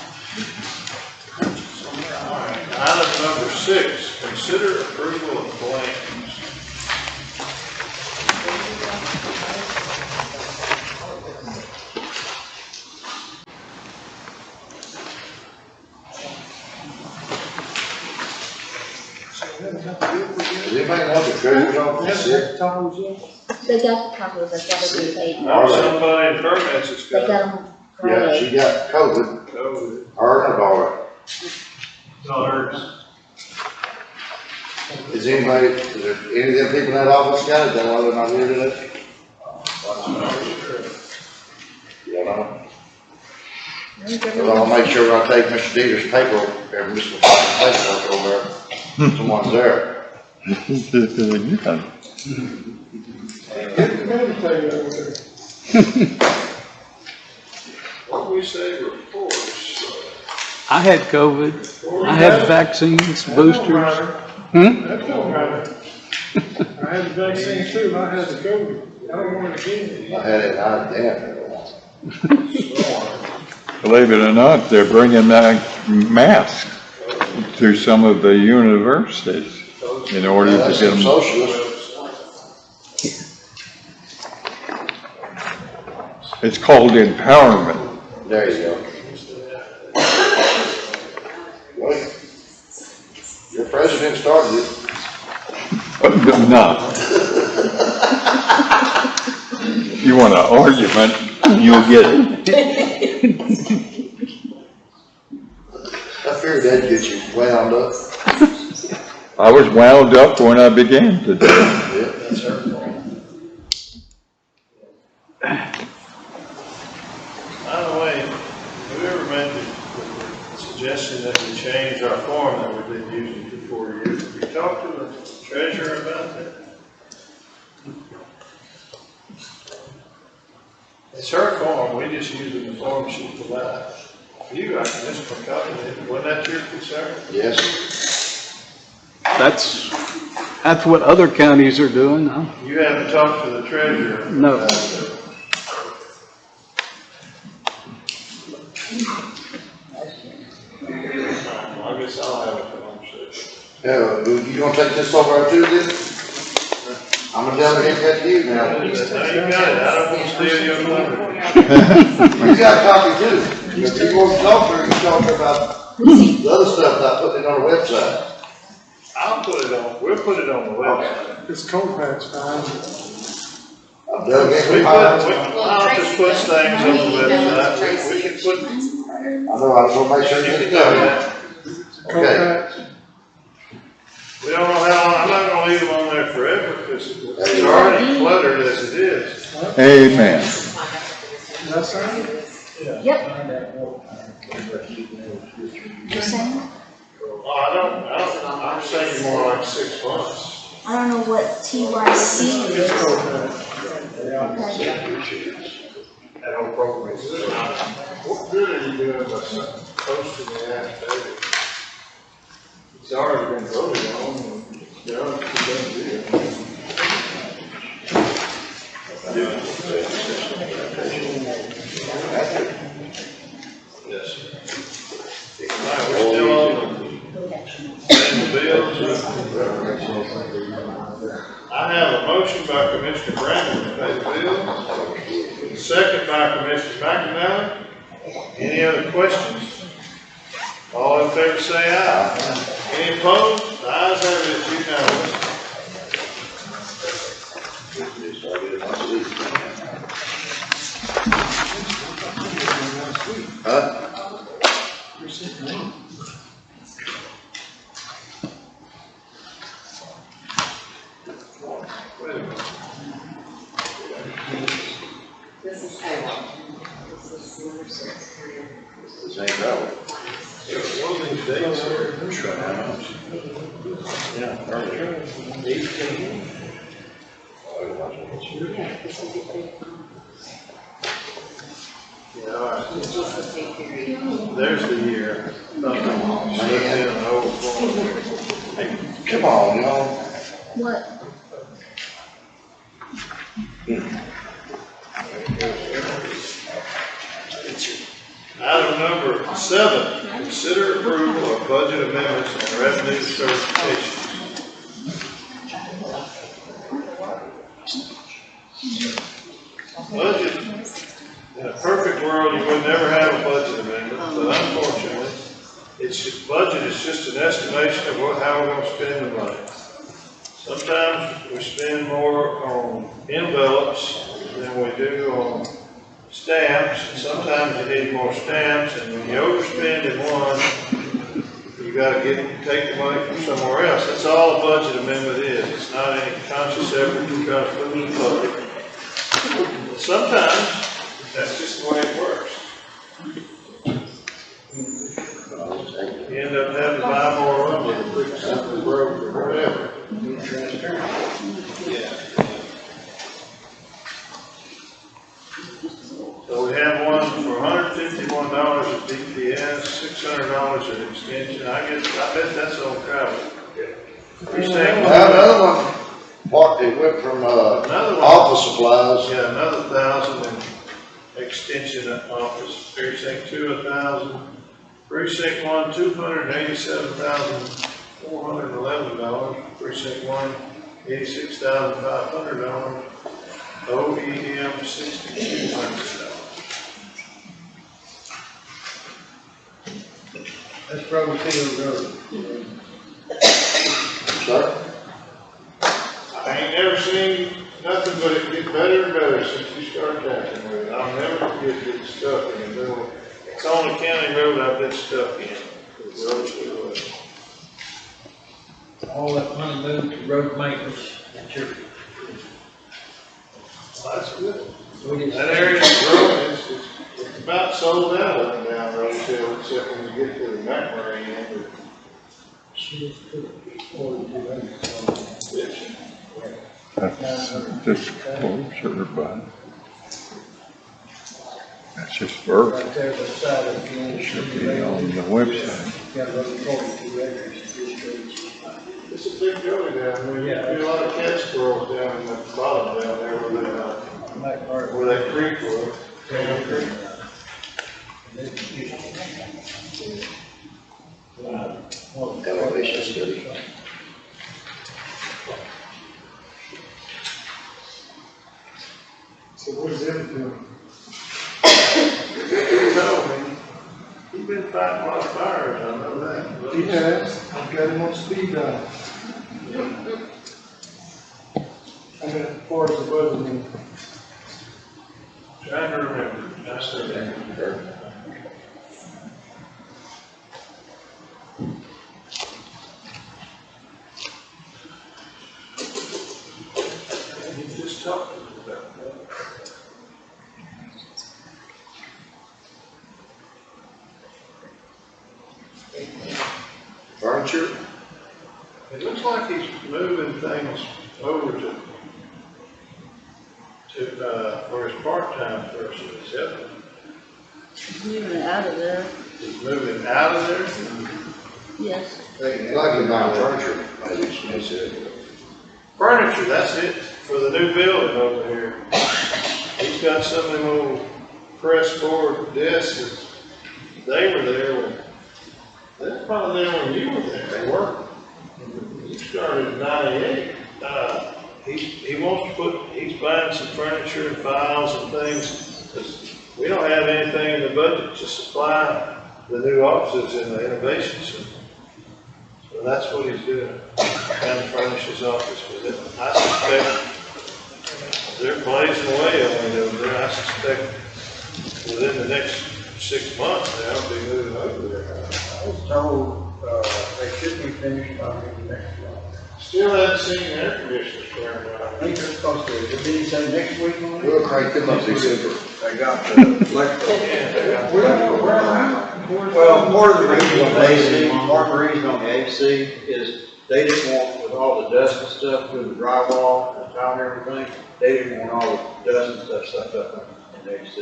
All right, item number 6, consider approval of claims. Does anybody know the treasurer's office sick? They got the copies, they gotta be paid. Somebody in permits has They got got them. Yeah, she got COVID. COVID. Her and her daughter. So her Is anybody, is there any of them people in that office got it, that why they're not here today? You know? Well, I'll make sure I take Mr. Deter's paper, or Mr. McCoppin's paperwork over there, someone's there. What we say reports. I had COVID. I had vaccines, boosters. That don't matter. I had the vaccine too, and I had the COVID. I don't want it again. I had it out of damn. Believe it or not, they're bringing back masks to some of the universities in order to get them. Socialists. It's called empowerment. There you go. Well, your president started it. No. If you want an argument, you'll get it. I figured that'd get you wound up. I was wound up when I began today. Yeah, that's her fault. By the way, have we ever made the suggestion that we change our form that we've been using for 4 years? Have you talked to the treasurer about that? It's her form, we just use it in the form she provided. You got Mr. McCoppin, wasn't that your concern? Yes. That's what other counties are doing, huh? You haven't talked to the treasurer? No. about it. I guess I'll have a conversation. Yeah, you gonna take this over too then? I'm gonna tell him that to you now. No, you got it, I don't want to steal your money. You got a copy too. If you want to talk to her, you talk to her about the other stuff, about putting it on the website. I'll put it on, we'll put it on the website. This cold patch fine. Doug, I'll just put things on the website, we can put. I know, I just wanna make sure you get it done. Okay. We don't know how long, I'm not gonna leave them on there forever, because it's already cluttered as it is. Amen. That's right. Yep. You're saying? I'm saying more like 6 months. I don't know what TYC is. That whole program is. What good are you doing by posting the affidavit? It's already been voted on, and they're on the deal. Yes. All right, we're still on the bills. I have a motion by Commissioner Brandon to pay the bill. Second by Commissioner McNally. Any other questions? All in favor say aye. Any opposed? The ayes have it, it's unanimous. Huh? This is payroll. This is number 6. This ain't right. One of these days here. Yeah, earlier. 18. Yeah, all right. There's the year. Hey, come on, y'all. What? Item number 7, consider approval of budget amendments and revenue certifications. Budget, in a perfect world, you would never have a budget amendment, but unfortunately, budget is just an estimation of how we're gonna spend the money. Sometimes we spend more on envelopes than we do on stamps, and sometimes you need more stamps, and when you overspend in one, you gotta take the money from somewhere else. That's all a budget amendment is. It's not any conscious effort to try to fool the public. Sometimes, that's just the way it works. You end up having to buy more lumber to fix something broke or whatever. Yeah. So we have one for $151 at DPS, $600 at extension. I bet that's on travel. Another one, what, it went from, office supplies. Yeah, another 1,000 in extension office, precinct 2, 1,000, precinct 1, $287,411, precinct 1, $86,500, OEM $6,200. That's probably Field Road. Sir? I ain't never seen nothing but it get better and better since you started tackling with it. I'll never forget getting stuck in the middle. It's the only county road I've been stuck in. The road to All that money moved to road maintenance and church. That's good. That area's growing. It's about sold out up and down Rosehill, except when you get to the McMurray end. That's just closer, but that's just vertical. Right there beside it, you know, Should be on the website. got about 42 acres. It's a big gully down there. Yeah. There's a lot of cat squirrels down in the bottom down there where that creek was. Down Creek. Elevation study. So what's it doing? He's been fighting a lot of fires, I know that. He has, I've got him on speed dial. I mean, as far as the budget, I mean, Trying to remember. I still remember. You just talked to me about that. Furniture? It looks like he's moving things over for his part-time person, is that? Moving out of there, He's moving out of there? yes. Like you buy furniture, as you said. Furniture, that's it, for the new building over here. He's got some of them old press board desks, they were there when, they're probably there when you were there. They were. You started in '98. He wants to he's buying some furniture and files and things, because we don't have anything in the budget to supply the new offices in the innovation center. So that's what he's doing, trying to furnish his office with it. I suspect they're blazing away on it over there. I suspect within the next 6 months, they'll be moving over there. I was told, they should be finished by the next month. Still haven't seen air conditioners turned on. I think they're supposed to, did he say next week on it? We'll crank them up December. They got the electrical. Well, part of the reason on the AC, part of the reason on the AC is they didn't want, with all the dust and stuff, with the drywall and tile and everything, they didn't want all the dust and stuff sucked up in the AC.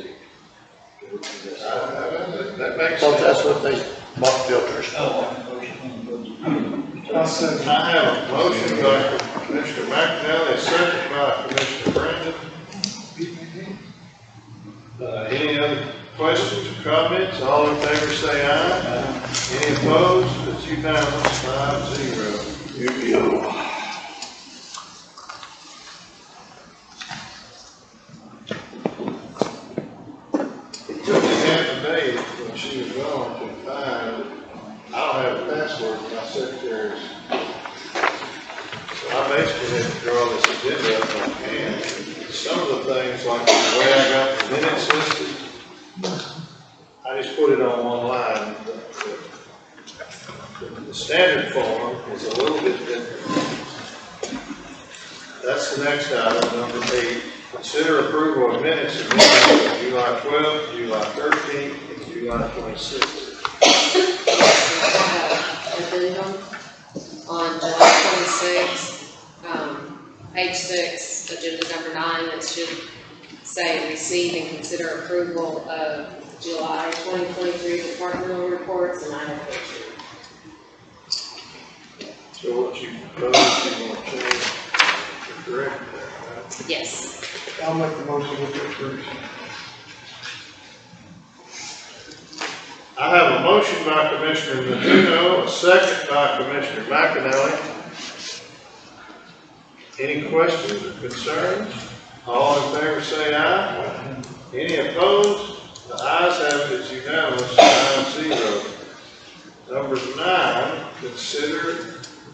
That makes So sense. that's what they bought filters for. I have a motion by Commissioner McNally, a second by Commissioner Brandon. Any other questions or comments? All in favor say aye. Any opposed? It's unanimous, 5-0. Here we go. It took me half a day when she was gone to find, I don't have a password for my secretary's. So I basically had to draw this agenda up on hand. Some of the things, like the way I got the minutes listed, I just put it on one line. The standard form is a little bit different. That's the next item, number 8. Consider approval of minutes of meetings of July 12th, July 13th, and July 26th. On July 26th, page 6, agenda number 9, it should say receive and consider approval of July 2023 departmental reports, and I have pictures. So what you propose, you want to change to correct that, right? Yes. I'll make the motion with that correction. I have a motion by Commissioner Naduno, a second by Commissioner McAnally. Any questions or concerns? All in favor say aye. Any opposed? The ayes have it, it's unanimous, 9-0. Number 9,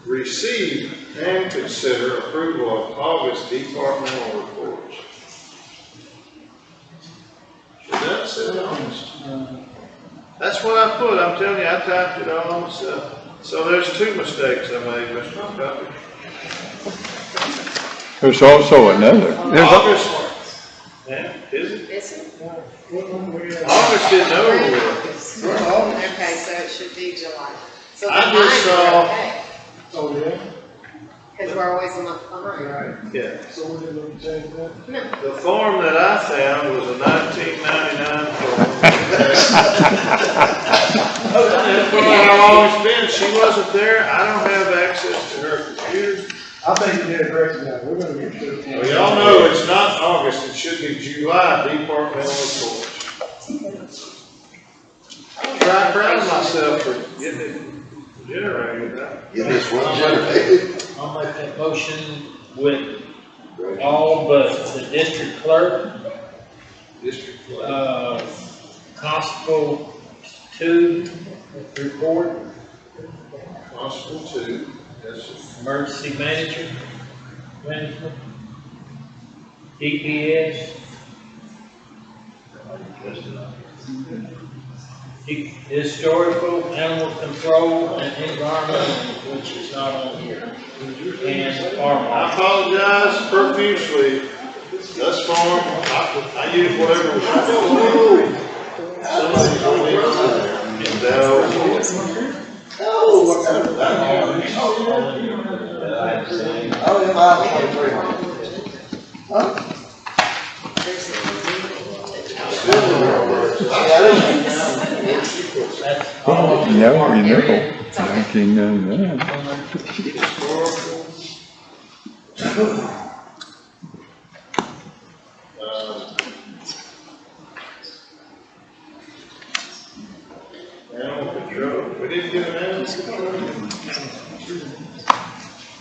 receive and consider approval of August departmental reports. Should that say August? That's what I put, I'm telling you, I typed it all myself. So there's 2 mistakes I made, Mr. McCoppin. There's also another. August, yeah, is it? Is it? August isn't over with. Okay, so it should be July. So I just saw, Oh, yeah? because we're always a month behind. Right. yeah, So we didn't change that? No. the form that I found was a 1999 form. That's where I've always been, she wasn't there, I don't have access to her computer. I think you did it correct now. We're gonna get to it. Well, y'all know it's not August, it should be July departmental reports. I'm proud of myself for getting it generated, right? Get this one generated. I'll make that motion with all but the district clerk, District clerk. Constable 2 report, Constable 2, yes, sir. emergency management, DPS, historical, animal control, and environmental, which is not on here, and I farm. apologize profusely, thus far, I use whatever was. Somebody's on the other. Oh, what kind of that? Oh, yeah, mine 23. Huh? Oh, no, we know. 1999. Animal control, we didn't get an animal control.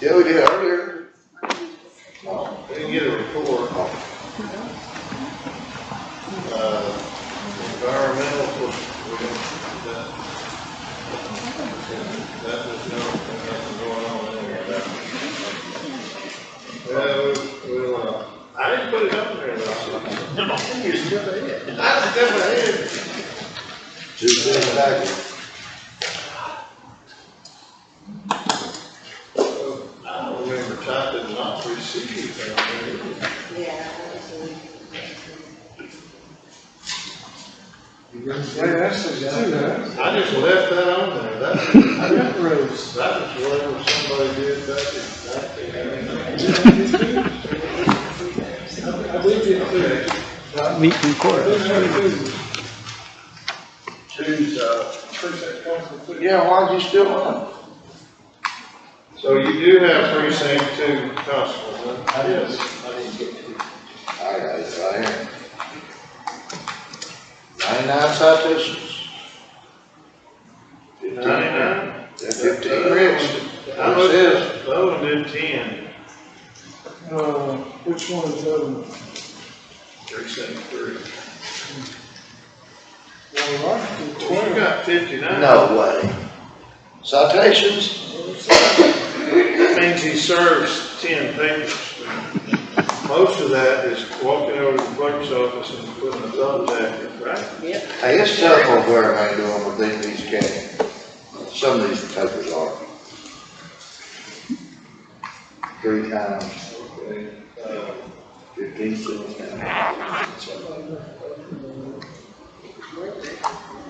Yeah, we did earlier. We didn't get a report. Environmental, we didn't, that was nothing going on there. Well, I didn't put it up there last night. No, you still did. I still did. Just in the back. I don't remember typing not received down there. Yeah. Yeah, that's the two, huh? I just left that on there. That was whatever somebody did back in 1990. I believe you too. Meeting court. Choose, Yeah, why'd you still run? so you do have precinct 2 constables, huh? Yes. I got it right here. 99 citations. 99? Yeah, 15 registered. I looked at, the other one did 10. Which one is the other one? Precinct 3. Well, I think You got 59. No way. Citations? That means he serves 10 papers. Most of that is walking over to the clerk's office and putting a thumbs at it, right? Yep. Hey, it's tough over where I ain't doing with these county Some of these papers are. 3 times, 15 cents.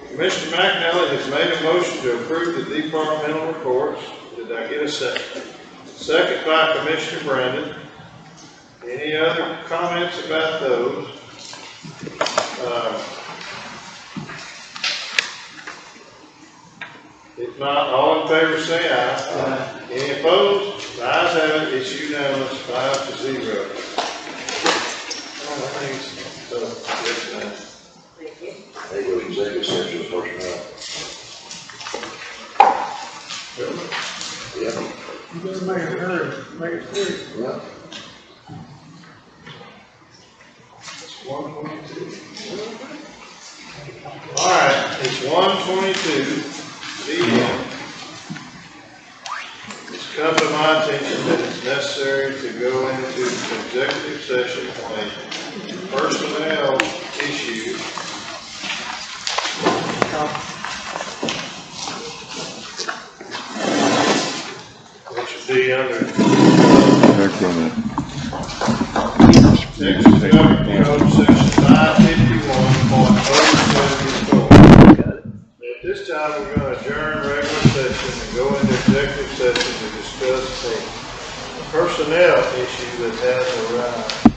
Commissioner McNally has made a motion to approve the departmental reports. Did I get a second? Second by Commissioner Brandon. Any other comments about those? If not, all in favor say aye. Any opposed? The ayes have it, it's unanimous, 5-0. Yes, ma'am. There goes executive session personnel. Yep. You better make it hurry, make it quick. Yep. All right, it's 1:22 p.m. It's come to my attention that it's necessary to go into executive session on a personnel issue. Which would be under Texas Government Code Section 551.074. At this time, we're going to adjourn regular session and go into executive session to discuss a personnel issue that has arisen.